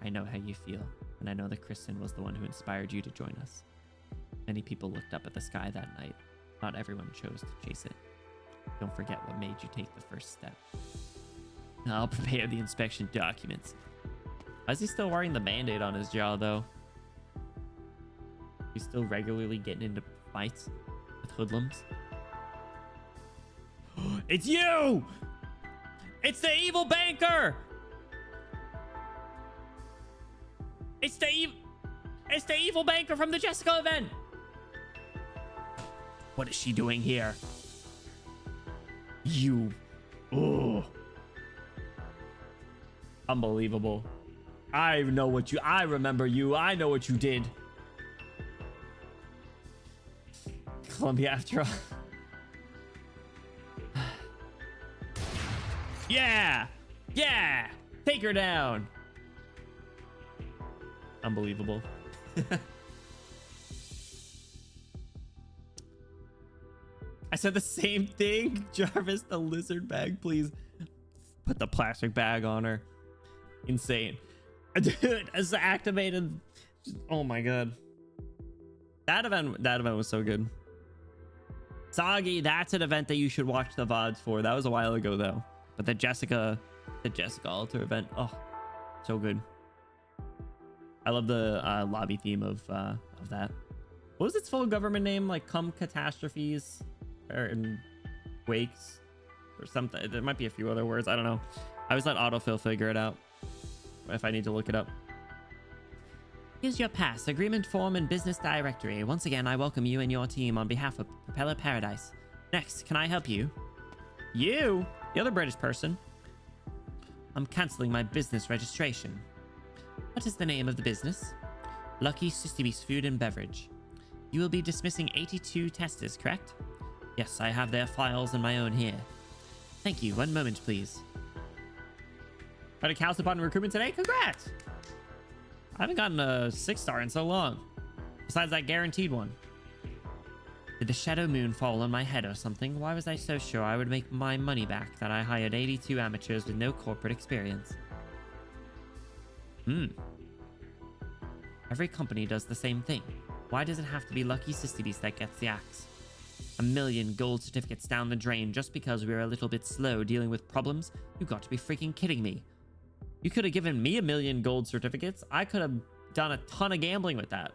I know how you feel, and I know that Kristen was the one who inspired you to join us. Many people looked up at the sky that night. Not everyone chose to chase it. Don't forget what made you take the first step. I'll prepare the inspection documents. Why is he still wearing the Band-Aid on his jaw, though? He's still regularly getting into fights with hoodlums. It's you! It's the evil banker! It's the evil banker from the Jessica event! What is she doing here? You. Oh. Unbelievable. I remember you. I know what you did. Columbia, after all. Yeah. Yeah. Take her down. Unbelievable. I said the same thing. Jarvis, the lizard bag, please. Put the plastic bag on her. Insane. Dude, it's activated. Oh my god. That event was so good. Soggy, that's an event that you should watch the VODs for. That was a while ago though. But the Jessica Alter event, oh, so good. I love the lobby theme of that. What was its full government name? Like Come Catastrophes or Wakes or something. There might be a few other words. I don't know. I always let autofill figure it out if I need to look it up. Here's your pass, agreement form, and business directory. Once again, I welcome you and your team on behalf of Propeller Paradise. Next, can I help you? You? The other British person? I'm canceling my business registration. What is the name of the business? Lucky Sistybeast Food and Beverage. You will be dismissing 82 testers, correct? Yes, I have their files and my own here. Thank you. One moment, please. Got a cast upon recruitment today? Congrats! I haven't gotten a 6-star in so long. Besides that guaranteed one. Did the shadow moon fall on my head or something? Why was I so sure I would make my money back that I hired 82 amateurs with no corporate experience? Every company does the same thing. Why does it have to be Lucky Sistybeast that gets the axe? 1 million gold certificates down the drain just because we were a little bit slow dealing with problems? You got to be freaking kidding me. You could have given me 1 million gold certificates. I could have done a ton of gambling with that.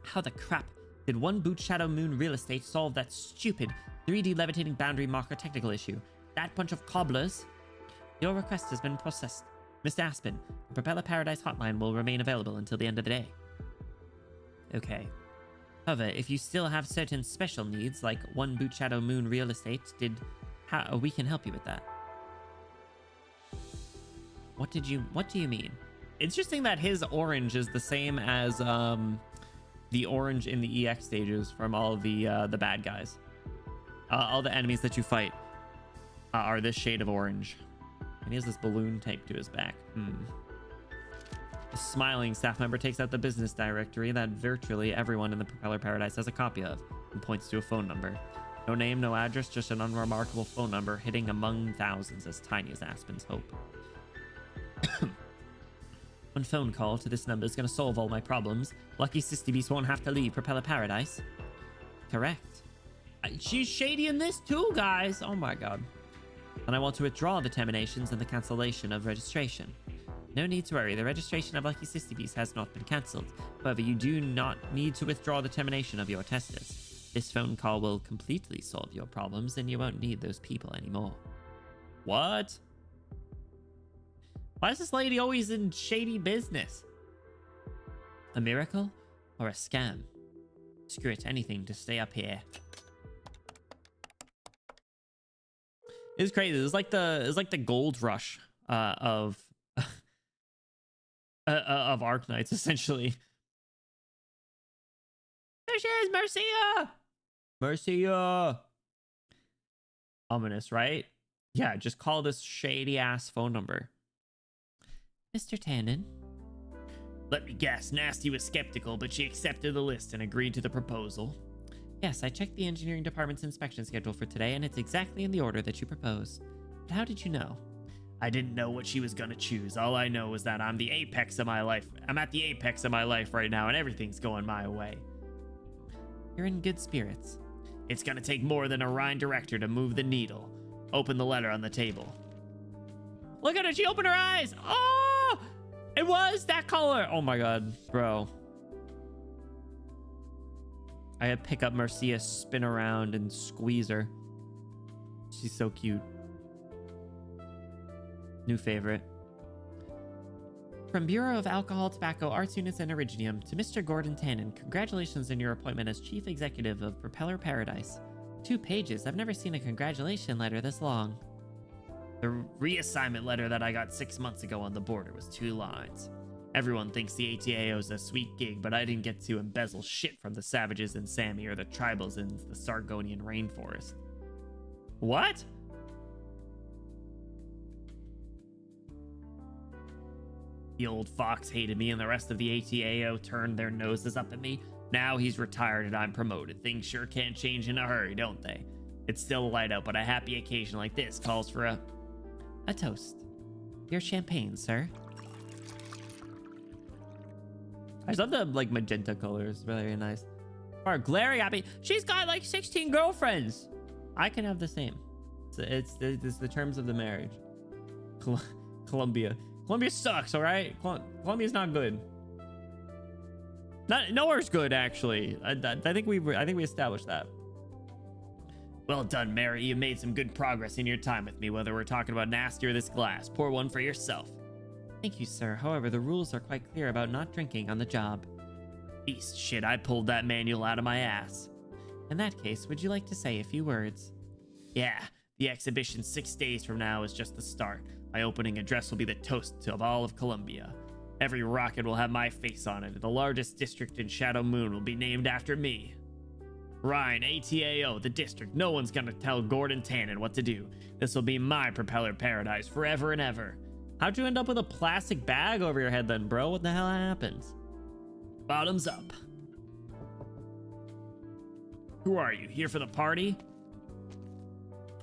How the crap did one boot Shadow Moon Real Estate solve that stupid 3D levitating boundary marker technical issue? That bunch of cobblers? Your request has been processed. Mr. Aspen, the Propeller Paradise hotline will remain available until the end of the day. Okay. However, if you still have certain special needs, like one boot Shadow Moon Real Estate, we can help you with that. What do you mean? Interesting that his orange is the same as the orange in the EX stages from all of the bad guys. All the enemies that you fight are this shade of orange. And he has this balloon taped to his back. The smiling staff member takes out the business directory that virtually everyone in the Propeller Paradise has a copy of and points to a phone number. No name, no address, just an unremarkable phone number hitting among thousands as tiny as Aspen's hope. One phone call to this number is going to solve all my problems. Lucky Sistybeast won't have to leave Propeller Paradise. Correct. She's shady in this too, guys. Oh my god. And I want to withdraw the terminations and the cancellation of registration. No need to worry, the registration of Lucky Sistybeast has not been cancelled. However, you do not need to withdraw the termination of your testers. This phone call will completely solve your problems and you won't need those people anymore. What? Why is this lady always in shady business? A miracle or a scam? Screw it, anything to stay up here. It's crazy. It's like the gold rush of Arknights, essentially. There she is, Marcia! Marcia! Ominous, right? Yeah, just call this shady-ass phone number. Mr. Tannen? Let me guess, Nasty was skeptical, but she accepted the list and agreed to the proposal. Yes, I checked the engineering department's inspection schedule for today, and it's exactly in the order that you proposed. But how did you know? I didn't know what she was gonna choose. All I know is that I'm the apex of my life. I'm at the apex of my life right now, and everything's going my way. You're in good spirits. It's gonna take more than a Rhine director to move the needle. Open the letter on the table. Look at her, she opened her eyes! Oh! It was that color! Oh my god, bro. I had to pick up Marcia, spin around, and squeeze her. She's so cute. New favorite. From Bureau of Alcohol, Tobacco, Arts Units, and Originium to Mr. Gordon Tannen, congratulations on your appointment as Chief Executive of Propeller Paradise. 2 pages. I've never seen a congratulation letter this long. The reassignment letter that I got 6 months ago on the border was 2 lines. Everyone thinks the ATAO is a sweet gig, but I didn't get to embezzle shit from the savages in Sammy or the tribals in the Sargonian rainforest. What? The old fox hated me and the rest of the ATAO turned their noses up at me. Now he's retired and I'm promoted. Things sure can change in a hurry, don't they? It's still light out, but a happy occasion like this calls for a toast. Your champagne, sir. I just love the like magenta colors. Very nice. Or glaring at me. She's got like 16 girlfriends. I can have the same. It's the terms of the marriage. Colombia. Colombia sucks, all right? Colombia's not good. Nowhere's good, actually. I think we established that. Well done, Mary. You made some good progress in your time with me, whether we're talking about nasty or this glass. Pour one for yourself. Thank you, sir. However, the rules are quite clear about not drinking on the job. Beast shit, I pulled that manual out of my ass. In that case, would you like to say a few words? Yeah, the exhibition 6 days from now is just the start. My opening address will be the toast of all of Colombia. Every rocket will have my face on it, and the largest district in Shadow Moon will be named after me. Ryan, ATAO, the district. No one's gonna tell Gordon Tannen what to do. This will be my propeller paradise forever and ever. How'd you end up with a plastic bag over your head then, bro? What the hell happened? Bottoms up. Who are you? Here for the party?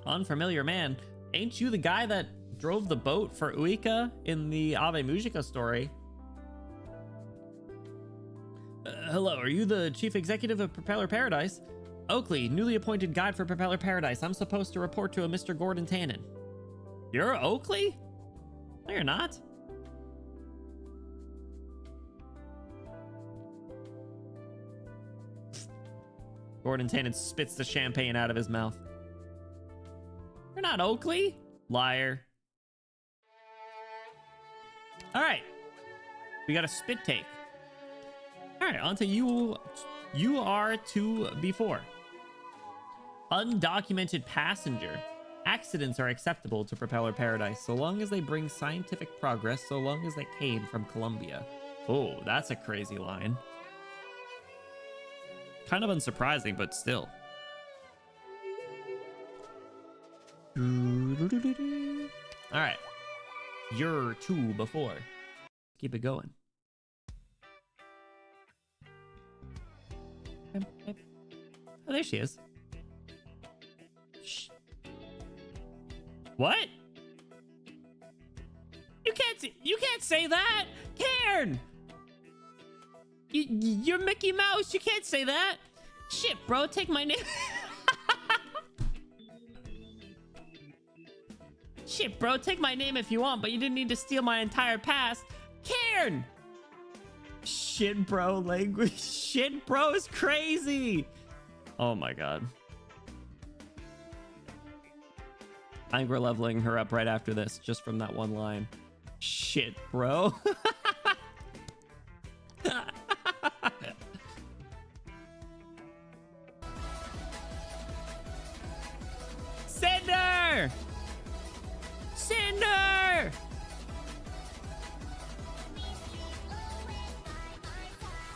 Unfamiliar man. Ain't you the guy that drove the boat for Uika in the Ave Mujica story? Hello, are you the chief executive of Propeller Paradise? Oakley, newly appointed guide for Propeller Paradise. I'm supposed to report to a Mr. Gordon Tannen. You're Oakley? No, you're not. Gordon Tannen spits the champagne out of his mouth. You're not Oakley? Liar. All right. We got a spit take. All right, on to you are to before. Undocumented passenger. Accidents are acceptable to Propeller Paradise so long as they bring scientific progress, so long as they came from Colombia. Oh, that's a crazy line. Kind of unsurprising, but still. All right. You're to before. Keep it going. Oh, there she is. Shh. What? You can't say that, Cairn. You're Mickey Mouse. You can't say that. Shit, bro. Take my name. Shit, bro. Take my name if you want, but you didn't need to steal my entire past. Cairn. Shit, bro. Language. Shit, bro is crazy. Oh my god. I think we're leveling her up right after this, just from that one line. Shit, bro. Cinder! Cinder!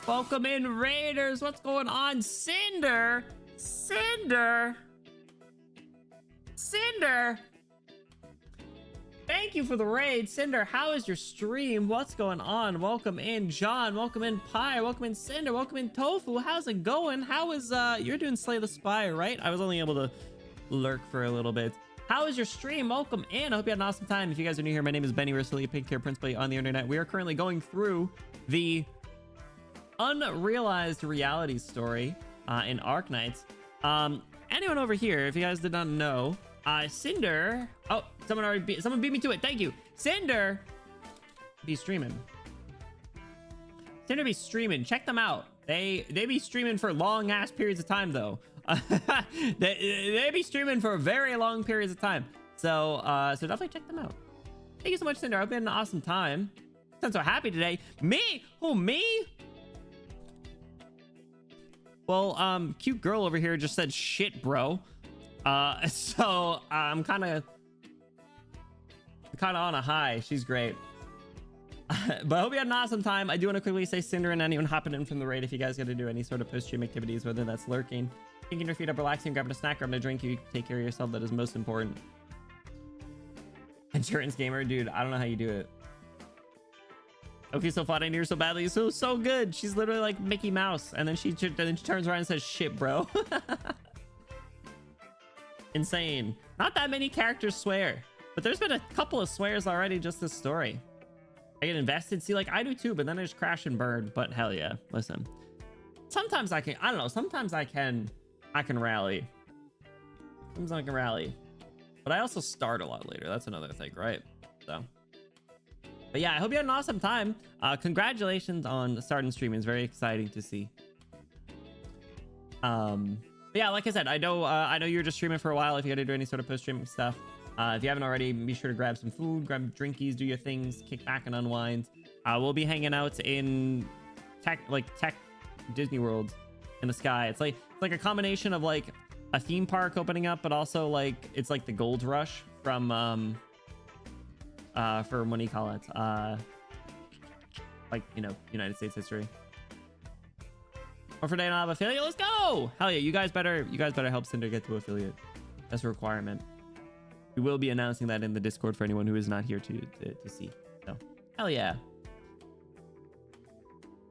Welcome in, Raiders. What's going on? Cinder? Cinder? Cinder? Thank you for the raid. Cinder, how is your stream? What's going on? Welcome in, John. Welcome in, Pi. Welcome in, Cinder. Welcome in, Tofu. How's it going? How is, you're doing Slay the Spy, right? I was only able to lurk for a little bit. How is your stream? Welcome in. I hope you had an awesome time. If you guys are new here, my name is Benny Rosalia, pink hair principally on the internet. We are currently going through the Unrealized Realities story in Arknights. Anyone over here, if you guys did not know, Cinder. Oh, someone beat me to it. Thank you. Cinder be streaming. Cinder be streaming. Check them out. They be streaming for long ass periods of time though. they be streaming for very long periods of time. So so definitely check them out. Thank you so much, Cinder. I've been an awesome time. I'm so happy today. Me? Oh, me? Well, cute girl over here just said shit, bro. So I'm kind of on a high. She's great. But I hope you had an awesome time. I do want to quickly say Cinder and anyone hopping in from the raid, if you guys got to do any sort of post-stream activities, whether that's lurking, kicking your feet up, relaxing, grabbing a snack, grabbing a drink, you take care of yourself. That is most important. Endurance gamer, dude, I don't know how you do it. Okay, so fighting her so badly, so good. She's literally like Mickey Mouse, and then she turns around and says, "Shit, bro." Insane. Not that many characters swear, but there's been a couple of swears already just this story. I get invested. See, like I do too, but then I just crash and burn. But hell yeah, listen. Sometimes I can. I don't know. Sometimes I can rally. Sometimes I can rally, but I also start a lot later. That's another thing, right? So, but yeah, I hope you had an awesome time. Congratulations on starting streaming. It's very exciting to see. But yeah, like I said, I know you're just streaming for a while. If you got to do any sort of post-streaming stuff, if you haven't already, be sure to grab some food, grab drinkies, do your things, kick back and unwind. We'll be hanging out in tech Disney World in the sky. It's like a combination of like a theme park opening up, but also like it's like the gold rush from for what do you call it? Like, you know, United States history. Or for day not have affiliate, let's go! Hell yeah, you guys better help Cinder get to affiliate. That's a requirement. We will be announcing that in the Discord for anyone who is not here to see. So hell yeah.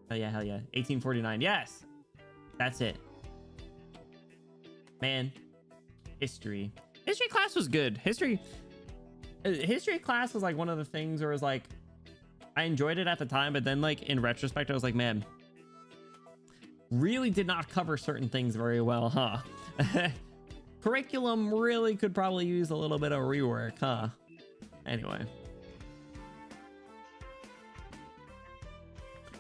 Hell yeah, hell yeah. 1849, yes! That's it. Man. History class was good. History class was like one of the things where it was like I enjoyed it at the time, but then like in retrospect I was like, man, really did not cover certain things very well, huh? Curriculum really could probably use a little bit of rework, huh? Anyway.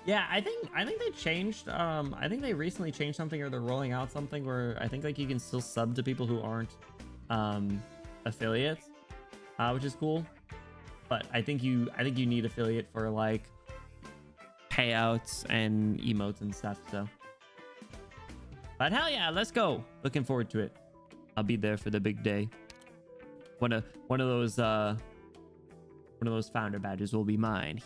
Yeah, I think they changed, I think they recently changed something, or they're rolling out something where I think like you can still sub to people who aren't affiliates, which is cool. But I think you need affiliate for like payouts and emotes and stuff, so. But hell yeah, let's go. Looking forward to it. I'll be there for the big day. One of those founder badges will be mine.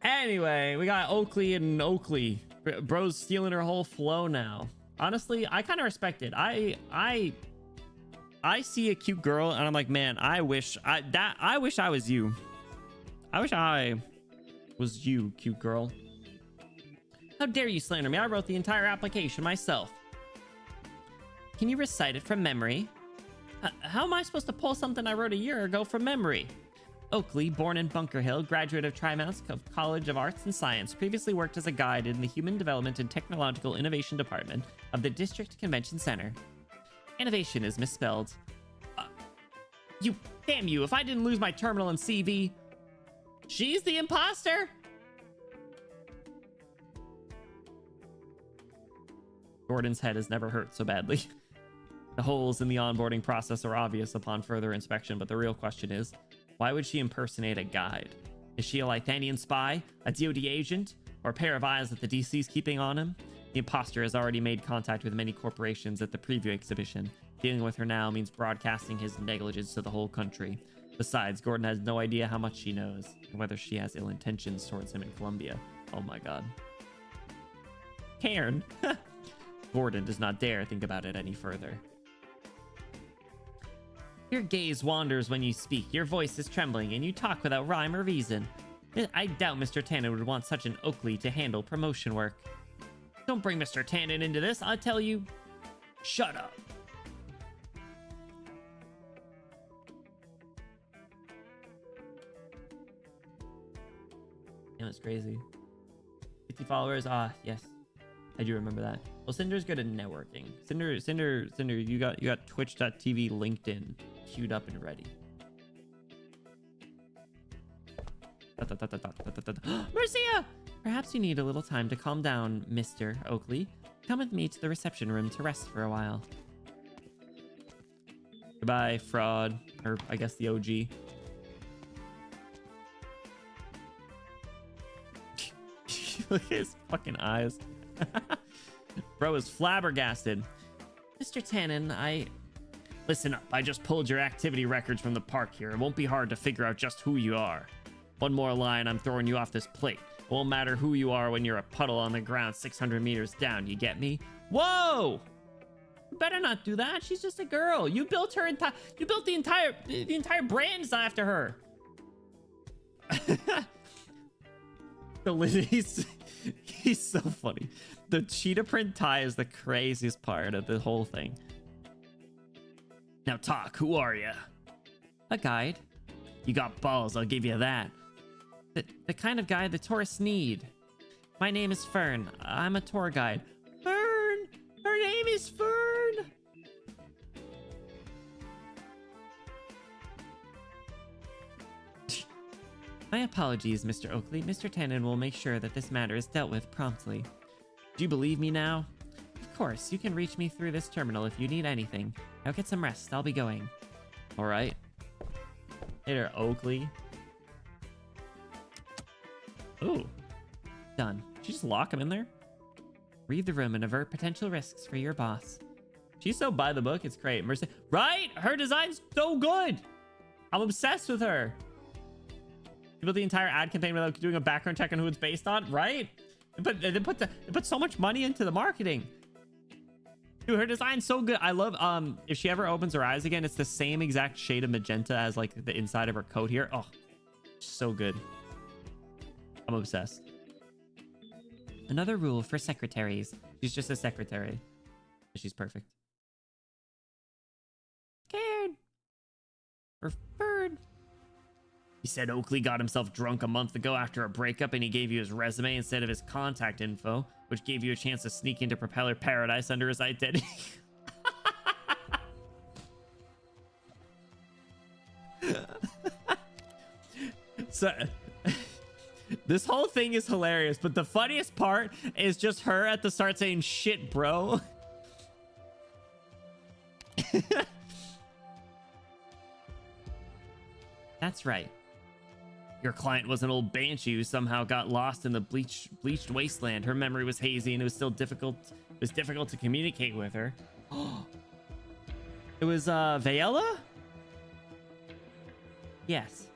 Anyway, we got Oakley and Oakley. Bro's stealing her whole flow now. Honestly, I kind of respect it. I see a cute girl and I'm like, man, I wish I was you. I wish I was you, cute girl. How dare you slander me? I wrote the entire application myself. Can you recite it from memory? How am I supposed to pull something I wrote a year ago from memory? Oakley, born in Bunker Hill, graduate of Trimount College of Arts and Science, previously worked as a guide in the Human Development and Technological Innovation Department of the District Convention Center. Innovation is misspelled. Damn you, if I didn't lose my terminal and CV. She's the imposter? Gordon's head has never hurt so badly. The holes in the onboarding process are obvious upon further inspection, but the real question is, why would she impersonate a guide? Is she a Lithanian spy, a DoD agent, or a pair of eyes that the DC's keeping on him? The imposter has already made contact with many corporations at the preview exhibition. Dealing with her now means broadcasting his negligence to the whole country. Besides, Gordon has no idea how much she knows, and whether she has ill intentions towards him in Colombia. Oh my god. Cairn. Gordon does not dare think about it any further. Your gaze wanders when you speak, your voice is trembling, and you talk without rhyme or reason. I doubt Mr. Tannen would want such an Oakley to handle promotion work. Don't bring Mr. Tannen into this, I tell you. Shut up. Yeah, that's crazy. 50 followers, yes. I do remember that. Well, Cinder's good at networking. Cinder, you got Twitch.tv LinkedIn queued up and ready. Marcia! Perhaps you need a little time to calm down, Mr. Oakley. Come with me to the reception room to rest for a while. Goodbye, fraud. Or, I guess the OG. Look at his fucking eyes. Bro is flabbergasted. Mr. Tannen, Listen up, I just pulled your activity records from the park here. It won't be hard to figure out just who you are. One more line, I'm throwing you off this plate. It won't matter who you are when you're a puddle on the ground 600 meters down, you get me? Whoa! You better not do that, she's just a girl. You built the entire brand after her. He's so funny. The cheetah print tie is the craziest part of the whole thing. Now talk, who are you? A guide. You got balls, I'll give you that. The kind of guide the tourists need. My name is Fern. I'm a tour guide. Fern! Her name is Fern! My apologies, Mr. Oakley. Mr. Tannen will make sure that this matter is dealt with promptly. Do you believe me now? Of course, you can reach me through this terminal if you need anything. Now get some rest. I'll be going. All right. Later, Oakley. Ooh. Done. Did you just lock him in there? Read the room and avert potential risks for your boss. She's so by the book, it's great. Mercy, right? Her design's so good. I'm obsessed with her. You built the entire ad campaign without doing a background check on who it's based on, right? They put so much money into the marketing. Dude, her design's so good. I love, if she ever opens her eyes again, it's the same exact shade of magenta as like the inside of her coat here. Oh, so good. I'm obsessed. Another rule for secretaries. She's just a secretary. She's perfect. Scared. Preferred. He said Oakley got himself drunk a month ago after a breakup and he gave you his resume instead of his contact info, which gave you a chance to sneak into Propeller Paradise under his identity. So this whole thing is hilarious, but the funniest part is just her at the start saying, shit, bro. That's right. Your client was an old banshee who somehow got lost in the bleached wasteland. Her memory was hazy and it was still difficult. It was difficult to communicate with her. It was Vayella? Yes.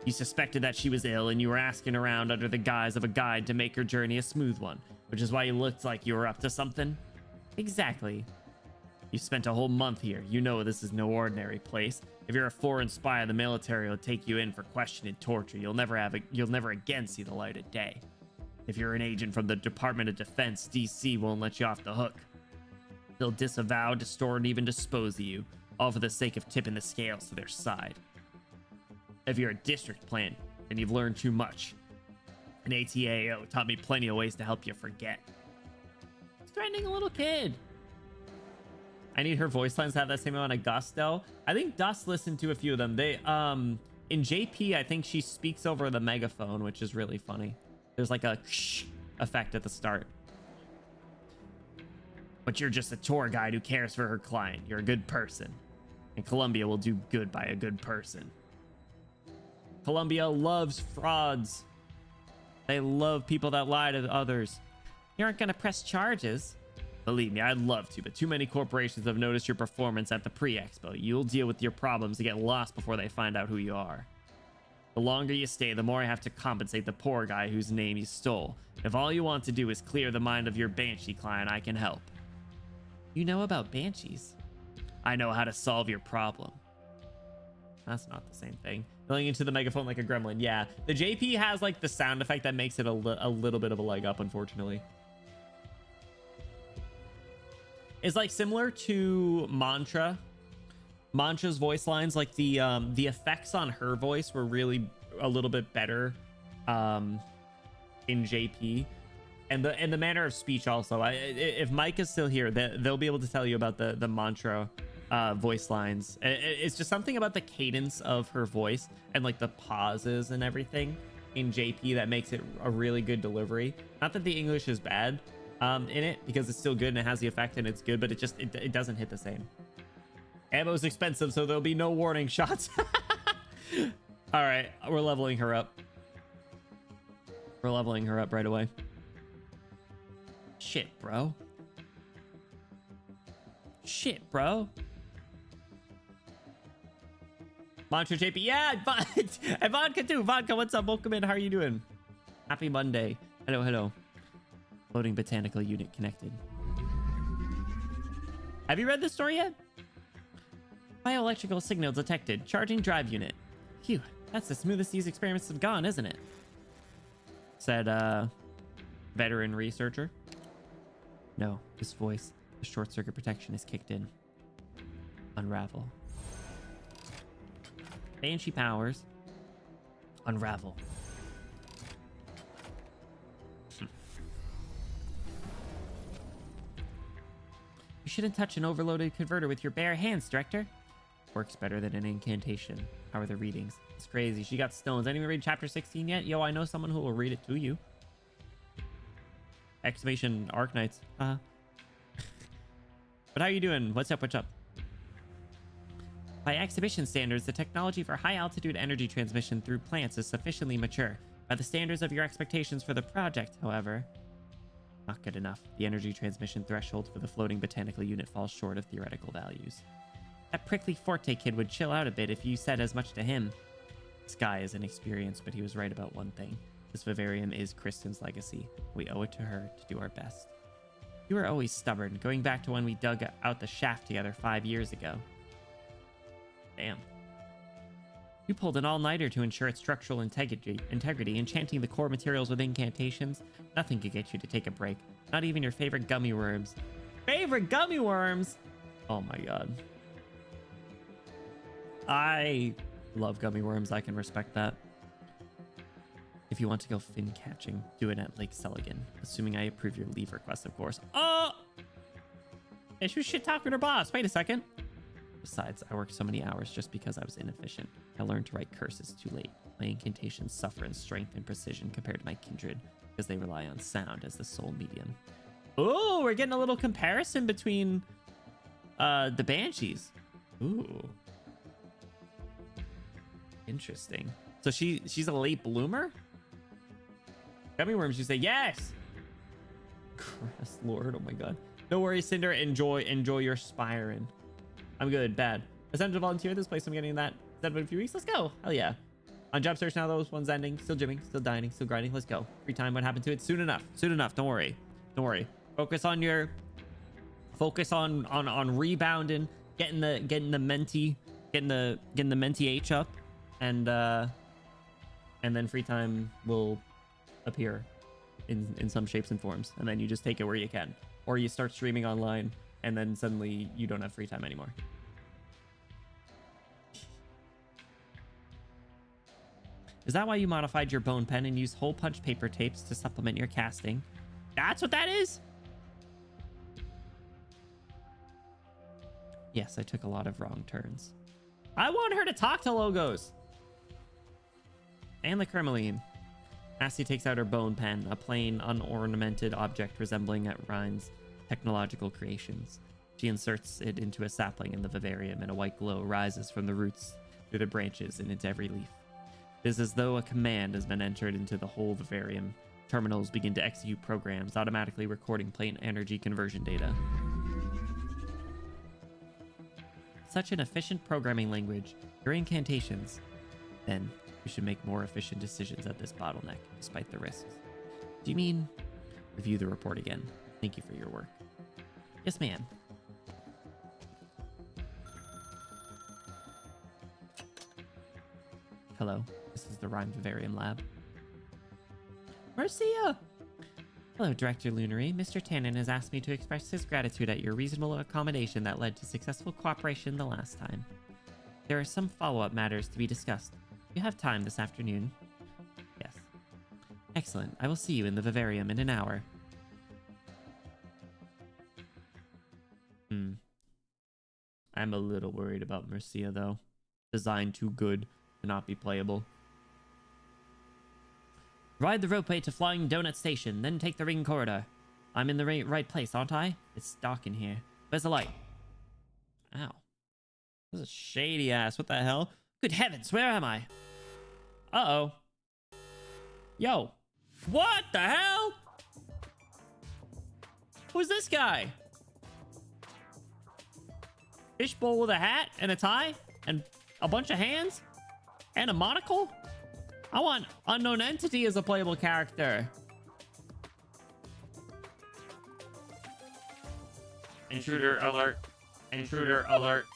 You suspected that she was ill and you were asking around under the guise of a guide to make her journey a smooth one, which is why you looked like you were up to something. Exactly. You spent a whole month here. You know this is no ordinary place. If you're a foreign spy, the military will take you in for question and torture. You'll never again see the light of day. If you're an agent from the Department of Defense, DC won't let you off the hook. They'll disavow, distort, and even dispose of you, all for the sake of tipping the scales to their side. If you're a district plant, then you've learned too much. An ATAO taught me plenty of ways to help you forget. It's threatening a little kid. I need her voice lines to have that same amount of gusto. I think Dust listened to a few of them. They, in JP, I think she speaks over the megaphone, which is really funny. There's like a shh effect at the start. But you're just a tour guide who cares for her client. You're a good person. And Columbia will do good by a good person. Columbia loves frauds. They love people that lie to others. You aren't going to press charges. Believe me, I'd love to, but too many corporations have noticed your performance at the pre-expo. You'll deal with your problems to get lost before they find out who you are. The longer you stay, the more I have to compensate the poor guy whose name you stole. If all you want to do is clear the mind of your Banshee client, I can help. You know about Banshees? I know how to solve your problem. That's not the same thing. Going into the megaphone like a gremlin. Yeah, the JP has like the sound effect that makes it a little bit of a leg up, unfortunately. Is like similar to Mantra. Mantra's voice lines, like the effects on her voice were really a little bit better in JP, and the manner of speech also. If Mike is still here, they'll be able to tell you about the Mantra voice lines. It's just something about the cadence of her voice and like the pauses and everything in JP that makes it a really good delivery. Not that the English is bad in it, because it's still good and it has the effect and it's good, but it doesn't hit the same. Ammo's expensive, so there'll be no warning shots. All right, we're leveling her up. We're leveling her up right away. Shit, bro. Shit, bro. Mantra JP, yeah, and Vodka too. Vodka, what's up? Welcome in. How are you doing? Happy Monday. Hello, hello. Loading botanical unit connected. Have you read this story yet? Bioelectrical signal detected. Charging drive unit. Phew, that's the smoothest these experiments have gone, isn't it? Said, veteran researcher. No, this voice. The short circuit protection is kicked in. Unravel. Banshee powers. Unravel. You shouldn't touch an overloaded converter with your bare hands, Director. Works better than an incantation. How are the readings? It's crazy. She got stones. Anyone read chapter 16 yet? Yo, I know someone who will read it to you. Exclamation Arknights. But how you doing? What's up? What's up? By exhibition standards, the technology for high-altitude energy transmission through plants is sufficiently mature. By the standards of your expectations for the project, however, not good enough. The energy transmission threshold for the floating botanical unit falls short of theoretical values. That prickly Forte kid would chill out a bit if you said as much to him. Sky is inexperienced, but he was right about one thing. This vivarium is Kristen's legacy. We owe it to her to do our best. You were always stubborn, going back to when we dug out the shaft together 5 years ago. Damn. You pulled an all-nighter to ensure its structural integrity, enchanting the core materials with incantations. Nothing could get you to take a break. Not even your favorite gummy worms. Favorite gummy worms? Oh my god. I love gummy worms. I can respect that. If you want to go fin catching, do it at Lake Seligan. Assuming I approve your leave request, of course. Oh! Yeah, she was shit-talking her boss. Wait a second. Besides, I worked so many hours just because I was inefficient. I learned to write curses too late. My incantations suffer in strength and precision compared to my kindred, because they rely on sound as the sole medium. Oh, we're getting a little comparison between the Banshees. Ooh. Interesting. So she's a late bloomer? Gummy worms, you say yes! Crest Lord, oh my god. No worries, Cinder. Enjoy your Spyrin. I'm good. Bad. I sent to volunteer this place. I'm getting that set in a few weeks. Let's go. Hell yeah. On job search now, those one's ending. Still gymming, still dining, still grinding. Let's go. Free time. What happened to it? Soon enough. Soon enough. Don't worry. Don't worry. Focus on rebounding, getting the mentee H up, and then free time will appear in some shapes and forms, and then you just take it where you can, or you start streaming online and then suddenly you don't have free time anymore. Is that why you modified your bone pen and used hole punch paper tapes to supplement your casting? That's what that is? Yes, I took a lot of wrong turns. I want her to talk to logos. And the Kermaline. Nasty takes out her bone pen, a plain, unornamented object resembling at Rhine's technological creations. She inserts it into a sapling in the vivarium, and a white glow rises from the roots through the branches and into every leaf. It is as though a command has been entered into the whole vivarium. Terminals begin to execute programs, automatically recording plant energy conversion data. Such an efficient programming language. Your incantations. Then, we should make more efficient decisions at this bottleneck, despite the risks. Do you mean? Review the report again. Thank you for your work. Yes, ma'am. Hello, this is the Rhyme Vivarium Lab. Marcia! Hello, Director Lunary. Mr. Tannen has asked me to express his gratitude at your reasonable accommodation that led to successful cooperation the last time. There are some follow-up matters to be discussed. You have time this afternoon? Yes. Excellent. I will see you in the vivarium in an hour. I'm a little worried about Marcia, though. Designed too good to not be playable. Ride the ropeway to Flying Donut Station, then take the ring corridor. I'm in the right place, aren't I? It's dark in here. Where's the light? Ow. This is shady ass. What the hell? Good heavens, where am I? Uh-oh. Yo. What the hell? Who's this guy? Fishbowl with a hat and a tie and a bunch of hands and a monocle? I want Unknown Entity as a playable character. Intruder alert. Intruder alert.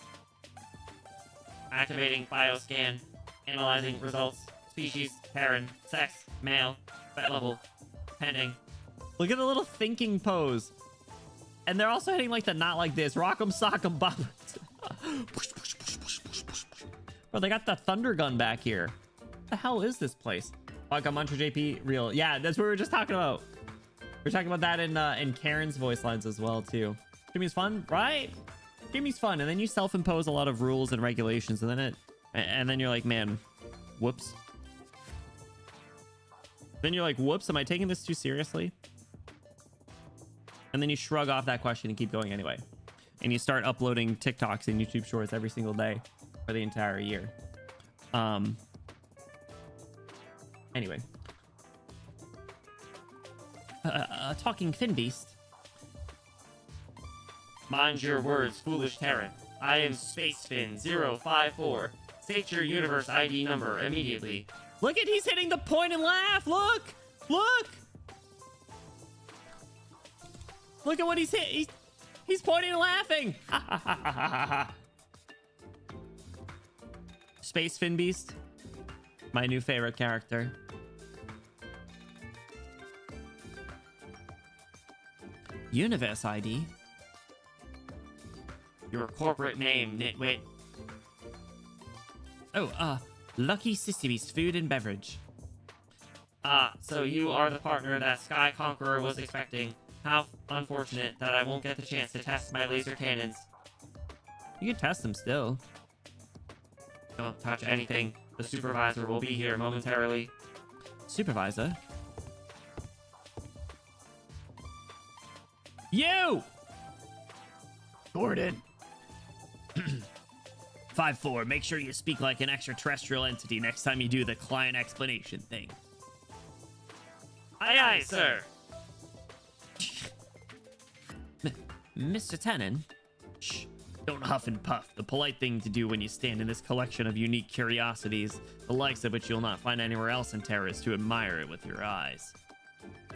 Activating bioscan. Analyzing results. Species, Terran. Sex, male. Threat level, pending. Look at the little thinking pose. And they're also hitting like the not like this. Rock'em sock'em bop. Bro, they got the thunder gun back here. What the hell is this place? Like a Muncher JP real. Yeah, that's what we were just talking about. We're talking about that in Karen's voice lines as well too. Jimmy's fun, right? Jimmy's fun, and then you self-impose a lot of rules and regulations, and then And then you're like, man, whoops. Then you're like, whoops, am I taking this too seriously? And then you shrug off that question and keep going anyway. And you start uploading TikToks and YouTube shorts every single day for the entire year. Anyway. Talking Fin Beast. Mind your words, foolish Terran. I am SpaceFin054. State your universe ID number immediately. Look at, he's hitting the point and laugh. Look, look. Look at what he's hit. He's pointing and laughing. Space Fin Beast, my new favorite character. Universe ID. Your corporate name, nitwit. Oh, Lucky Sissy Beast Food and Beverage. Ah, so you are the partner that Sky Conqueror was expecting. How unfortunate that I won't get the chance to test my laser cannons. You can test them still. Don't touch anything. The supervisor will be here momentarily. Supervisor? You! Gordon! 5-4, make sure you speak like an extraterrestrial entity next time you do the client explanation thing. Aye, aye, sir. Mr. Tannen? Shh, don't huff and puff. The polite thing to do when you stand in this collection of unique curiosities, the likes of which you'll not find anywhere else in Terra, is to admire it with your eyes.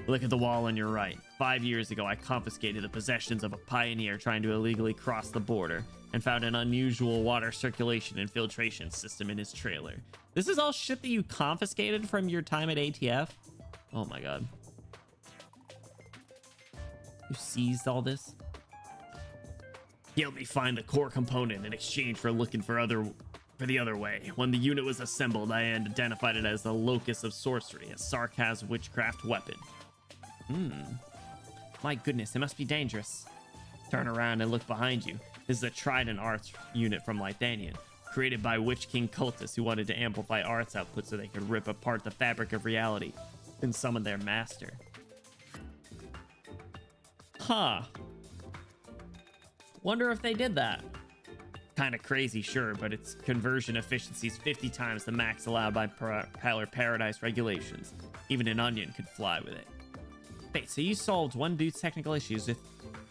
Look at the wall on your right. 5 years ago, I confiscated the possessions of a pioneer trying to illegally cross the border and found an unusual water circulation and filtration system in his trailer. This is all shit that you confiscated from your time at ATF? Oh my god. You seized all this? He helped me find the core component in exchange for looking for the other way. When the unit was assembled, I identified it as the locus of sorcery, a Sarkaz witchcraft weapon. My goodness, it must be dangerous. Turn around and look behind you. This is a Trident Arts unit from Lithanian, created by Witch King cultists who wanted to amplify arts output so they could rip apart the fabric of reality and summon their master. Huh. Wonder if they did that. Kind of crazy, sure, but its conversion efficiency is 50 times the max allowed by Propeller Paradise regulations. Even an onion could fly with it. Wait, so you solved one dude's technical issues with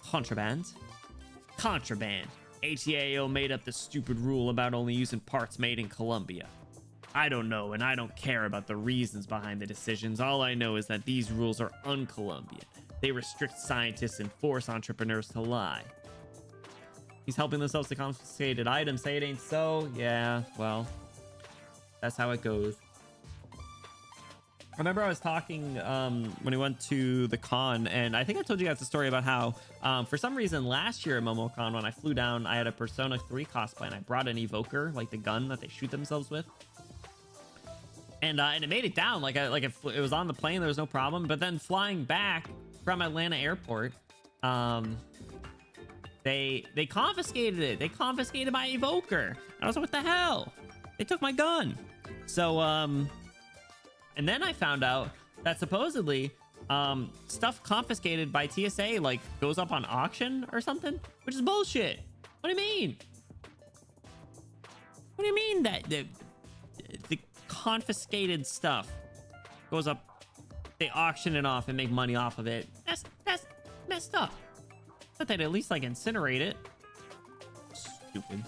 contraband? Contraband. ATAO made up the stupid rule about only using parts made in Colombia. I don't know, and I don't care about the reasons behind the decisions. All I know is that these rules are un-Colombian. They restrict scientists and force entrepreneurs to lie. He's helping themselves to confiscated items. Say it ain't so? Yeah, well, that's how it goes. I remember I was talking when we went to the con, and I think I told you guys the story about how for some reason last year at MomoCon, when I flew down, I had a Persona 3 cosplay, and I brought an evoker, like the gun that they shoot themselves with. And it made it down, it was on the plane, there was no problem. But then flying back from Atlanta airport, they confiscated it. They confiscated my evoker. And I was like, what the hell? They took my gun. So, and then I found out that supposedly stuff confiscated by TSA like goes up on auction or something, which is bullshit. What do you mean? What do you mean that the confiscated stuff goes up, they auction it off and make money off of it? That's messed up. Thought they'd at least like incinerate it. Stupid.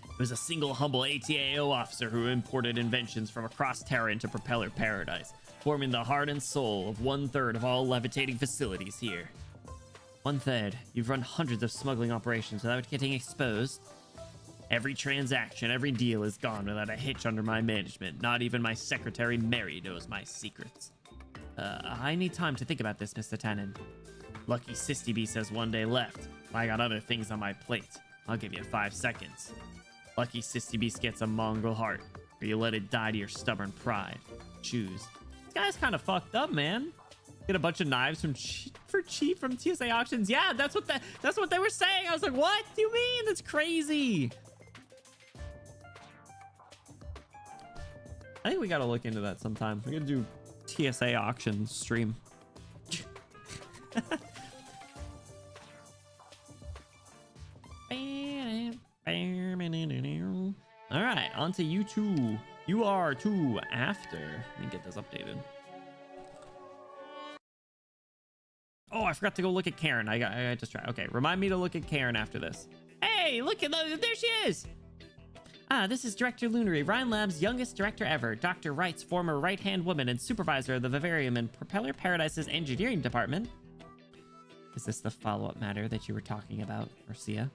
It was a single humble ATAO officer who imported inventions from across Terra into Propeller Paradise, forming the heart and soul of 1/3 of all levitating facilities here. 1/3. You've run hundreds of smuggling operations without getting exposed. Every transaction, every deal is gone without a hitch under my management. Not even my secretary Mary knows my secrets. I need time to think about this, Mr. Tannen. Lucky Sissy Beast has 1 day left. I got other things on my plate. I'll give you 5 seconds. Lucky Sissy Beast gets a mongrel heart, or you let it die to your stubborn pride. Choose. This guy's kind of fucked up, man. Get a bunch of knives for cheap from TSA auctions. Yeah, that's what they were saying. I was like, what do you mean? That's crazy. I think we gotta look into that sometime. We're gonna do TSA auction stream. All right, on to you two. You are two after. Let me get this updated. Oh, I forgot to go look at Karen. I just tried. Okay, remind me to look at Karen after this. Hey, look at there she is. Ah, this is Director Lunary, Ryan Lab's youngest director ever. Dr. Wright's former right-hand woman and supervisor of the Vivarium and Propeller Paradise's engineering department. Is this the follow-up matter that you were talking about, Marcia?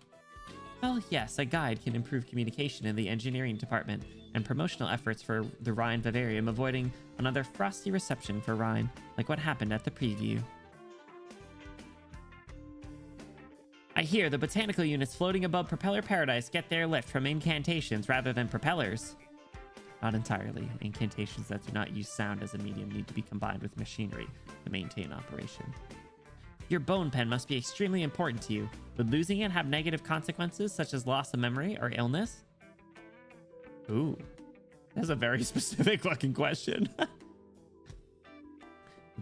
Well, yes, a guide can improve communication in the engineering department and promotional efforts for the Rhine Vivarium, avoiding another frosty reception for Rhine, like what happened at the preview. I hear the botanical units floating above Propeller Paradise get their lift from incantations rather than propellers. Not entirely. Incantations that do not use sound as a medium need to be combined with machinery to maintain operation. Your bone pen must be extremely important to you. Would losing it have negative consequences such as loss of memory or illness? Ooh, that's a very specific fucking question. The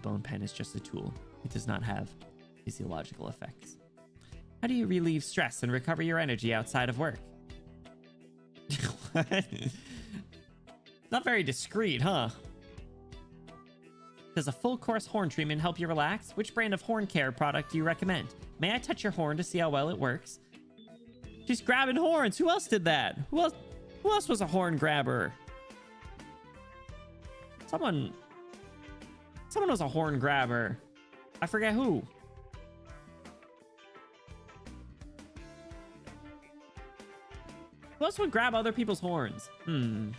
bone pen is just a tool. It does not have physiological effects. How do you relieve stress and recover your energy outside of work? Not very discreet, huh? Does a full course horn treatment help you relax? Which brand of horn care product do you recommend? May I touch your horn to see how well it works? She's grabbing horns. Who else did that? Who else was a horn grabber? Someone was a horn grabber. I forget who. Who else would grab other people's horns? I'm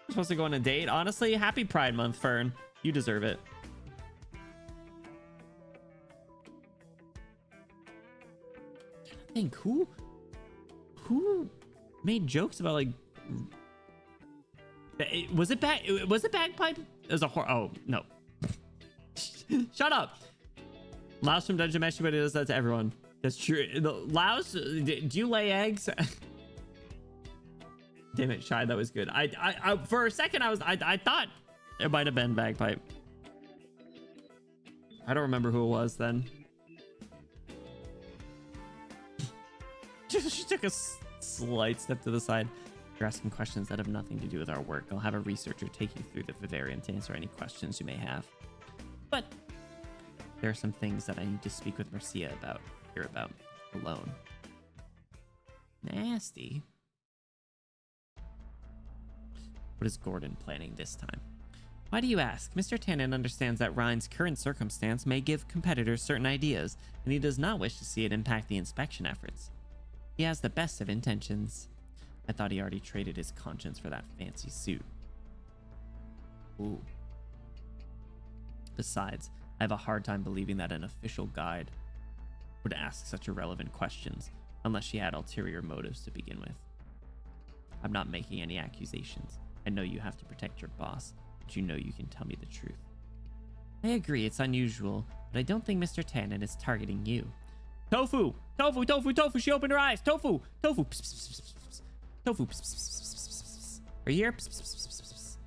supposed to go on a date? Honestly, happy Pride Month, Fern. You deserve it. I think who made jokes about like was it bagpipe? It was a horn. Oh no. Shut up. Laos from Dungeon Mesh, but it does that to everyone. That's true. Laos, do you lay eggs? Damn it, Shy, that was good. I for a second I thought it might have been bagpipe. I don't remember who it was then. She took a slight step to the side. You're asking questions that have nothing to do with our work. I'll have a researcher take you through the Vivarium to answer any questions you may have. But there are some things that I need to speak with Marcia about alone. Nasty. What is Gordon planning this time? Why do you ask? Mr. Tannen understands that Rhine's current circumstance may give competitors certain ideas, and he does not wish to see it impact the inspection efforts. He has the best of intentions. I thought he already traded his conscience for that fancy suit. Ooh. Besides, I have a hard time believing that an official guide would ask such irrelevant questions unless she had ulterior motives to begin with. I'm not making any accusations. I know you have to protect your boss, but you know you can tell me the truth. I agree, it's unusual, but I don't think Mr. Tannen is targeting you. Tofu! Tofu! Tofu! Tofu! She opened her eyes! Tofu! Tofu! Pss, pss, pss, pss, pss. Tofu! Pss, pss, pss, pss, pss, pss. Are you here? Pss, pss, pss, pss, pss, pss.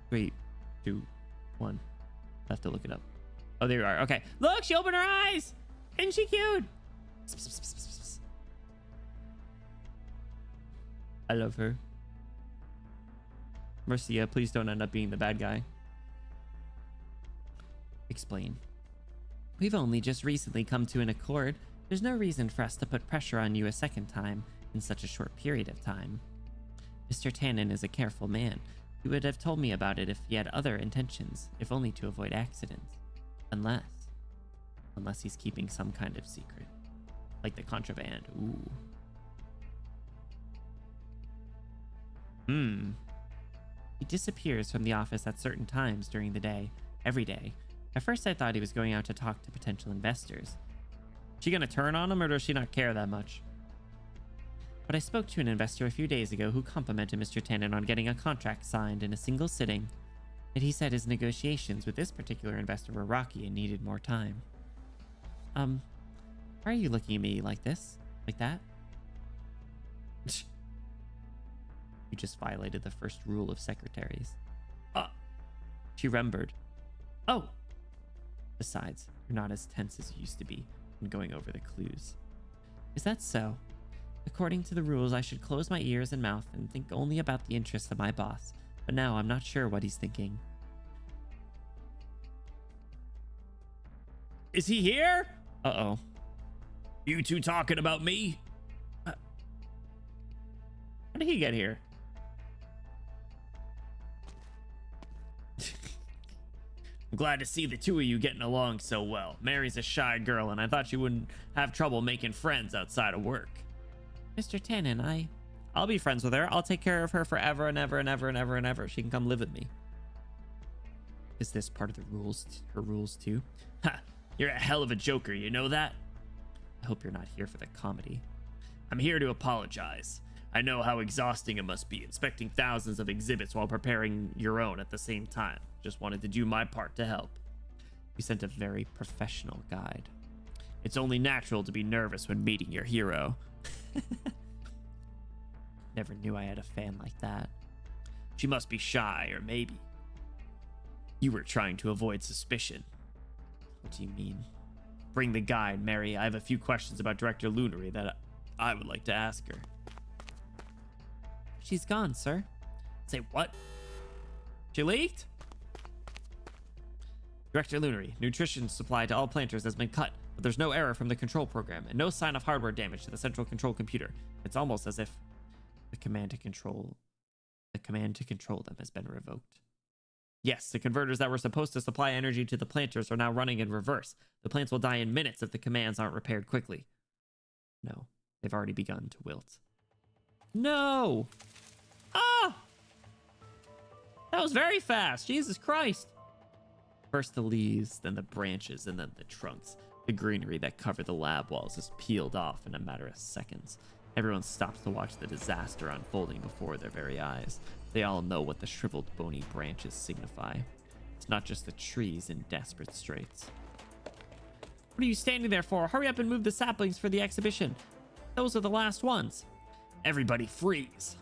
3, 2, 1. I have to look it up. Oh, there you are. Okay. Look, she opened her eyes! Isn't she cute? Pss, pss, pss, pss, pss, pss. I love her. Marcia, please don't end up being the bad guy. Explain. We've only just recently come to an accord. There's no reason for us to put pressure on you a second time in such a short period of time. Mr. Tannen is a careful man. He would have told me about it if he had other intentions, if only to avoid accidents. Unless he's keeping some kind of secret. Like the contraband. Ooh. He disappears from the office at certain times during the day, every day. At first I thought he was going out to talk to potential investors. She gonna turn on him or does she not care that much? But I spoke to an investor a few days ago who complimented Mr. Tannen on getting a contract signed in a single sitting. Yet he said his negotiations with this particular investor were rocky and needed more time. Why are you looking at me like this? Like that? You just violated the first rule of secretaries. She remembered. Oh! Besides, you're not as tense as you used to be when going over the clues. Is that so? According to the rules, I should close my ears and mouth and think only about the interests of my boss. But now I'm not sure what he's thinking. Is he here? Uh-oh. You two talking about me? How did he get here? I'm glad to see the two of you getting along so well. Mary's a shy girl, and I thought she wouldn't have trouble making friends outside of work. Mr. Tannen, I'll be friends with her. I'll take care of her forever and ever and ever and ever and ever. She can come live with me. Is this part of the rules? Her rules too? Ha! You're a hell of a joker, you know that? I hope you're not here for the comedy. I'm here to apologize. I know how exhausting it must be inspecting thousands of exhibits while preparing your own at the same time. Just wanted to do my part to help. You sent a very professional guide. It's only natural to be nervous when meeting your hero. Never knew I had a fan like that. She must be shy, or maybe you were trying to avoid suspicion. What do you mean? Bring the guide, Mary. I have a few questions about Director Lunary that I would like to ask her. She's gone, sir. Say what? She leaked? Director Lunary, nutrition supply to all planters has been cut, but there's no error from the control program and no sign of hardware damage to the central control computer. It's almost as if the command to control them has been revoked. Yes, the converters that were supposed to supply energy to the planters are now running in reverse. The plants will die in minutes if the commands aren't repaired quickly. No, they've already begun to wilt. No! Ah! That was very fast. Jesus Christ. First the leaves, then the branches, and then the trunks. The greenery that covered the lab walls is peeled off in a matter of seconds. Everyone stops to watch the disaster unfolding before their very eyes. They all know what the shriveled, bony branches signify. It's not just the trees in desperate straits. What are you standing there for? Hurry up and move the saplings for the exhibition. Those are the last ones. Everybody freeze.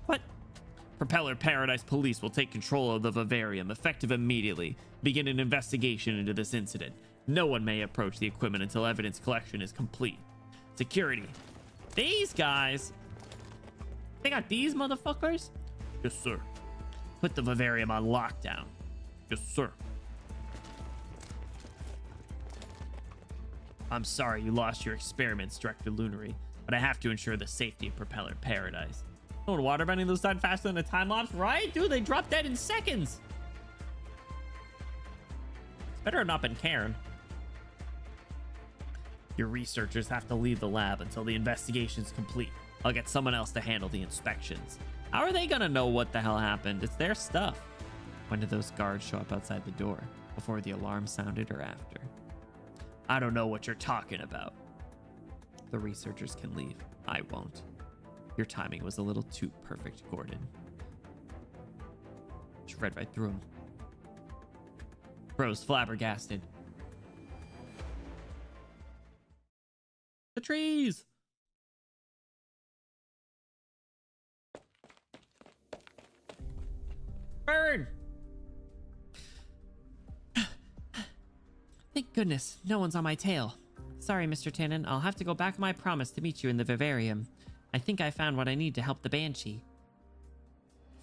What? Propeller Paradise Police will take control of the vivarium, effective immediately. Begin an investigation into this incident. No one may approach the equipment until evidence collection is complete. Security. These guys. They got these motherfuckers? Yes, sir. Put the vivarium on lockdown. Yes, sir. I'm sorry you lost your experiments, Director Lunary, but I have to ensure the safety of Propeller Paradise. Oh, waterbending those died faster than a time lapse, right? Dude, they dropped dead in seconds. It's better have not been Karen. Your researchers have to leave the lab until the investigation's complete. I'll get someone else to handle the inspections. How are they gonna know what the hell happened? It's their stuff. When did those guards show up outside the door? Before the alarm sounded or after? I don't know what you're talking about. The researchers can leave. I won't. Your timing was a little too perfect, Gordon. She read right through him. Bro's flabbergasted. The trees! Burn! Thank goodness, no one's on my tail. Sorry, Mr. Tannen, I'll have to go back on my promise to meet you in the vivarium. I think I found what I need to help the Banshee.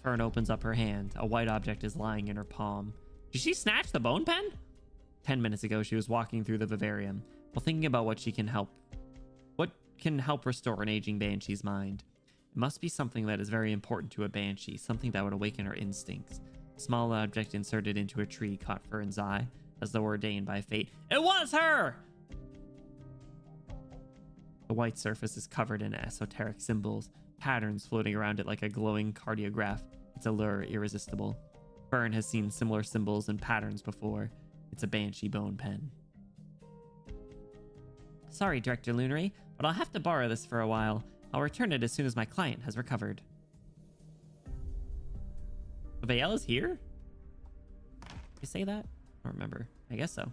Fern opens up her hand. A white object is lying in her palm. Did she snatch the bone pen? 10 minutes ago, she was walking through the vivarium while thinking about what can help restore an aging Banshee's mind. It must be something that is very important to a Banshee, something that would awaken her instincts. A small object inserted into a tree caught Fern's eye, as though ordained by fate. It was her! The white surface is covered in esoteric symbols, patterns floating around it like a glowing cardiograph. Its allure irresistible. Fern has seen similar symbols and patterns before. It's a Banshee bone pen. Sorry, Director Lunary, but I'll have to borrow this for a while. I'll return it as soon as my client has recovered. Vaela's here? Did you say that? I don't remember. I guess so.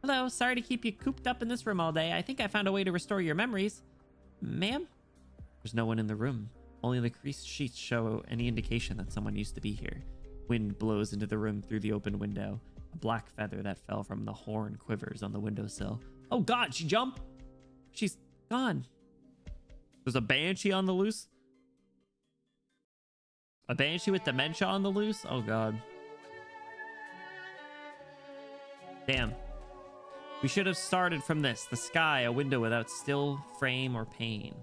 Hello, sorry to keep you cooped up in this room all day. I think I found a way to restore your memories. Ma'am? There's no one in the room. Only the creased sheets show any indication that someone used to be here. Wind blows into the room through the open window. A black feather that fell from the horn quivers on the windowsill. Oh god, she jumped! She's gone. There's a banshee on the loose? A banshee with dementia on the loose? Oh god. Damn. We should have started from this. The sky, a window without still frame or pane.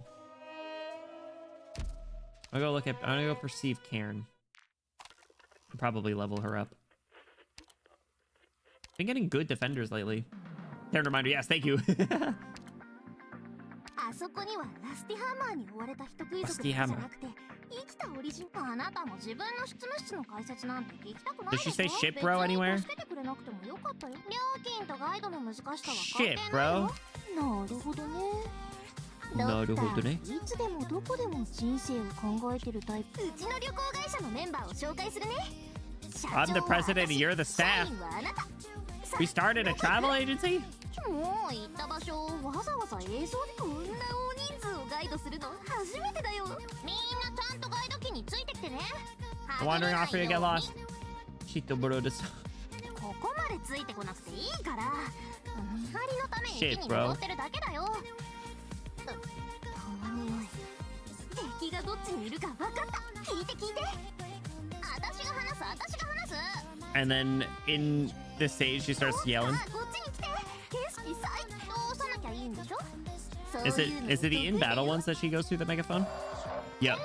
I'm gonna go perceive Cairn. And probably level her up. Been getting good defenders lately. Cairn reminder, yes, thank you. あそこにはラスティハンマーに追われた人食い族じゃなくて生きたオリジン。あなたも自分の執務室の解説なんて聞きたくないでしょ。 Did she say shit, bro, anywhere? 助けてくれなくてもよかったよ。料金とガイドの難しさは Shit, 変わってないよ。 bro. なるほどね。なるほどね。いつでもどこでも人生を考えてるタイプ。うちの旅行会社のメンバーを紹介するね。 I'm the president and you're the staff. We started a travel agency? もう行った場所をわざわざ映像でこんな大人数をガイドするの初めてだよ。みんなちゃんとガイド機についてきてね。 Wandering off here, get lost. Shito brothers. ここまでついてこなくていいから。見張りのために Shit, 木に bro. 登ってるだけだよ。たまに敵がどっちにいるか分かった。聞いて聞いて。私が話す。 And then in the stage, she starts yelling. こっちに来て。景色最高さなきゃいいんでしょ。 Is it the in battle ones that she goes through the megaphone? Yep.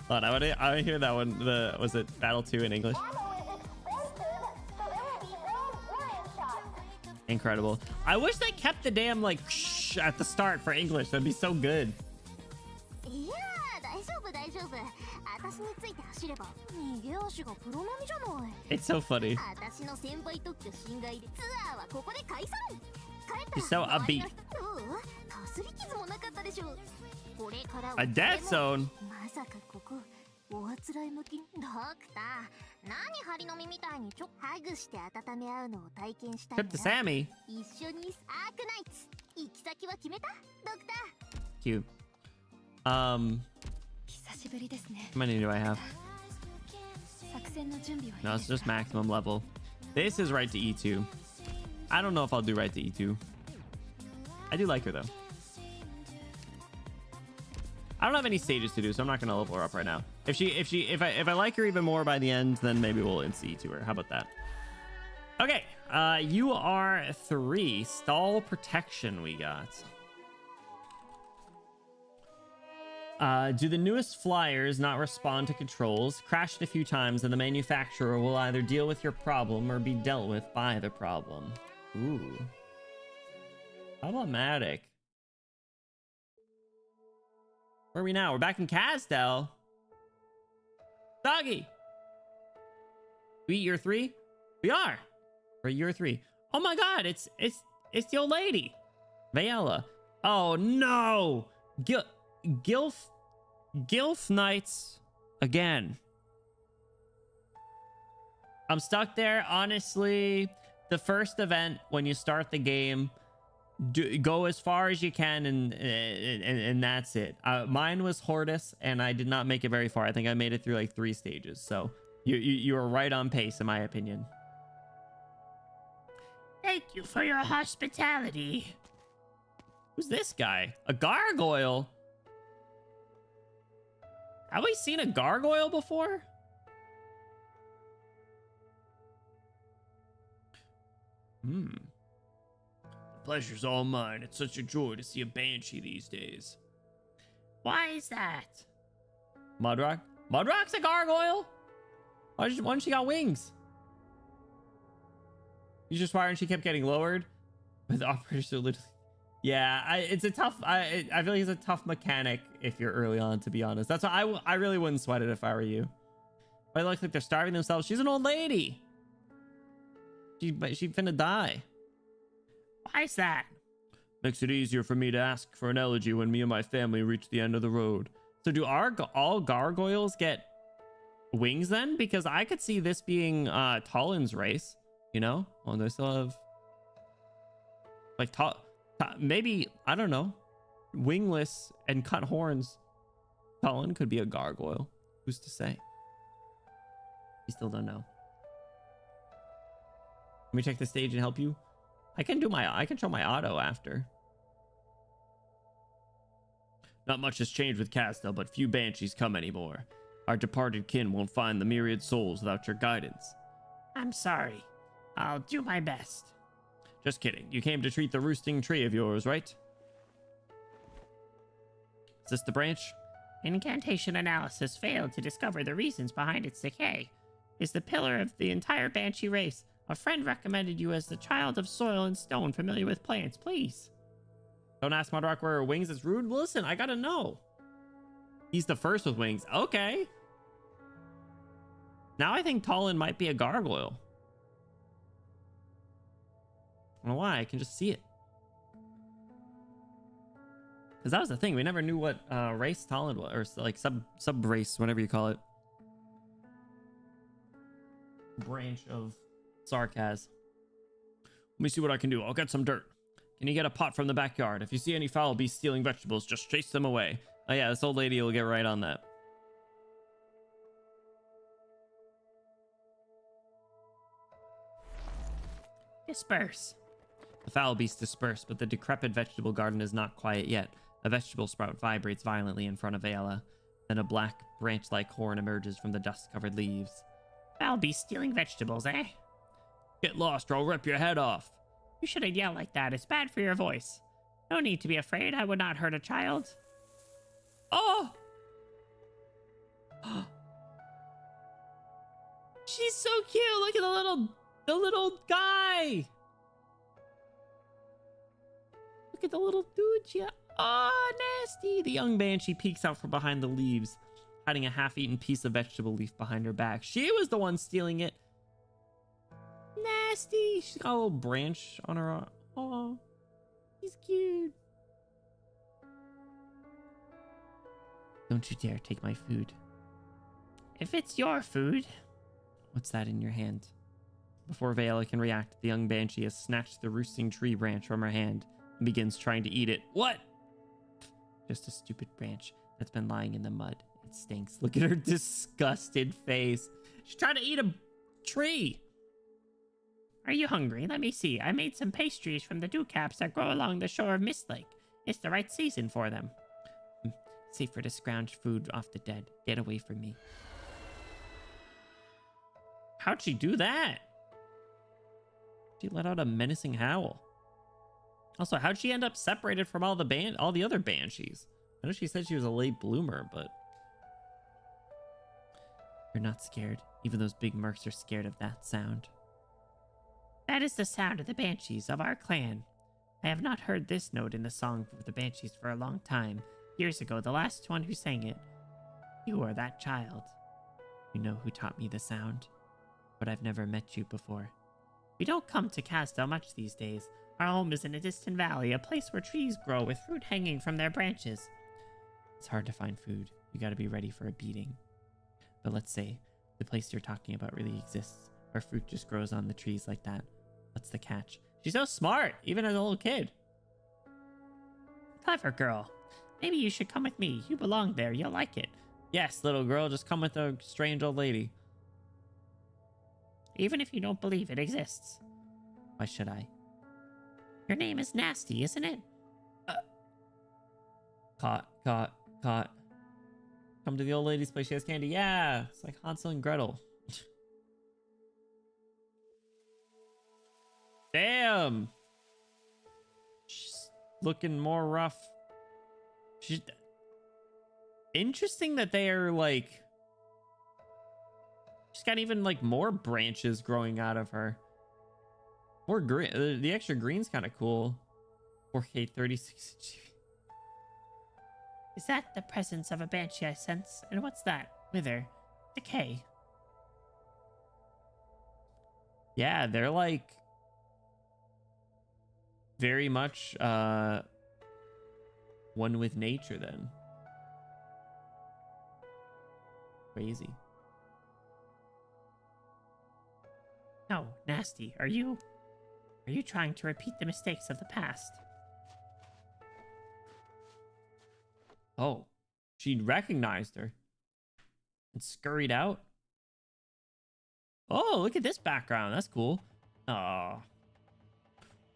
Hold on, I wanna hear that one. Was it Battle 2 in English? Incredible. I wish they kept the damn like shh at the start for English. That'd be so good. It's so funny. She's so upbeat. A death zone? Trip to Sammy? Cute. How many do I have? No, it's just maximum level. This is right to E2. I don't know if I'll do right to E2. I do like her though. I don't have any stages to do, so I'm not gonna level her up right now. If I like her even more by the end, then maybe we'll insta E2 her. How about that? Okay, you are 3. Stall protection we got. Do the newest flyers not respond to controls? Crashed a few times and the manufacturer will either deal with your problem or be dealt with by the problem. Ooh. Problematic. Where are we now? We're back in Castel. Doggy. We year 3? We are. We're year 3. Oh my god, it's the old lady. Vayella. Oh no. Arknights again. I'm stuck there. Honestly, the first event when you start the game, go as far as you can and that's it. Mine was Hortus and I did not make it very far. I think I made it through like 3 stages. So you were right on pace in my opinion. Thank you for your hospitality. Who's this guy? A gargoyle? Have we seen a gargoyle before? The pleasure's all mine. It's such a joy to see a banshee these days. Why is that? Mudrock? Mudrock's a gargoyle? Why didn't she got wings? You just why and she kept getting lowered? With the operators so literally. Yeah, it's a tough. I feel like it's a tough mechanic if you're early on, to be honest. That's why I really wouldn't sweat it if I were you. Why they look like they're starving themselves? She's an old lady. She finna die. Why's that? Makes it easier for me to ask for an elegy when me and my family reach the end of the road. So do all gargoyles get wings then? Because I could see this being Talon's race, you know? Well, they still have like maybe, I don't know, wingless and cut horns. Talon could be a gargoyle. Who's to say? We still don't know. Let me check the stage and help you. I can show my auto after. Not much has changed with Castel, but few banshees come anymore. Our departed kin won't find the myriad souls without your guidance. I'm sorry. I'll do my best. Just kidding. You came to treat the roosting tree of yours, right? Is this the branch? Incantation analysis failed to discover the reasons behind its decay. Is the pillar of the entire banshee race. A friend recommended you as the child of soil and stone, familiar with plants. Please. Don't ask Mudrock where her wings. It's rude. Listen, I gotta know. He's the first with wings. Okay. Now I think Talon might be a gargoyle. I don't know why. I can just see it. Because that was the thing. We never knew what race Talon was. Or like sub race, whatever you call it. Branch of Sarkaz. Let me see what I can do. I'll get some dirt. Can you get a pot from the backyard? If you see any foul beasts stealing vegetables, just chase them away. Oh yeah, this old lady will get right on that. Disperse. The foul beasts disperse, but the decrepit vegetable garden is not quiet yet. A vegetable sprout vibrates violently in front of Ayala. Then a black, branch-like horn emerges from the dust-covered leaves. Foul beast stealing vegetables, eh? Get lost or I'll rip your head off. You shouldn't yell like that. It's bad for your voice. No need to be afraid. I would not hurt a child. Oh! She's so cute. Look at the little guy. Look at the little dude. Yeah. Oh, nasty. The young banshee peeks out from behind the leaves, hiding a half-eaten piece of vegetable leaf behind her back. She was the one stealing it. Nasty. She's got a little branch on her arm. Oh, he's cute. Don't you dare take my food. If it's your food. What's that in your hand? Before Vela can react, the young banshee has snatched the roosting tree branch from her hand and begins trying to eat it. What? Just a stupid branch that's been lying in the mud. It stinks. Look at her disgusted face. She's trying to eat a tree. Are you hungry? Let me see. I made some pastries from the dewcaps that grow along the shore of Mist Lake. It's the right season for them. Safer to scrounge food off the dead. Get away from me. How'd she do that? She let out a menacing howl. Also, how'd she end up separated from all the other banshees? I know she said she was a late bloomer, but you're not scared. Even those big mercs are scared of that sound. That is the sound of the banshees of our clan. I have not heard this note in the song of the banshees for a long time. Years ago, the last one who sang it. You are that child. You know who taught me the sound, but I've never met you before. We don't come to Castel much these days. Our home is in a distant valley, a place where trees grow with fruit hanging from their branches. It's hard to find food. You gotta be ready for a beating. But let's say the place you're talking about really exists, where fruit just grows on the trees like that. What's the catch? She's so smart, even as a little kid. Clever girl. Maybe you should come with me. You belong there. You'll like it. Yes, little girl, just come with a strange old lady. Even if you don't believe it exists. Why should I? Your name is Nasty, isn't it? Caught. Come to the old lady's place. She has candy. Yeah, it's like Hansel and Gretel. Damn. She's looking more rough. She's... Interesting that they are like... She's got even like more branches growing out of her. More green. The extra green's kind of cool. 4K 36. Is that the presence of a banshee I sense? And what's that? Wither. Decay. Yeah, they're like very much one with nature then. Crazy. No, Nasty, are you trying to repeat the mistakes of the past? Oh, she recognized her and scurried out. Oh, look at this background. That's cool. Ah.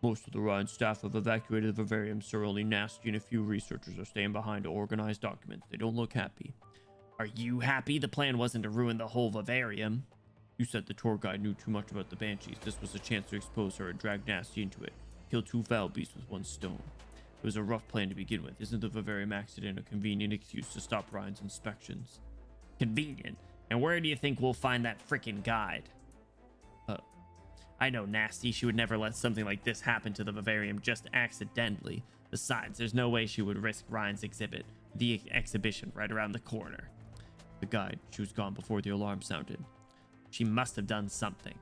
Most of the Ryan staff have evacuated the vivarium, so only Nasty and a few researchers are staying behind to organize documents. They don't look happy. Are you happy? The plan wasn't to ruin the whole vivarium. You said the tour guide knew too much about the Banshees. This was a chance to expose her and drag Nasty into it. Kill two foul beasts with one stone. It was a rough plan to begin with. Isn't the vivarium accident a convenient excuse to stop Ryan's inspections? Convenient? And where do you think we'll find that frickin' guide? I know Nasty. She would never let something like this happen to the vivarium just accidentally. Besides, there's no way she would risk Ryan's exhibit. The exhibition right around the corner. The guide, she was gone before the alarm sounded. She must have done something.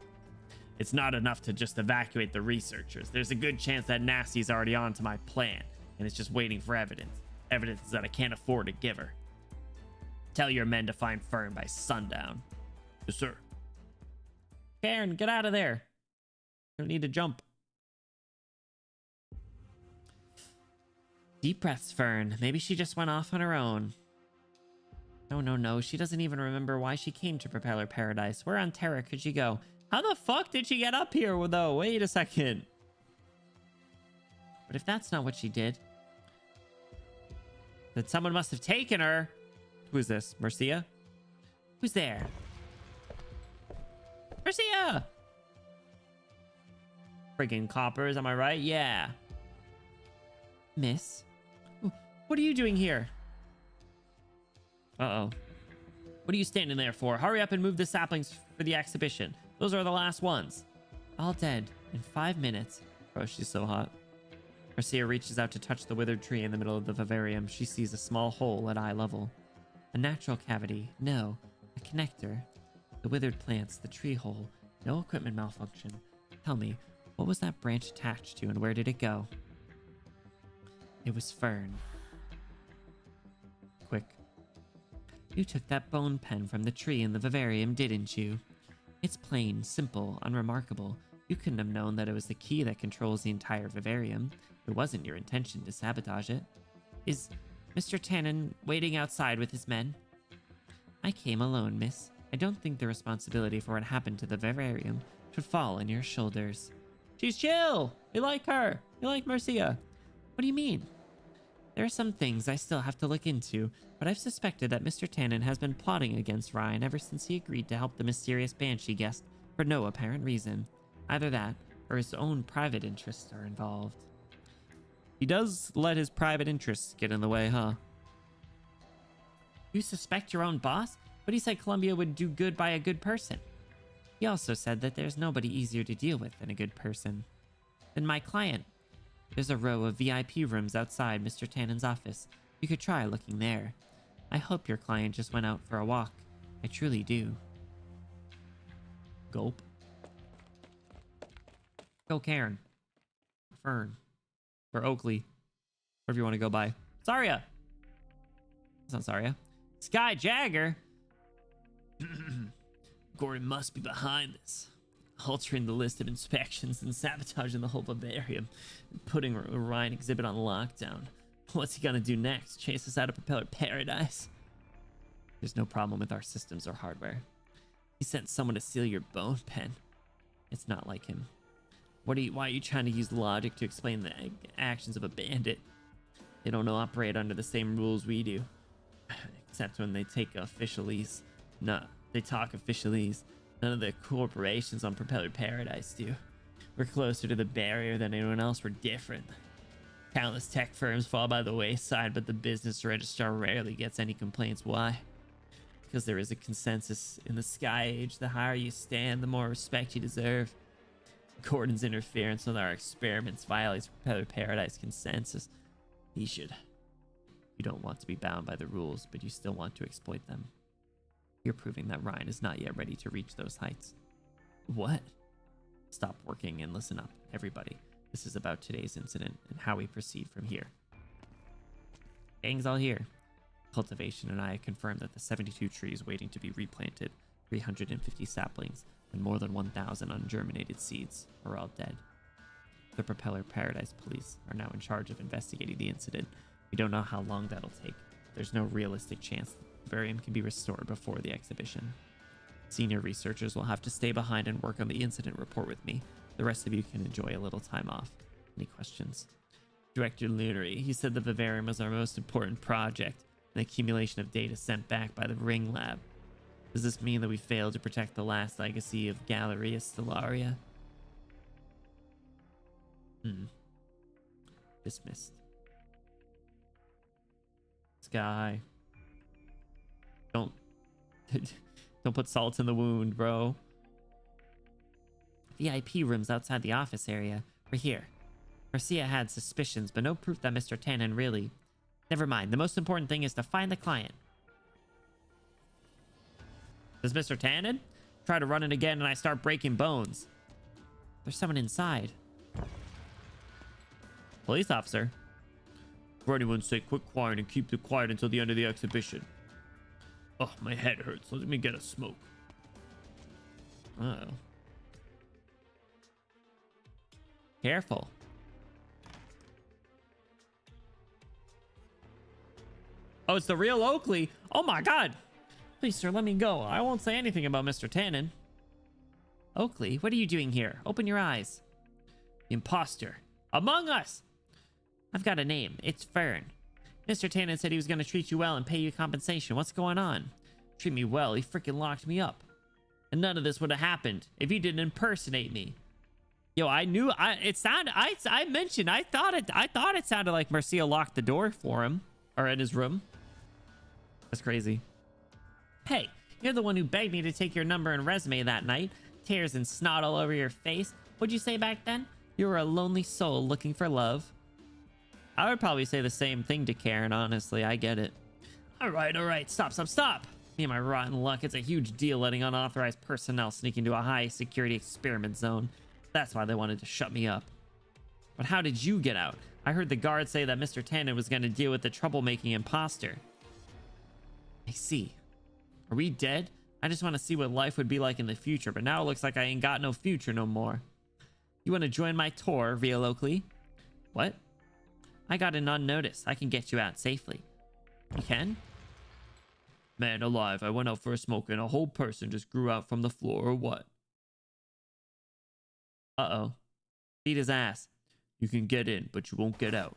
It's not enough to just evacuate the researchers. There's a good chance that Nasty's already on to my plan, and it's just waiting for evidence. Evidence that I can't afford to give her. Tell your men to find Fern by sundown. Yes, sir. Karen, get out of there. You don't need to jump. Deep breaths, Fern. Maybe she just went off on her own. No. She doesn't even remember why she came to Propeller Paradise. Where on Terra could she go? How the fuck did she get up here, though? Wait a second. But if that's not what she did, then someone must have taken her. Who is this? Marcia? Who's there? Marcia! Friggin' coppers, am I right? Yeah. Miss? What are you doing here? Uh-oh. What are you standing there for? Hurry up and move the saplings for the exhibition. Those are the last ones. All dead in 5 minutes. Oh, she's so hot. Marcia reaches out to touch the withered tree in the middle of the vivarium. She sees a small hole at eye level. A natural cavity. No. A connector. The withered plants. The tree hole. No equipment malfunction. Tell me, what was that branch attached to and where did it go? It was Fern. Quick. You took that bone pen from the tree in the vivarium, didn't you? It's plain, simple, unremarkable. You couldn't have known that it was the key that controls the entire vivarium. It wasn't your intention to sabotage it. Is Mr. Tannen waiting outside with his men? I came alone, miss. I don't think the responsibility for what happened to the vivarium should fall on your shoulders. She's chill! You like her! You like Marcia! What do you mean? There are some things I still have to look into, but I've suspected that Mr. Tannen has been plotting against Ryan ever since he agreed to help the mysterious Banshee guest for no apparent reason. Either that, or his own private interests are involved. He does let his private interests get in the way, huh? You suspect your own boss? But he said Columbia would do good by a good person. He also said that there's nobody easier to deal with than a good person. Than my client. There's a row of VIP rooms outside Mr. Tannen's office. You could try looking there. I hope your client just went out for a walk. I truly do. Gulp. Go Karen. Fern. Or Oakley. Whatever you want to go by. Saria! That's not Saria. Sky Jagger! Gordon must be behind this. Altering the list of inspections and sabotaging the whole vivarium. And putting a Ryan exhibit on lockdown. What's he gonna do next? Chase us out of Propeller Paradise? There's no problem with our systems or hardware. He sent someone to steal your bone pen. It's not like him. Why are you trying to use logic to explain the actions of a bandit? They don't operate under the same rules we do. Except when they take officialese. No, they talk officialese. None of the corporations on Propeller Paradise do. We're closer to the barrier than anyone else. We're different. Countless tech firms fall by the wayside, but the business registrar rarely gets any complaints. Why? Because there is a consensus in the Sky Age. The higher you stand, the more respect you deserve. Gordon's interference with our experiments violates Propeller Paradise consensus. He should. You don't want to be bound by the rules, but you still want to exploit them. You're proving that Ryan is not yet ready to reach those heights. What? Stop working and listen up, everybody. This is about today's incident and how we proceed from here. Gang's all here. Cultivation and I confirmed that the 72 trees waiting to be replanted, 350 saplings, and more than 1,000 ungerminated seeds are all dead. The Propeller Paradise police are now in charge of investigating the incident. We don't know how long that'll take. There's no realistic chance the vivarium can be restored before the exhibition. Senior researchers will have to stay behind and work on the incident report with me. The rest of you can enjoy a little time off. Any questions? Director Lunery, he said the vivarium is our most important project, an accumulation of data sent back by the Ring Lab. Does this mean that we failed to protect the last legacy of Galleria Stellaria? Dismissed. Sky. Don't put salt in the wound, bro. VIP rooms outside the office area. We're here. Marcia had suspicions, but no proof that Mr. Tannen really... Never mind. The most important thing is to find the client. Does Mr. Tannen try to run it again and I start breaking bones? There's someone inside. Police officer. For anyone's sake, quit quiet and keep it quiet until the end of the exhibition. Oh, my head hurts. Let me get a smoke. Uh-oh. Careful. Oh, it's the real Oakley. Oh my god. Please, sir, let me go. I won't say anything about Mr. Tannen. Oakley, what are you doing here? Open your eyes. Imposter. Among Us! I've got a name. It's Fern. Mr. Tannen said he was going to treat you well and pay you compensation. What's going on? Treat me well. He freaking locked me up. And none of this would have happened if he didn't impersonate me. Yo, I knew it sounded I mentioned I thought it sounded like Marcia locked the door for him or in his room. That's crazy. Hey, you're the one who begged me to take your number and resume that night. Tears and snot all over your face. What'd you say back then? You were a lonely soul looking for love. I would probably say the same thing to Karen, honestly. I get it. All right. Stop. Me and my rotten luck. It's a huge deal letting unauthorized personnel sneak into a high security experiment zone. That's why they wanted to shut me up. But how did you get out? I heard the guard say that Mr. Tannen was going to deal with the troublemaking imposter. I see. Are we dead? I just want to see what life would be like in the future, but now it looks like I ain't got no future no more. You want to join my tour, Real Oakley? What? I got in unnoticed. I can get you out safely. You can? Man alive, I went out for a smoke and a whole person just grew out from the floor, or what? Uh-oh. Beat his ass. You can get in, but you won't get out.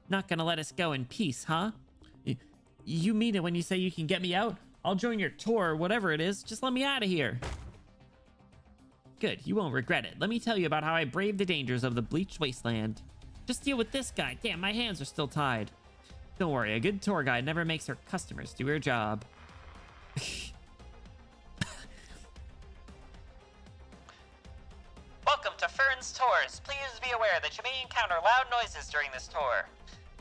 Not gonna let us go in peace, huh? You mean it when you say you can get me out? I'll join your tour or whatever it is. Just let me out of here. Good, you won't regret it. Let me tell you about how I braved the dangers of the bleached wasteland. Just deal with this guy. Damn, my hands are still tied. Don't worry, a good tour guide never makes her customers do her job. Welcome to Fern's Tours. Please be aware that you may encounter loud noises during this tour.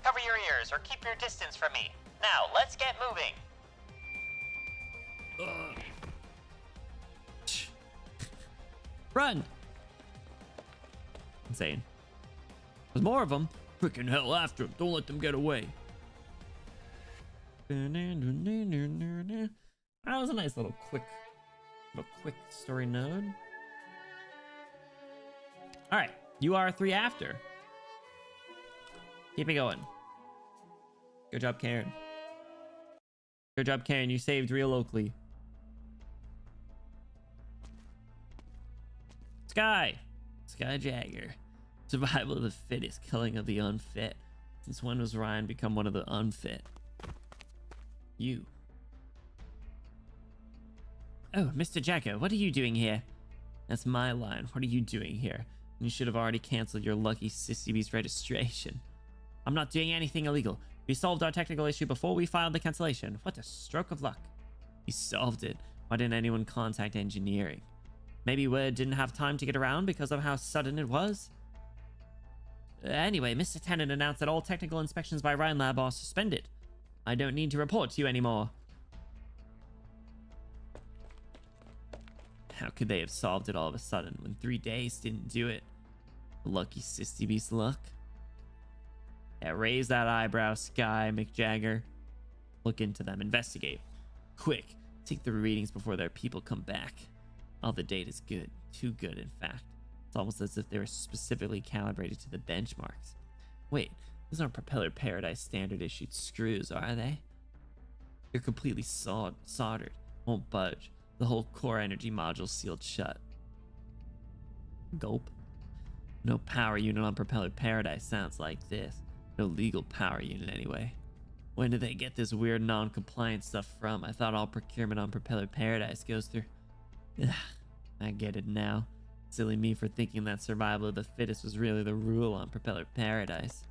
Cover your ears or keep your distance from me. Now, let's get moving. Run! Insane. There's more of them. Freaking hell after them. Don't let them get away. That was a nice little quick story node. All right, you are 3 after. Keep it going. Good job, Karen. Good job, Karen. You saved Real Oakley. Sky Jagger. Survival of the fittest, killing of the unfit. Since when was Ryan become one of the unfit? You. Oh, Mr. Jagger, what are you doing here? That's my line. What are you doing here? You should have already canceled your lucky sissy-beast registration. I'm not doing anything illegal. We solved our technical issue before we filed the cancellation. What a stroke of luck. You solved it. Why didn't anyone contact engineering? Maybe word didn't have time to get around because of how sudden it was? Anyway, Mr. Tannen announced that all technical inspections by Ryan Lab are suspended. I don't need to report to you anymore. How could they have solved it all of a sudden when 3 days didn't do it? Lucky sissy beast luck. Yeah, raise that eyebrow, Sky McJagger. Look into them. Investigate. Quick. Take the readings before their people come back. All the data's good. Too good, in fact. It's almost as if they were specifically calibrated to the benchmarks. Wait, those aren't Propeller Paradise standard issued screws, are they? They're completely soldered. Won't budge. The whole core energy module's sealed shut. Gulp. No power unit on Propeller Paradise sounds like this. No legal power unit anyway. When did they get this weird non-compliant stuff from? I thought all procurement on Propeller Paradise goes through... Ugh, I get it now. Silly me for thinking that survival of the fittest was really the rule on Propeller Paradise.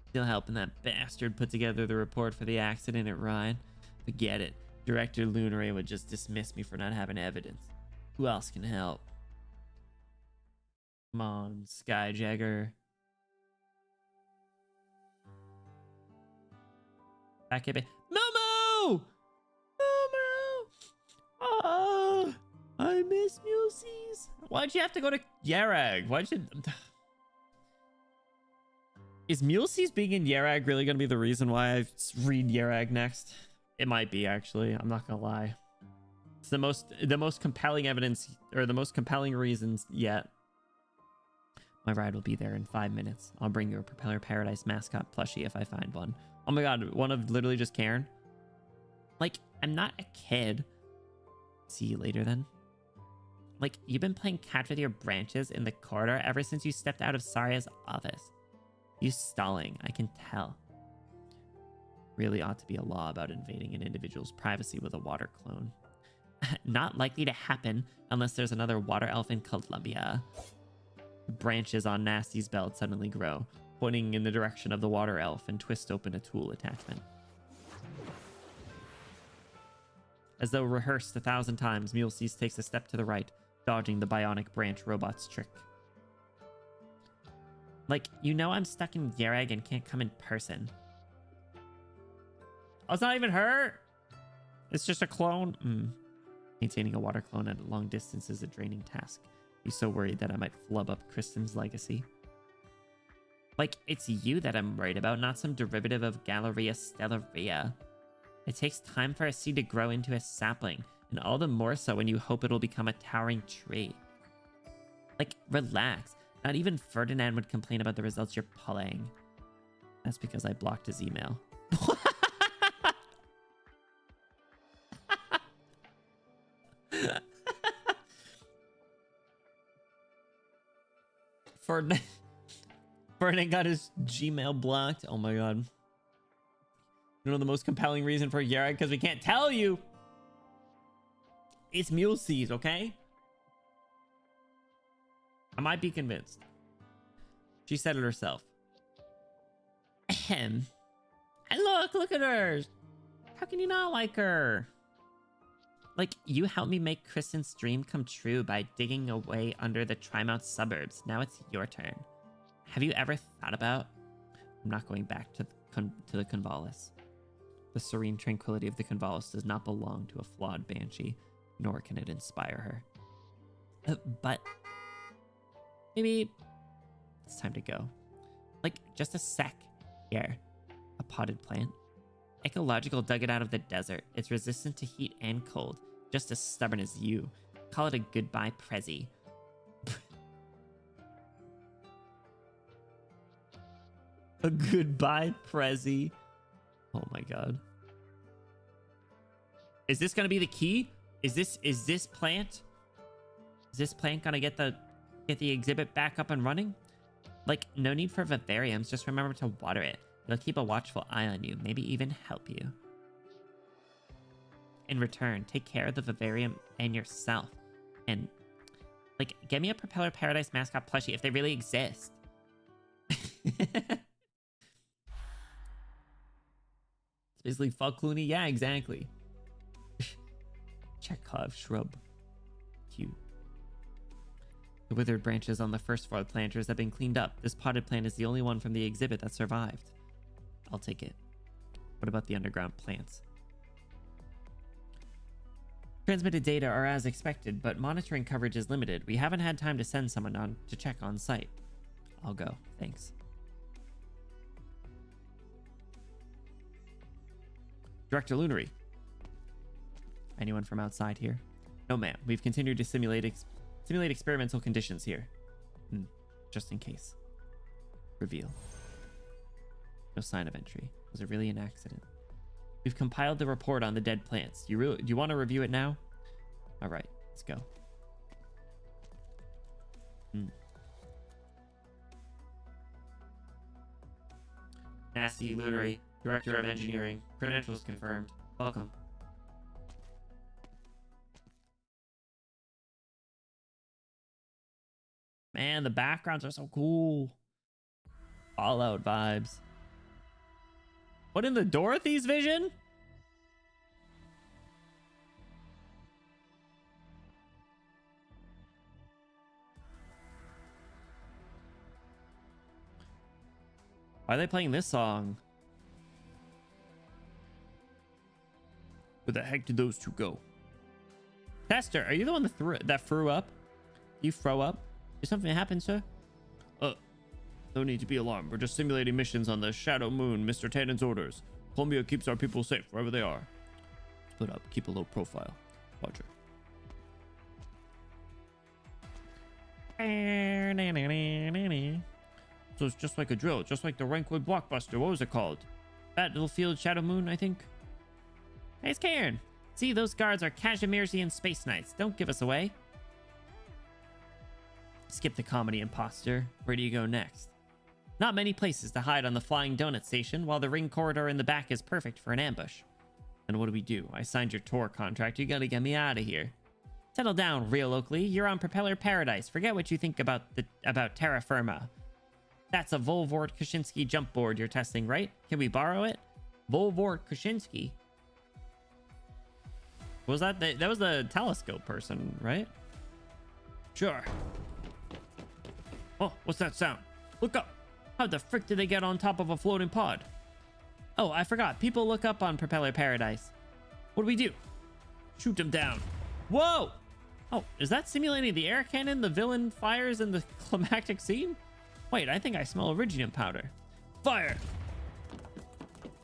Still helping that bastard put together the report for the accident at Ryan? Forget it. Director Lunare would just dismiss me for not having evidence. Who else can help? Come on, Skyjagger. Back at me. Momo! Momo! Oh, I miss Muses. Why'd you have to go to Yarag? Why'd you... Is Muses being in Yarag really going to be the reason why I read Yarag next? It might be, actually. I'm not going to lie. It's the most compelling evidence, or the most compelling reasons yet. My ride will be there in 5 minutes. I'll bring you a Propeller Paradise mascot plushie if I find one. Oh my god, one of literally just Karen? Like, I'm not a kid. See you later then. Like, you've been playing catch with your branches in the corridor ever since you stepped out of Saria's office. You stalling, I can tell. Really ought to be a law about invading an individual's privacy with a water clone. Not likely to happen unless there's another water elf in Columbia. Branches on Nasty's belt suddenly grow, pointing in the direction of the water elf, and twist open a tool attachment. As though rehearsed 1,000 times, Mulesees takes a step to the right, dodging the bionic branch robot's trick. Like, you know I'm stuck in Yarag and can't come in person. Oh, it's not even her! It's just a clone? Maintaining a water clone at a long distance is a draining task. He's so worried that I might flub up Kristen's legacy. Like, it's you that I'm worried about, not some derivative of Galleria Stellaria. It takes time for a seed to grow into a sapling, and all the more so when you hope it'll become a towering tree. Like, relax. Not even Ferdinand would complain about the results you're pulling. That's because I blocked his email. Ferdinand got his Gmail blocked. Oh my god. You know the most compelling reason for Yarag? Because we can't tell you. It's Mulesees, okay? I might be convinced. She said it herself. Ahem. And look at her. How can you not like her? Like, you helped me make Kristen's dream come true by digging away under the Trimount suburbs. Now it's your turn. Have you ever thought about... I'm not going back to the Convalis. The serene tranquility of the Convalis does not belong to a flawed banshee, nor can it inspire her. But... maybe... it's time to go. Like, just a sec. Here. A potted plant. Ecological dug it out of the desert. It's resistant to heat and cold. Just as stubborn as you. Call it a goodbye Prezi. A goodbye Prezi. Oh my god. Is this gonna be the key? Is this plant? Is this plant gonna get the exhibit back up and running? Like, no need for vivariums. Just remember to water it. It'll keep a watchful eye on you, maybe even help you. In return, take care of the vivarium and yourself. And, like, get me a Propeller Paradise mascot plushie if they really exist. It's basically fuck Clooney. Yeah, exactly. Chekhov shrub. Cute. The withered branches on the first floor planters have been cleaned up. This potted plant is the only one from the exhibit that survived. I'll take it. What about the underground plants? Transmitted data are as expected, but monitoring coverage is limited. We haven't had time to send someone on to check on site. I'll go. Thanks. Director Lunary. Anyone from outside here? No, ma'am. We've continued to simulate experimental conditions here. Just in case. Reveal. No sign of entry. Was it really an accident? We've compiled the report on the dead plants. Do you want to review it now? All right, let's go. Nasty Lunary, Director of Engineering. Credentials confirmed. Welcome. Man, the backgrounds are so cool. Fallout vibes. What in the Dorothy's vision? Why are they playing this song? Where the heck did those two go? Tester, are you the one that threw up? You throw up? Did something happen, sir? No need to be alarmed. We're just simulating missions on the Shadow Moon, Mr. Tannen's orders. Columbia keeps our people safe wherever they are. Split up. Keep a low profile. Roger. So it's just like a drill, just like the Rankwood blockbuster. What was it called? Battlefield Shadow Moon, I think. Hey, it's Karen. See, those guards are Cashimirsian Space Knights. Don't give us away. Skip the comedy, imposter. Where do you go next? Not many places to hide on the Flying Donut Station, while the ring corridor in the back is perfect for an ambush. And what do we do? I signed your tour contract. You gotta get me out of here. Settle down, real Oakley. You're on Propeller Paradise. Forget what you think about terra firma. That's a Volvort Kaczynski jump board you're testing, right? Can we borrow it? Volvort Kaczynski? Was that that was the telescope person, right? Sure. Oh, what's that sound? Look up. How the frick did they get on top of a floating pod? Oh, I forgot. People look up on Propeller Paradise. What do we do? Shoot them down. Whoa! Oh, is that simulating the air cannon the villain fires in the climactic scene? Wait, I think I smell Iridium powder. Fire!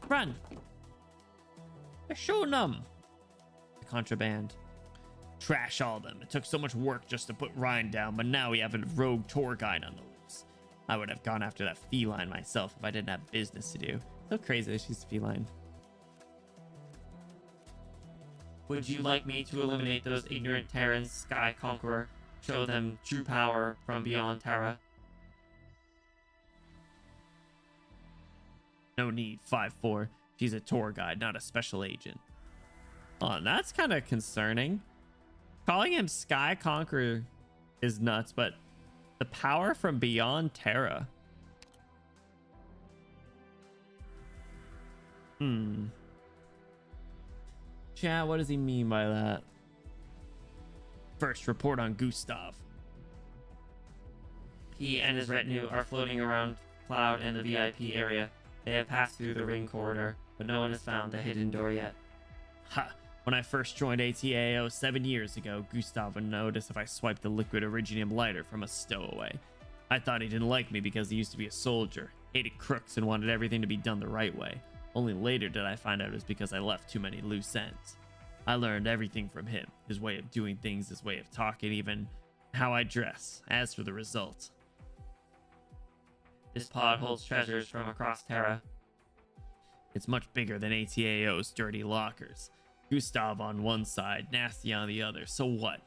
Run! They're shooting them! The contraband. Trash all them. It took so much work just to put Ryan down, but now we have a rogue tour guide on the loose. I would have gone after that feline myself if I didn't have business to do. So crazy that she's feline. Would you like me to eliminate those ignorant Terrans, Sky Conqueror? Show them true power from beyond Terra? No need, 5-4. She's a tour guide, not a special agent. Oh, that's kind of concerning. Calling him Sky Conqueror is nuts, but the power from beyond Terra. Chat, what does he mean by that? First, report on Gustav. He and his retinue are floating around Cloud and the VIP area. They have passed through the ring corridor, but no one has found the hidden door yet. Ha! When I first joined ATAO 7 years ago, Gustav would notice if I swiped the liquid iridium lighter from a stowaway. I thought he didn't like me because he used to be a soldier, hated crooks, and wanted everything to be done the right way. Only later did I find out it was because I left too many loose ends. I learned everything from him, his way of doing things, his way of talking, even how I dress. As for the result, this pod holds treasures from across Terra. It's much bigger than ATAO's dirty lockers. Gustav on one side, Nasty on the other. So what?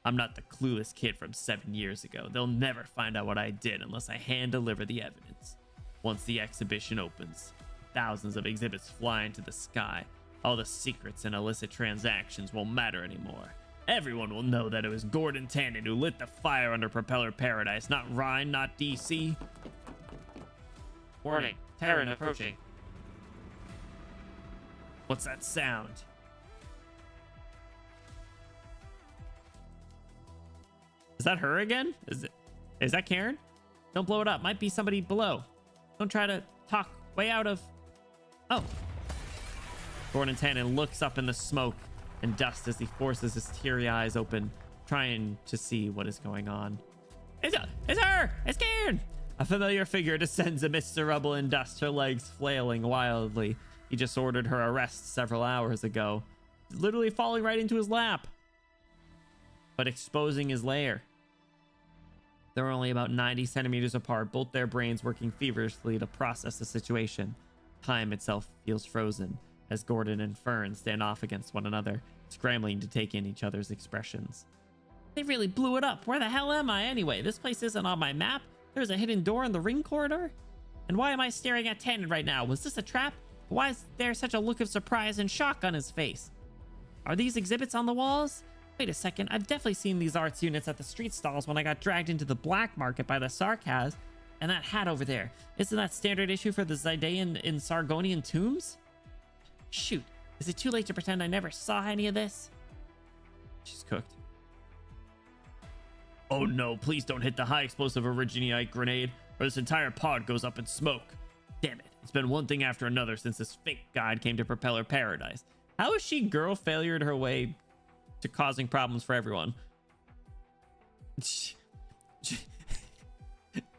I'm not the clueless kid from 7 years ago. They'll never find out what I did unless I hand deliver the evidence. Once the exhibition opens, thousands of exhibits fly into the sky. All the secrets and illicit transactions won't matter anymore. Everyone will know that it was Gordon Tannen who lit the fire under Propeller Paradise, not Ryan, not DC. Warning, Terran approaching. What's that sound? Is that her again? Is that Karen? Don't blow it up. Might be somebody below. Don't try to talk way out of... Oh. Gordon Tannen looks up in the smoke and dust as he forces his teary eyes open, trying to see what is going on. It's her! It's Karen! A familiar figure descends amidst the rubble and dust, her legs flailing wildly. He just ordered her arrest several hours ago, literally falling right into his lap, but exposing his lair. They're only about 90 centimeters apart, both their brains working feverishly to process the situation. Time itself feels frozen as Gordon and Fern stand off against one another, scrambling to take in each other's expressions. They really blew it up. Where the hell am I anyway? This place isn't on my map. There's a hidden door in the ring corridor. And why am I staring at Tannen right now? Was this a trap? Why is there such a look of surprise and shock on his face? Are these exhibits on the walls? Wait a second, I've definitely seen these arts units at the street stalls when I got dragged into the black market by the Sarkaz. And that hat over there, isn't that standard issue for the Zydaean and Sargonian tombs? Shoot, is it too late to pretend I never saw any of this? She's cooked. Oh no, please don't hit the high explosive Originiite grenade, or this entire pod goes up in smoke. Damn it, it's been one thing after another since this fake guide came to Propeller Paradise. How is she girl failured her way to causing problems for everyone?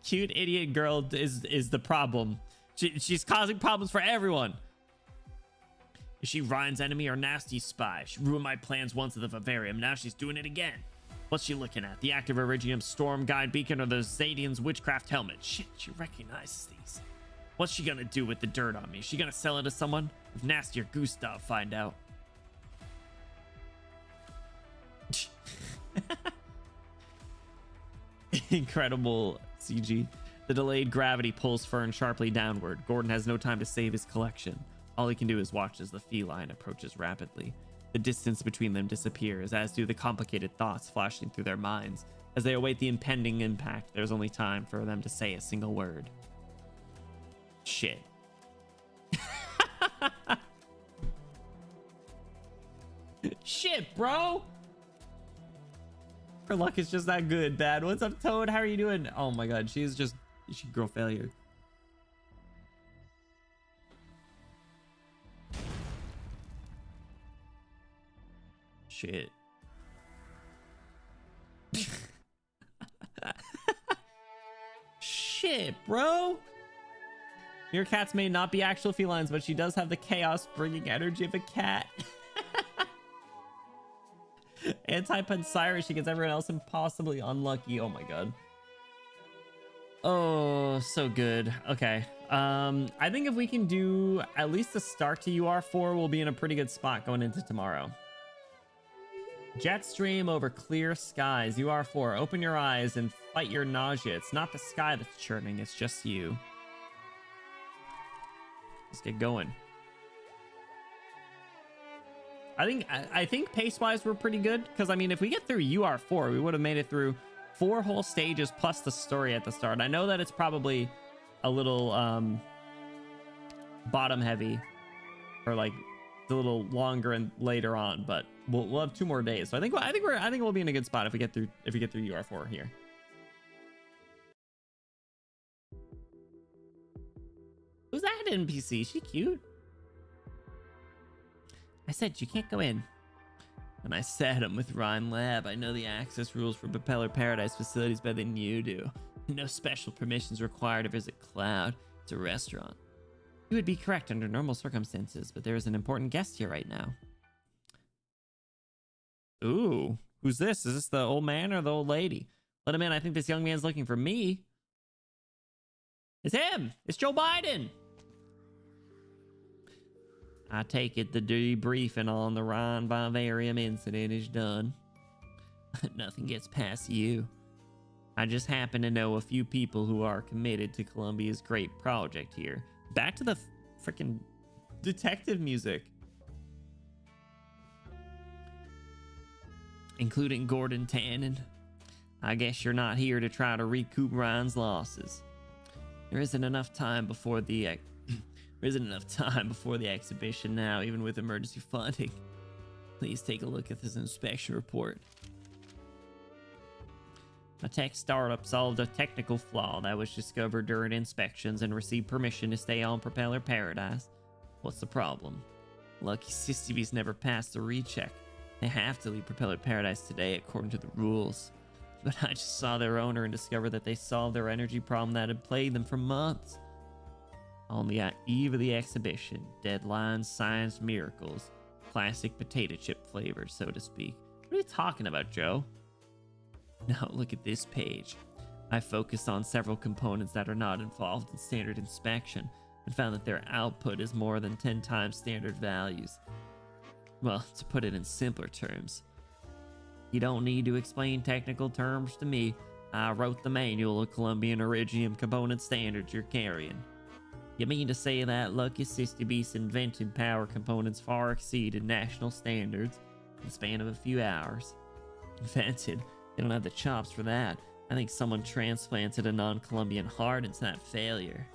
Cute idiot girl is the problem. She's causing problems for everyone. Is she Ryan's enemy or Nasty's spy? She ruined my plans once at the Vivarium. Now she's doing it again. What's she looking at? The active Iridium Storm Guide Beacon or the Zadian's Witchcraft Helmet? Shit, she recognizes these. What's she gonna do with the dirt on me? Is she gonna sell it to someone? If Nasty or Gustav find out. Incredible CG. The delayed gravity pulls Fern sharply downward. Gordon has no time to save his collection. All he can do is watch as the feline approaches rapidly. The distance between them disappears, as do the complicated thoughts flashing through their minds. As they await the impending impact, there's only time for them to say a single word. Shit. Shit, bro! Her luck is just not good, bad. What's up, Toad? How are you doing? Oh my god, she girl failure. Shit. Shit, bro. Meerkats may not be actual felines, but she does have the chaos bringing energy of a cat. Anti-Pansyrus, she gets everyone else impossibly unlucky. Oh my god. Oh, so good. Okay. I think if we can do at least a start to UR4, we'll be in a pretty good spot going into tomorrow. Jet stream over clear skies. UR4, open your eyes and fight your nausea. It's not the sky that's churning, it's just you. Let's get going. I think pace-wise we're pretty good, because I mean if we get through UR4, we would have made it through 4 whole stages plus the story at the start. I know that it's probably a little bottom heavy, or like a little longer and later on, but we'll have 2 more days. So I think we'll be in a good spot if we get through UR4 here. Who's that NPC? She cute. I said you can't go in. And I said I'm with Ryan Lab. I know the access rules for Propeller Paradise facilities better than you do. No special permissions required to visit Cloud. It's a restaurant. You would be correct under normal circumstances, but there is an important guest here right now. Ooh, who's this? Is this the old man or the old lady? Let him in. I think this young man's looking for me. It's him. It's Joe Biden. I take it the debriefing on the Rhine Vivarium incident is done. Nothing gets past you. I just happen to know a few people who are committed to Columbia's great project here. Back to the freaking detective music. Including Gordon Tannen. I guess you're not here to try to recoup Ryan's losses. There isn't enough time before the exhibition now, even with emergency funding. Please take a look at this inspection report. A tech startup solved a technical flaw that was discovered during inspections and received permission to stay on Propeller Paradise. What's the problem? Lucky Sisybe's never passed a recheck. They have to leave Propeller Paradise today according to the rules. But I just saw their owner and discovered that they solved their energy problem that had plagued them for months. On the eve of the exhibition, deadlines, science, miracles, classic potato chip flavor, so to speak. What are you talking about, Joe? Now look at this page. I focused on several components that are not involved in standard inspection and found that their output is more than 10 times standard values. Well, to put it in simpler terms, you don't need to explain technical terms to me. I wrote the manual of Colombian Iridium component standards you're carrying. You mean to say that Lucky Sister Beast's invented power components far exceeded national standards in the span of a few hours? Invented? They don't have the chops for that. I think someone transplanted a non-Colombian heart into that failure.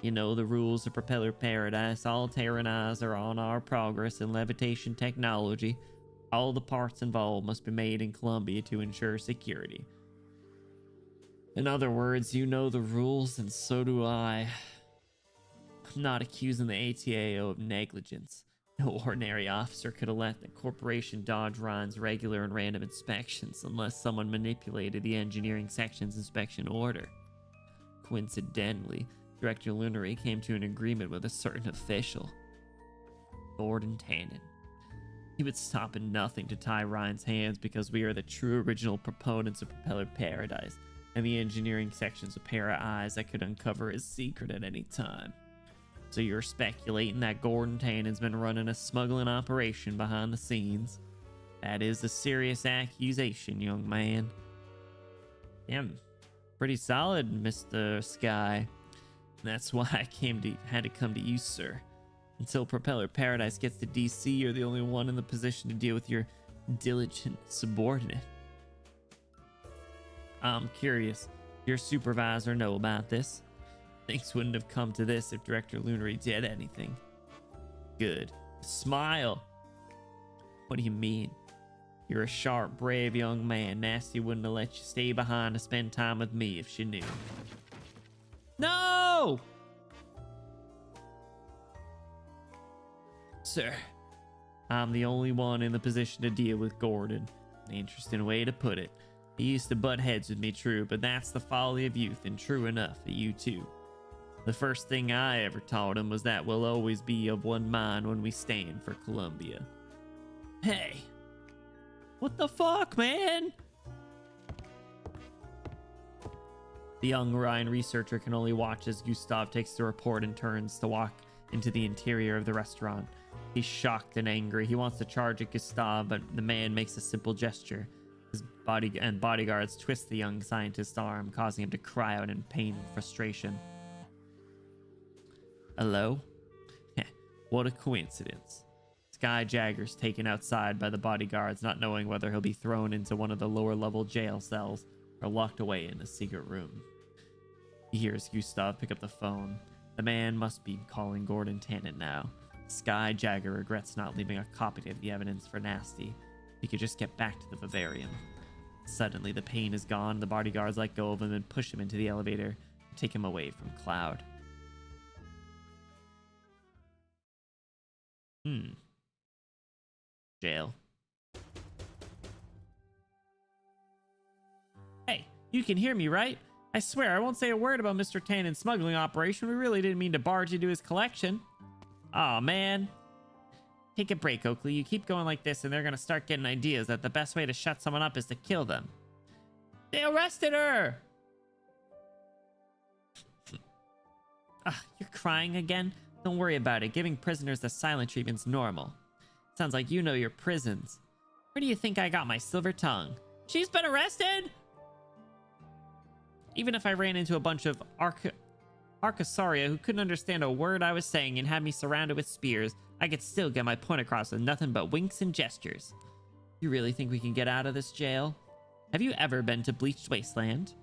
You know the rules of Propeller Paradise. All Terran eyes are on our progress in levitation technology. All the parts involved must be made in Colombia to ensure security. In other words, you know the rules, and so do I. I'm not accusing the ATAO of negligence. No ordinary officer could have let the corporation dodge Ryan's regular and random inspections unless someone manipulated the engineering section's inspection order. Coincidentally, Director Lunary came to an agreement with a certain official, Gordon Tannen. He would stop at nothing to tie Ryan's hands because we are the true original proponents of Propeller Paradise, and the engineering section's a pair of eyes that could uncover his secret at any time. So you're speculating that Gordon Tannen's been running a smuggling operation behind the scenes? That is a serious accusation, young man. Damn, pretty solid, Mr. Sky. That's why I had to come to you, sir. Until Propeller Paradise gets to DC, you're the only one in the position to deal with your diligent subordinate. I'm curious, your supervisor know about this? Things wouldn't have come to this if Director Lunary did anything. Good. Smile. What do you mean? You're a sharp, brave young man. Nasty wouldn't have let you stay behind to spend time with me if she knew. No! Sir, I'm the only one in the position to deal with Gordon. Interesting way to put it. He used to butt heads with me, true, but that's the folly of youth, and true enough for you too. The first thing I ever taught him was that we'll always be of one mind when we stand for Columbia. Hey! What the fuck, man? The young Ryan researcher can only watch as Gustav takes the report and turns to walk into the interior of the restaurant. He's shocked and angry. He wants to charge at Gustav, but the man makes a simple gesture. His bodyguards twist the young scientist's arm, causing him to cry out in pain and frustration. Hello? What a coincidence. Sky Jagger's taken outside by the bodyguards, not knowing whether he'll be thrown into one of the lower level jail cells or locked away in a secret room. He hears Gustav pick up the phone. The man must be calling Gordon Tannen now. Sky Jagger regrets not leaving a copy of the evidence for Nasty. He could just get back to the vivarium. Suddenly, the pain is gone. The bodyguards let go of him and push him into the elevator and take him away from Cloud. Jail. Hey, you can hear me, right? I swear I won't say a word about Mr. Tannen's smuggling operation. We really didn't mean to barge into his collection. Aw, man. Take a break, Oakley. You keep going like this and they're gonna start getting ideas that the best way to shut someone up is to kill them. They arrested her! You're crying again? Don't worry about it. Giving prisoners the silent treatment's normal. Sounds like you know your prisons. Where do you think I got my silver tongue? She's been arrested? Even if I ran into a bunch of Arcasaria who couldn't understand a word I was saying and had me surrounded with spears, I could still get my point across with nothing but winks and gestures. You really think we can get out of this jail? Have you ever been to Bleached Wasteland?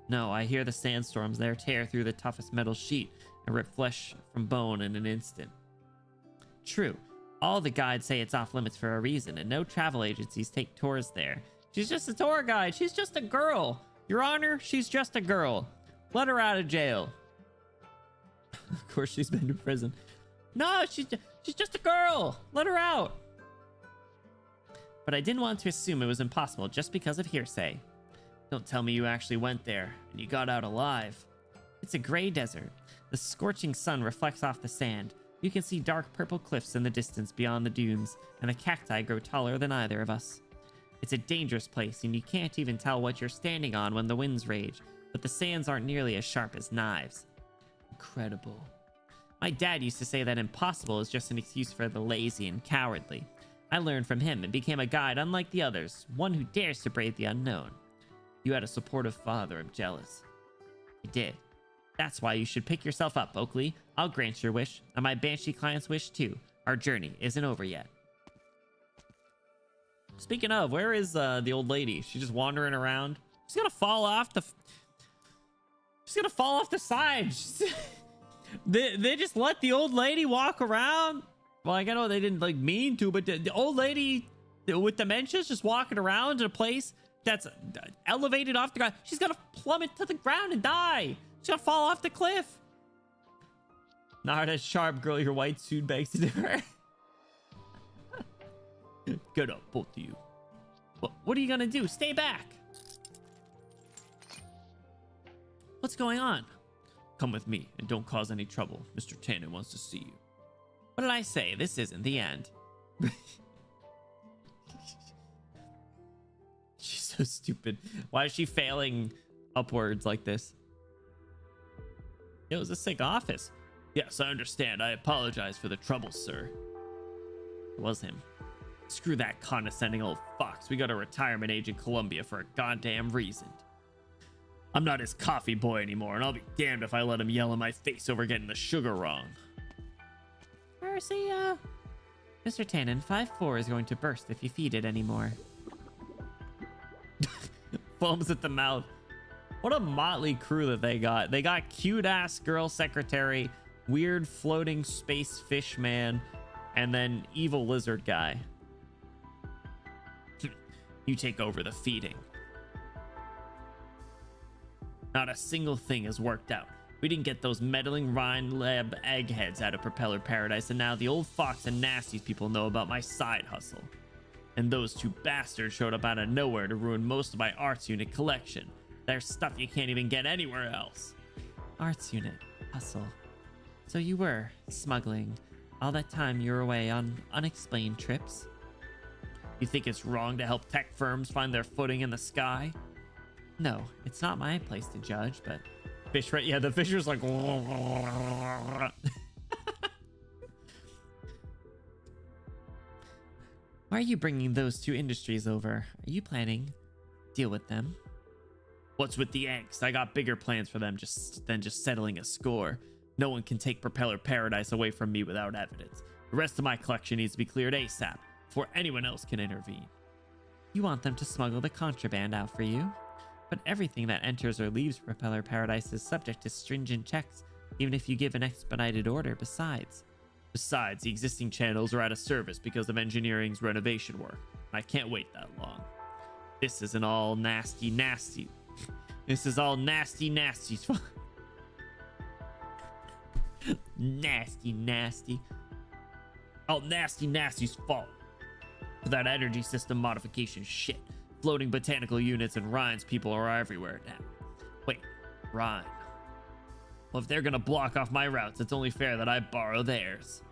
No, I hear the sandstorms there tear through the toughest metal sheet and rip flesh from bone in an instant. True. All the guides say it's off limits for a reason, and no travel agencies take tours there. She's just a tour guide. She's just a girl. Your Honor, she's just a girl. Let her out of jail. Of course she's been to prison. No, she's just a girl. Let her out. but I didn't want to assume it was impossible just because of hearsay. Don't tell me you actually went there and you got out alive. It's a gray desert. The scorching sun reflects off the sand. You can see dark purple cliffs in the distance beyond the dunes, and the cacti grow taller than either of us. It's a dangerous place, and you can't even tell what you're standing on when the winds rage, but the sands aren't nearly as sharp as knives. Incredible. My dad used to say that impossible is just an excuse for the lazy and cowardly. I learned from him and became a guide unlike the others, one who dares to brave the unknown. You had a supportive father, I'm jealous. You did. That's why you should pick yourself up, Oakley. I'll grant your wish, and my Banshee client's wish too. Our journey isn't over yet. Speaking of, where is the old lady? She's just wandering around. She's gonna fall off the... She's gonna fall off the side. They just let the old lady walk around. Well, I know they didn't like mean to, but the old lady with dementia's just walking around in a place that's elevated off the ground. She's gonna plummet to the ground and die. She's gonna fall off the cliff. Not a sharp girl, your white suit begs to differ. Get up, both of you. What are you gonna do? Stay back. What's going on? Come with me and don't cause any trouble. Mr. Tannen wants to see you. What did I say? This isn't the end. She's so stupid. Why is she failing upwards like this? It was a sick office. Yes, I understand. I apologize for the trouble, sir. It was him. Screw that condescending old fox. We got a retirement age in Columbia for a goddamn reason. I'm not his coffee boy anymore, and I'll be damned if I let him yell in my face over getting the sugar wrong. Mercy, Mr. Tannen, 5-4 is going to burst if you feed it anymore. Foams at the mouth. What a motley crew that they got. They got cute-ass girl secretary, weird floating space fish man, and then evil lizard guy. You take over the feeding. Not a single thing has worked out. We didn't get those meddling Rhine Lab eggheads out of Propeller Paradise, and now the old fox and nasties people know about my side hustle. And those two bastards showed up out of nowhere to ruin most of my arts unit collection. There's stuff you can't even get anywhere else. Arts unit, hustle. So you were smuggling all that time you were away on unexplained trips? You think it's wrong to help tech firms find their footing in the sky? No, it's not my place to judge, but... Fish, right? Yeah, the fisher's like... Why are you bringing those two industries over? Are you planning to deal with them? What's with the angst? I got bigger plans for them than just settling a score. No one can take Propeller Paradise away from me without evidence. The rest of my collection needs to be cleared ASAP before anyone else can intervene. You want them to smuggle the contraband out for you? But everything that enters or leaves Propeller Paradise is subject to stringent checks, even if you give an expedited order besides. Besides, the existing channels are out of service because of engineering's renovation work. I can't wait that long. This isn't all nasty. This is all nasty's fault. nasty. All nasty's fault. For that energy system modification shit. Floating botanical units and Rhine's people are everywhere now. Wait, Rhine. Well, if they're gonna block off my routes, it's only fair that I borrow theirs.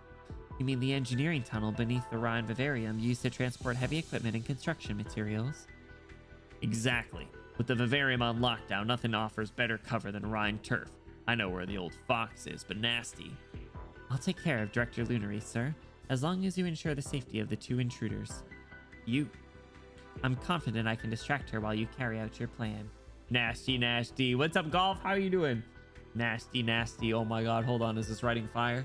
You mean the engineering tunnel beneath the Rhine Vivarium used to transport heavy equipment and construction materials? Exactly. With the Vivarium on lockdown, nothing offers better cover than Rhine turf. I know where the old fox is, but nasty. I'll take care of Director Lunary, sir, as long as you ensure the safety of the two intruders. You. I'm confident I can distract her while you carry out your plan. Nasty. What's up, Golf? How are you doing? Nasty. Oh my god, hold on. Is this writing fire?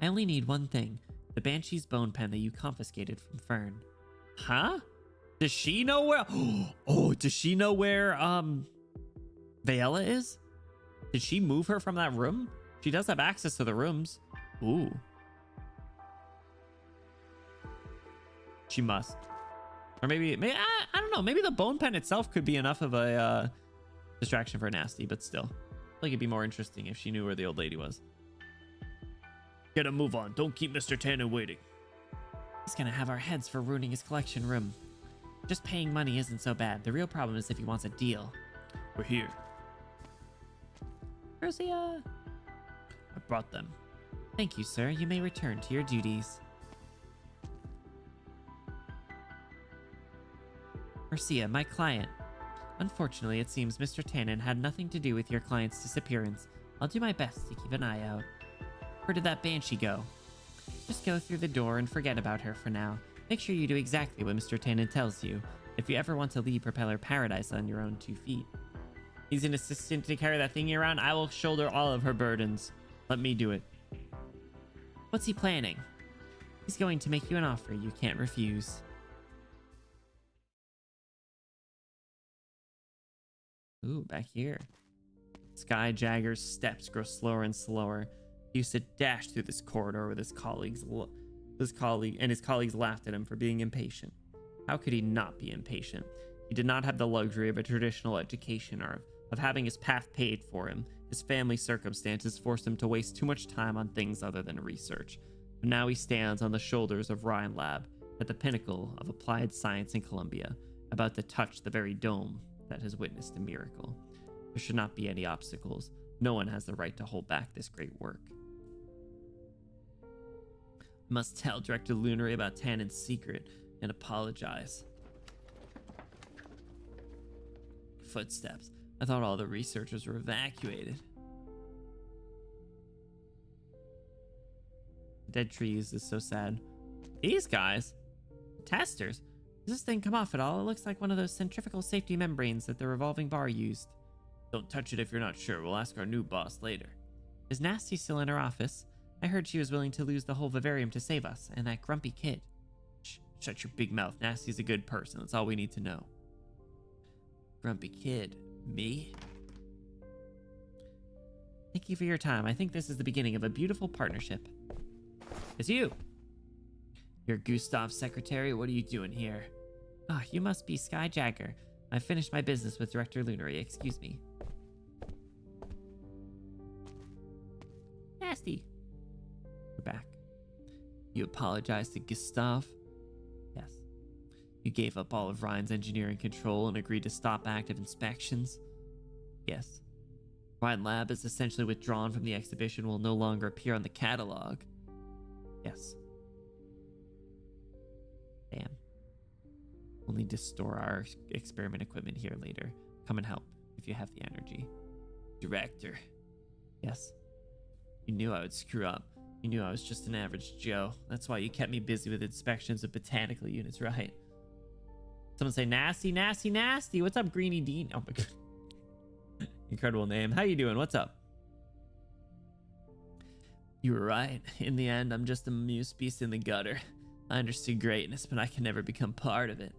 I only need one thing. The Banshee's bone pen that you confiscated from Fern. Huh? Does she know where... Oh, does she know where, Vayella is? Did she move her from that room? She does have access to the rooms. Ooh. She must. Or maybe I don't know. Maybe the bone pen itself could be enough of a distraction for Nasty, but still. I feel like it'd be more interesting if she knew where the old lady was. Get a move on. Don't keep Mr. Tannen waiting. He's gonna have our heads for ruining his collection room. Just paying money isn't so bad. The real problem is if he wants a deal. We're here. Where's he, I brought them. Thank you, sir. You may return to your duties. Marcia, my client. Unfortunately, it seems Mr. Tannen had nothing to do with your client's disappearance. I'll do my best to keep an eye out. Where did that banshee go? Just go through the door and forget about her for now. Make sure you do exactly what Mr. Tannen tells you, if you ever want to leave Propeller Paradise on your own 2 feet. He's an assistant to carry that thingy around. I will shoulder all of her burdens. Let me do it. What's he planning? He's going to make you an offer you can't refuse. Ooh, back here. Skyjagger's steps grow slower and slower. He used to dash through this corridor with his colleagues. His colleagues laughed at him for being impatient. How could he not be impatient? He did not have the luxury of a traditional education or of having his path paid for him. His family circumstances forced him to waste too much time on things other than research. But now he stands on the shoulders of Ryan Lab, at the pinnacle of applied science in Columbia, about to touch the very dome that has witnessed a miracle. There should not be any obstacles. No one has the right to hold back this great work. I must tell Director Lunary about Tannen's secret and apologize. Footsteps. I thought all the researchers were evacuated. Dead trees is so sad. These guys? Testers? Does this thing come off at all? It looks like one of those centrifugal safety membranes that the revolving bar used. Don't touch it if you're not sure. We'll ask our new boss later. Is Nasty still in her office? I heard she was willing to lose the whole vivarium to save us, and that grumpy kid. Shh, shut your big mouth. Nasty's a good person. That's all we need to know. Grumpy kid. Me? Thank you for your time. I think this is the beginning of a beautiful partnership. It's you. You're Gustav's secretary. What are you doing here? Ah, you must be Sky Jagger. I finished my business with Director Lunary. Excuse me. Nasty. We're back. You apologized to Gustav? Yes. You gave up all of Ryan's engineering control and agreed to stop active inspections? Yes. Ryan Lab is essentially withdrawn from the exhibition, will no longer appear on the catalog. Yes. Damn. We'll need to store our experiment equipment here later. Come and help if you have the energy. Director. Yes. You knew I would screw up. You knew I was just an average Joe. That's why you kept me busy with inspections of botanical units, right? Someone say nasty, nasty, nasty. What's up, Greeny Dean? Oh my god. Incredible name. How you doing? What's up? You were right. In the end, I'm just a muse beast in the gutter. I understood greatness, but I can never become part of it.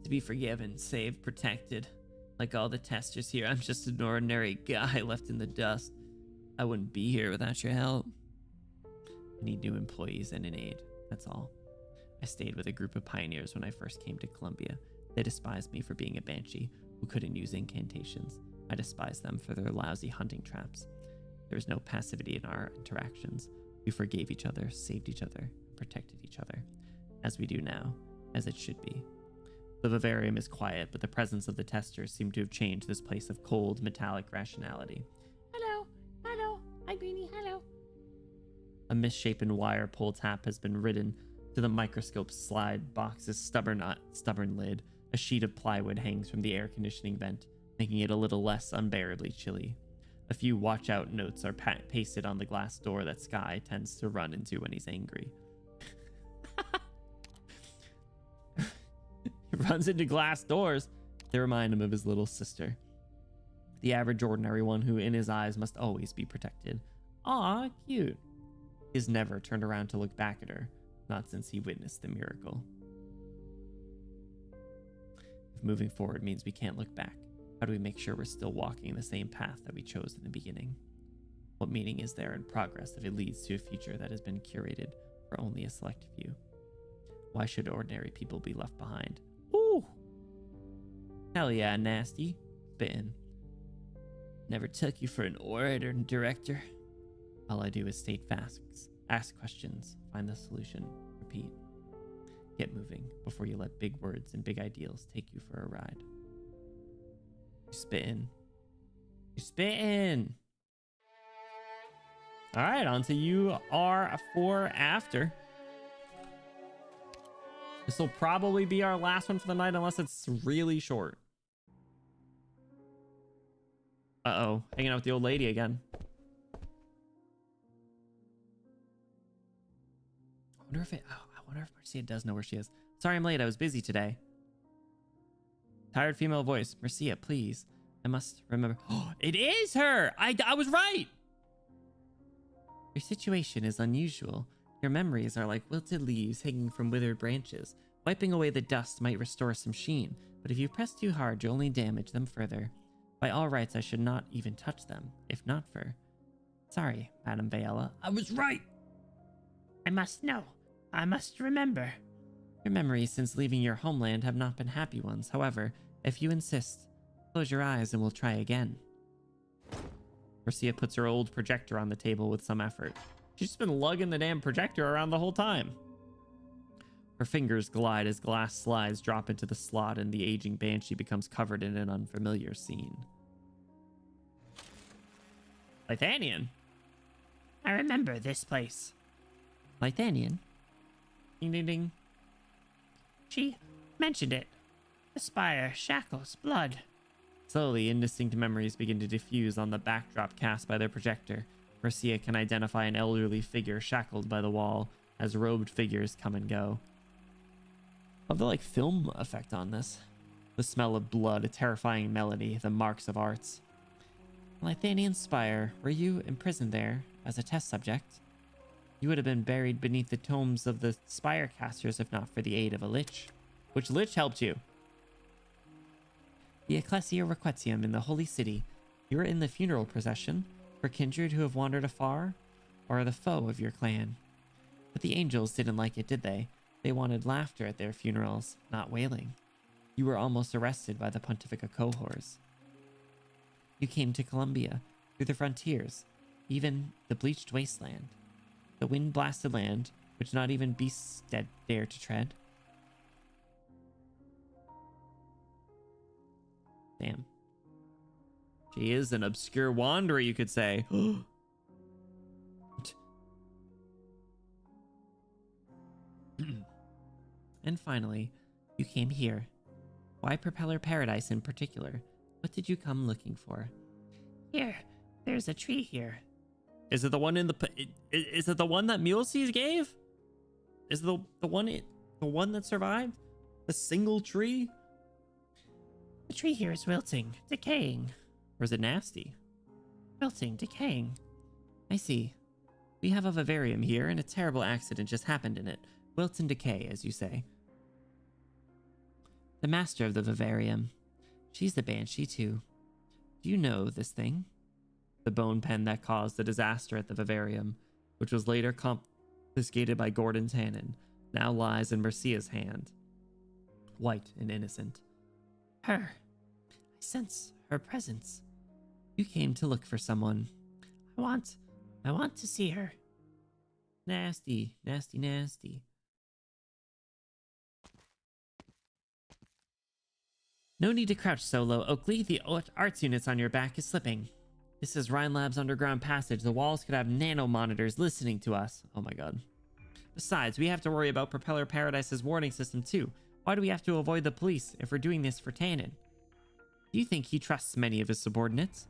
To be forgiven, saved, protected. Like all the testers here, I'm just an ordinary guy left in the dust. I wouldn't be here without your help. I need new employees and an aide. That's all. I stayed with a group of pioneers when I first came to Columbia. They despised me for being a banshee who couldn't use incantations. I despised them for their lousy hunting traps. There was no passivity in our interactions. We forgave each other, saved each other, protected each other. As we do now, as it should be. The vivarium is quiet, but the presence of the testers seemed to have changed this place of cold, metallic rationality. Hello. Hello. Hi, Greeny. Hello. A misshapen wire pull tap has been ridden to the microscope slide box's stubborn lid. A sheet of plywood hangs from the air conditioning vent, making it a little less unbearably chilly. A few watch out notes are pasted on the glass door that Sky tends to run into when he's angry. He runs into glass doors. They remind him of his little sister. The average ordinary one who in his eyes must always be protected. Aw, cute. He's never turned around to look back at her, not since he witnessed the miracle. If moving forward means we can't look back, how do we make sure we're still walking the same path that we chose in the beginning? What meaning is there in progress if it leads to a future that has been curated for only a select few? Why should ordinary people be left behind? Ooh! Hell yeah, nasty. Spittin'. Never took you for an orator, director. All I do is state facts, ask questions, find the solution, repeat. Get moving before you let big words and big ideals take you for a ride. You spittin'. You spittin'. All right, on to UR4 after. This will probably be our last one for the night unless it's really short. Uh-oh, hanging out with the old lady again. I wonder if Marcia does know where she is. Sorry I'm late, I was busy today. Tired female voice. Marcia, please. I must remember. Oh, it is her! I was right! Your situation is unusual. Your memories are like wilted leaves hanging from withered branches. Wiping away the dust might restore some sheen, but if you press too hard, you'll only damage them further. By all rights, I should not even touch them, if not for... Sorry, Madame Viola. I was right! I must know. I must remember. Your memories since leaving your homeland have not been happy ones. However, if you insist, close your eyes and we'll try again. Marcia puts her old projector on the table with some effort. She's just been lugging the damn projector around the whole time. Her fingers glide as glass slides drop into the slot and the aging banshee becomes covered in an unfamiliar scene. Lithanian. I remember this place. Lithanian. Ding ding ding. She mentioned it. The spire, shackles, blood. Slowly, indistinct memories begin to diffuse on the backdrop cast by their projector. Marcia can identify an elderly figure shackled by the wall as robed figures come and go. Love the film effect on this. The smell of blood, a terrifying melody, the marks of arts. Lithanian Spire, were you imprisoned there as a test subject? You would have been buried beneath the tombs of the spire casters if not for the aid of a lich. Which lich helped you? The Ecclesia Requiem in the Holy City. You were in the funeral procession for kindred who have wandered afar, or the foe of your clan. But the angels didn't like it, did they? They wanted laughter at their funerals, not wailing. You were almost arrested by the Pontifica cohors. You came to Columbia, through the frontiers, even the bleached wasteland. The wind-blasted land, which not even beasts dare to tread. Damn. She is an obscure wanderer, you could say. And finally, you came here. Why Propeller Paradise in particular? What did you come looking for? Here, there's a tree here. Is it the one in the... Is it the one that Mulesees gave? Is it the one that survived? The single tree? The tree here is wilting, decaying. Or is it nasty? Wilting, decaying. I see. We have a vivarium here, and a terrible accident just happened in it. Wilt and decay, as you say. The master of the vivarium. She's the banshee, too. Do you know this thing? The bone pen that caused the disaster at the vivarium, which was later confiscated by Gordon Tannen, now lies in Marcia's hand. White and innocent. Her. I sense her presence. You came to look for someone. I want to see her. Nasty, nasty, nasty. No need to crouch, Solo. Oakley, the arts units on your back is slipping. This is Rhinelab's underground passage. The walls could have nano monitors listening to us. Oh my god. Besides, we have to worry about Propeller Paradise's warning system too. Why do we have to avoid the police if we're doing this for Tannen? Do you think he trusts many of his subordinates?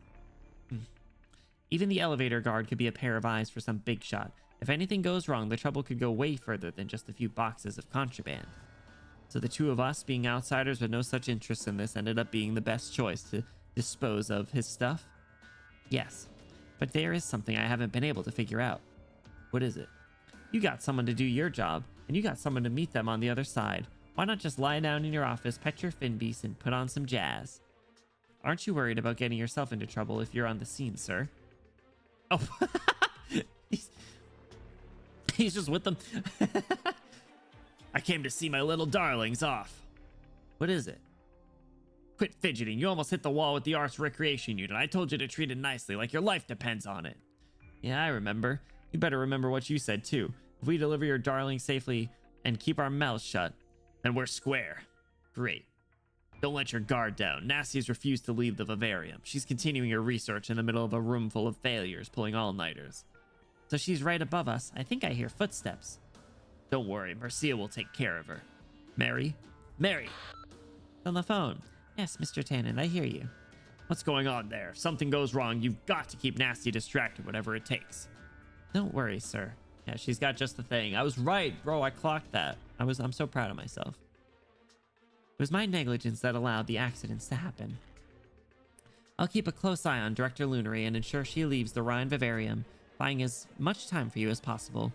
Even the elevator guard could be a pair of eyes for some big shot. If anything goes wrong, the trouble could go way further than just a few boxes of contraband. So the two of us, being outsiders with no such interest in this, ended up being the best choice to dispose of his stuff? Yes, but there is something I haven't been able to figure out. What is it? You got someone to do your job, and you got someone to meet them on the other side. Why not just lie down in your office, pet your fin beast, and put on some jazz? Aren't you worried about getting yourself into trouble if you're on the scene, sir? Oh, he's just with them. I came to see my little darlings off. What is it? Quit fidgeting. You almost hit the wall with the Arts Recreation Unit. I told you to treat it nicely, like your life depends on it. Yeah, I remember. You better remember what you said, too. If we deliver your darling safely and keep our mouths shut, then we're square. Great. Don't let your guard down. Nasty's refused to leave the vivarium. She's continuing her research in the middle of a room full of failures, pulling all-nighters. So she's right above us. I think I hear footsteps. Don't worry, Marcia will take care of her. Mary? Mary! On the phone. Yes, Mr. Tannen, I hear you. What's going on there? If something goes wrong, you've got to keep Nasty distracted, whatever it takes. Don't worry, sir. Yeah, she's got just the thing. I was right, bro. I clocked that. I'm so proud of myself. It was my negligence that allowed the accidents to happen. I'll keep a close eye on Director Lunary and ensure she leaves the Rhine Vivarium, buying as much time for you as possible.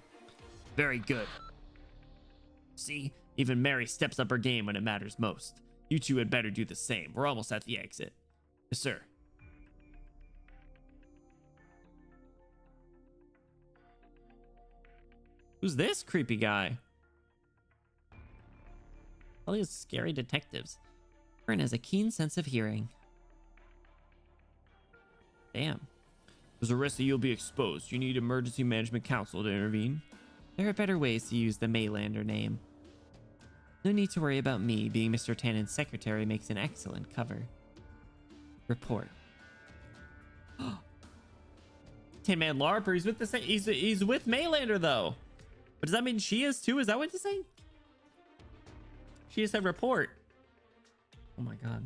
Very good. See, even Mary steps up her game when it matters most. You two had better do the same. We're almost at the exit. Yes, sir. Who's this creepy guy? All these scary detectives. Fern has a keen sense of hearing. Damn. There's a risk that you'll be exposed. You need emergency management council to intervene. There are better ways to use the Maylander name. No need to worry about me. Being Mr. Tannen's secretary makes an excellent cover. Report. Tin Man LARPer, he's with the same. He's with Maylander though. But does that mean she is too? Is that what you're saying? She just said report. Oh my god.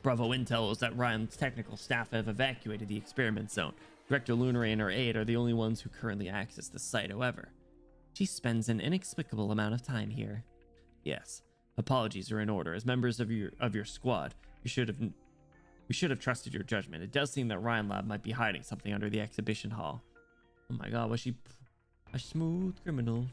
Bravo intel is that Ryan's technical staff have evacuated the experiment zone. Director Lunary and her aide are the only ones who currently access the site, however. She spends an inexplicable amount of time here. Yes. Apologies are in order. As members of your squad, we should have trusted your judgment. It does seem that Ryan Lab might be hiding something under the exhibition hall. Oh my god, was she a smooth criminal?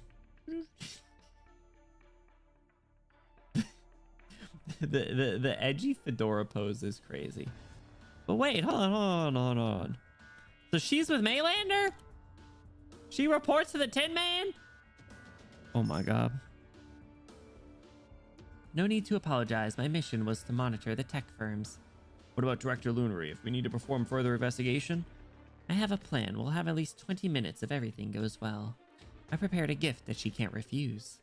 the edgy fedora pose is crazy. But wait, hold on. So she's with Maylander? She reports to the Tin Man? Oh my god. No need to apologize. My mission was to monitor the tech firms. What about Director Lunary? If we need to perform further investigation? I have a plan. We'll have at least 20 minutes if everything goes well. I prepared a gift that she can't refuse.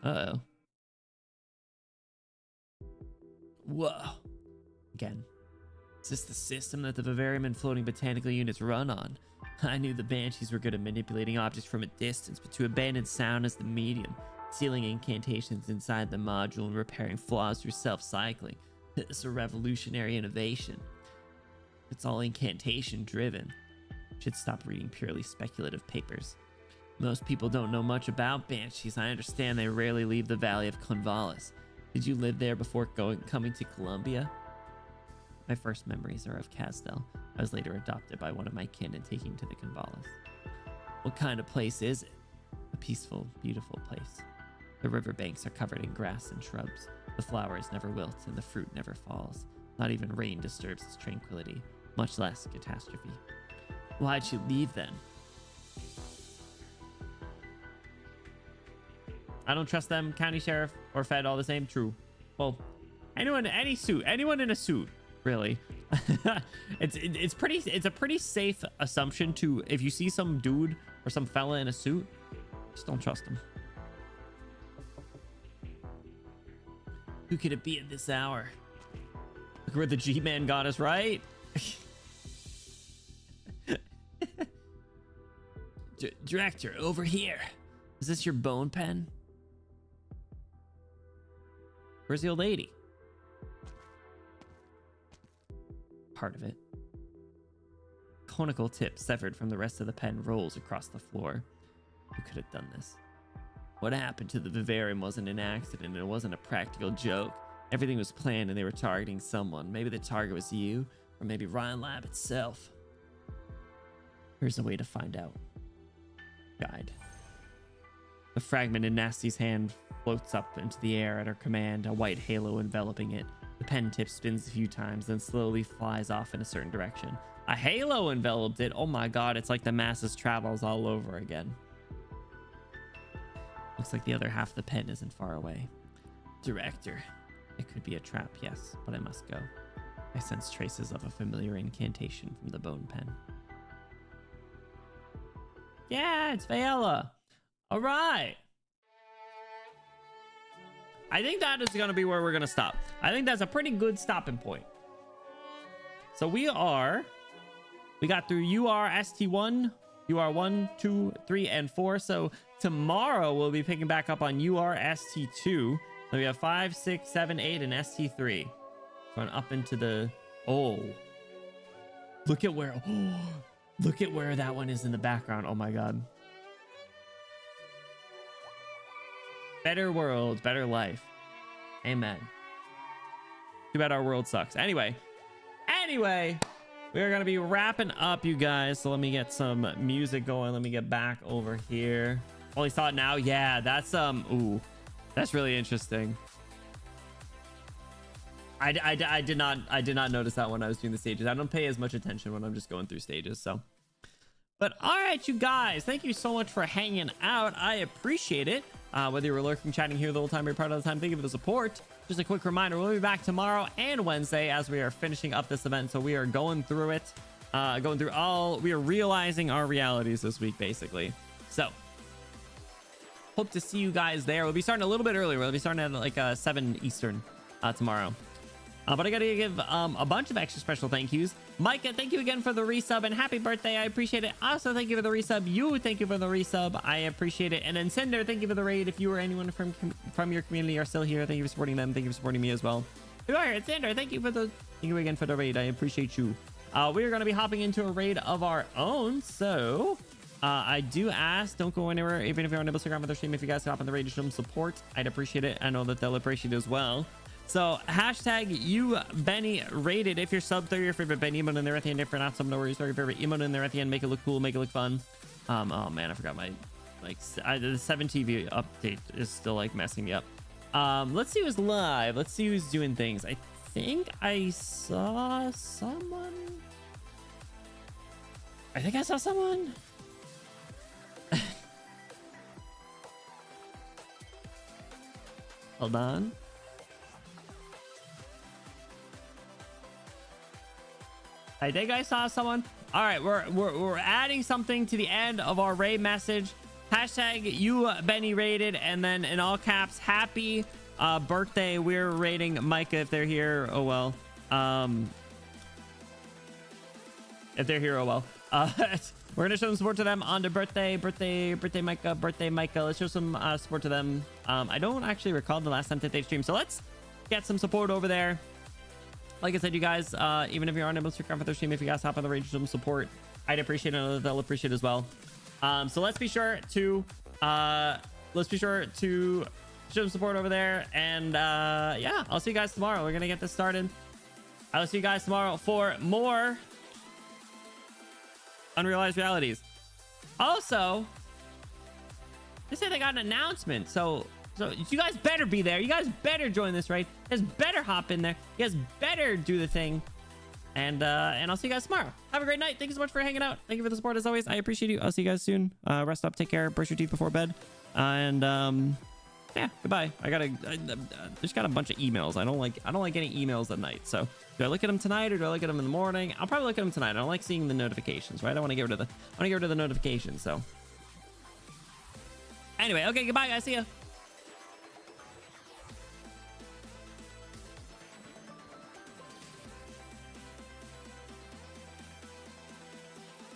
Uh-oh. Whoa. Again. Is this the system that the vivarium and floating botanical units run on? I knew the Banshees were good at manipulating objects from a distance, but to abandon sound as the medium, sealing incantations inside the module and repairing flaws through self-cycling. It's a revolutionary innovation. It's all incantation driven. Should stop reading purely speculative papers. Most people don't know much about Banshees. I understand they rarely leave the Valley of Convalis. Did you live there before coming to Columbia? My first memories are of Casdell. I was later adopted by one of my kin and taken to the Convalis. What kind of place is it? A peaceful, beautiful place. The riverbanks are covered in grass and shrubs. The flowers never wilt and the fruit never falls. Not even rain disturbs its tranquility, much less catastrophe. Why'd you leave then? I don't trust them. County sheriff or Fed, all the same. True. Well, anyone in a suit, really. It's a pretty safe assumption to, if you see some dude or some fella in a suit, just don't trust him. Who could it be at this hour? Look where the G-Man got us, right? Director, over here. Is this your bone pen? Where's the old lady? Part of it. Conical tip severed from the rest of the pen rolls across the floor. Who could have done this? What happened to the vivarium wasn't an accident. It wasn't a practical joke. Everything was planned and they were targeting someone. Maybe the target was you, or maybe Ryan Lab itself. Here's a way to find out. Guide. The fragment in Nasty's hand floats up into the air at her command, a white halo enveloping it. The pen tip spins a few times, then slowly flies off in a certain direction. A halo enveloped it. Oh my god, it's like the masses travels all over again. Looks like the other half of the pen isn't far away. Director, It could be a trap, yes, but I must go. I sense traces of a familiar incantation from the bone pen. Yeah, it's Vayella. All right. I think that is going to be where we're going to stop. I think that's a pretty good stopping point. So we got through URST1, UR1, 2, 3, and 4. So tomorrow we'll be picking back up on URST2. So we have 5, 6, 7, 8, and ST3. Going up into the... Oh. Look at where... Oh, look at where that one is in the background. Oh my god. Better world, better life. Amen. Too bad our world sucks. Anyway, we're gonna be wrapping up, you guys. So let me get some music going. Let me get back over here. Only saw it now. Yeah, that's ooh, that's really interesting. I did not notice that when I was doing the stages. I don't pay as much attention when I'm just going through stages. So, but all right, you guys, thank you so much for hanging out. I appreciate it. Whether you were lurking, chatting here the whole time or part of the time, thank you for the support. Just a quick reminder, we'll be back tomorrow and Wednesday as we are finishing up this event. So we are going through it, we are realizing our realities this week, basically. So hope to see you guys there. We'll be starting a little bit earlier. We'll be starting at like 7 Eastern tomorrow. But I gotta give a bunch of extra special thank yous. Micah, thank you again for the resub and happy birthday. I appreciate it. Also, thank you for the resub. You, thank you for the resub. I appreciate it. And then Cinder, thank you for the raid. If you or anyone from your community are still here, thank you for supporting them. Thank you for supporting me as well. You are here, Cinder. Thank you again for the raid. I appreciate you. We are going to be hopping into a raid of our own. So I do ask, don't go anywhere, even if you're unable to grab their stream. If you guys hop on the raid to show them support, I'd appreciate it. I know that they'll appreciate it as well. So hashtag you Benny rated. If you're sub, throw your favorite Benny emote in there at the end. If you're not sub, no worries, throw your favorite emote in there at the end. Make it look cool, make it look fun. Oh man, I forgot my the 7 TV update is still like messing me up. Let's see who's live. Let's see who's doing things. I think I saw someone. Hold on. I think I saw someone. All right, we're adding something to the end of our raid message. Hashtag you Benny rated, and then in all caps, happy birthday. We're rating Micah if they're here. Oh well. If they're here, oh well. We're gonna show some support to them on the birthday Micah. Let's show some support to them. I don't actually recall the last time that they streamed, so let's get some support over there. Like I said, you guys, even if you aren't able to come for their stream, if you guys hop on the raid, show them support, I'd appreciate it. I know that they'll appreciate it as well. So let's be sure to show them support over there. And yeah, I'll see you guys tomorrow. We're gonna get this started. I'll see you guys tomorrow for more Unrealized Realities. Also, they say they got an announcement, so you guys better be there. You guys better join this raid. You guys better hop in there. You guys better do the thing. And I'll see you guys tomorrow. Have a great night. Thank you so much for hanging out. Thank you for the support as always. I appreciate you. I'll see you guys soon. Rest up, take care, brush your teeth before bed. And yeah, goodbye. I just got a bunch of emails. I don't like getting emails at night. So do I look at them tonight or do I look at them in the morning? I'll probably look at them tonight. I don't like seeing the notifications, right? I want to get rid of the notifications. So anyway, okay, goodbye guys. See ya.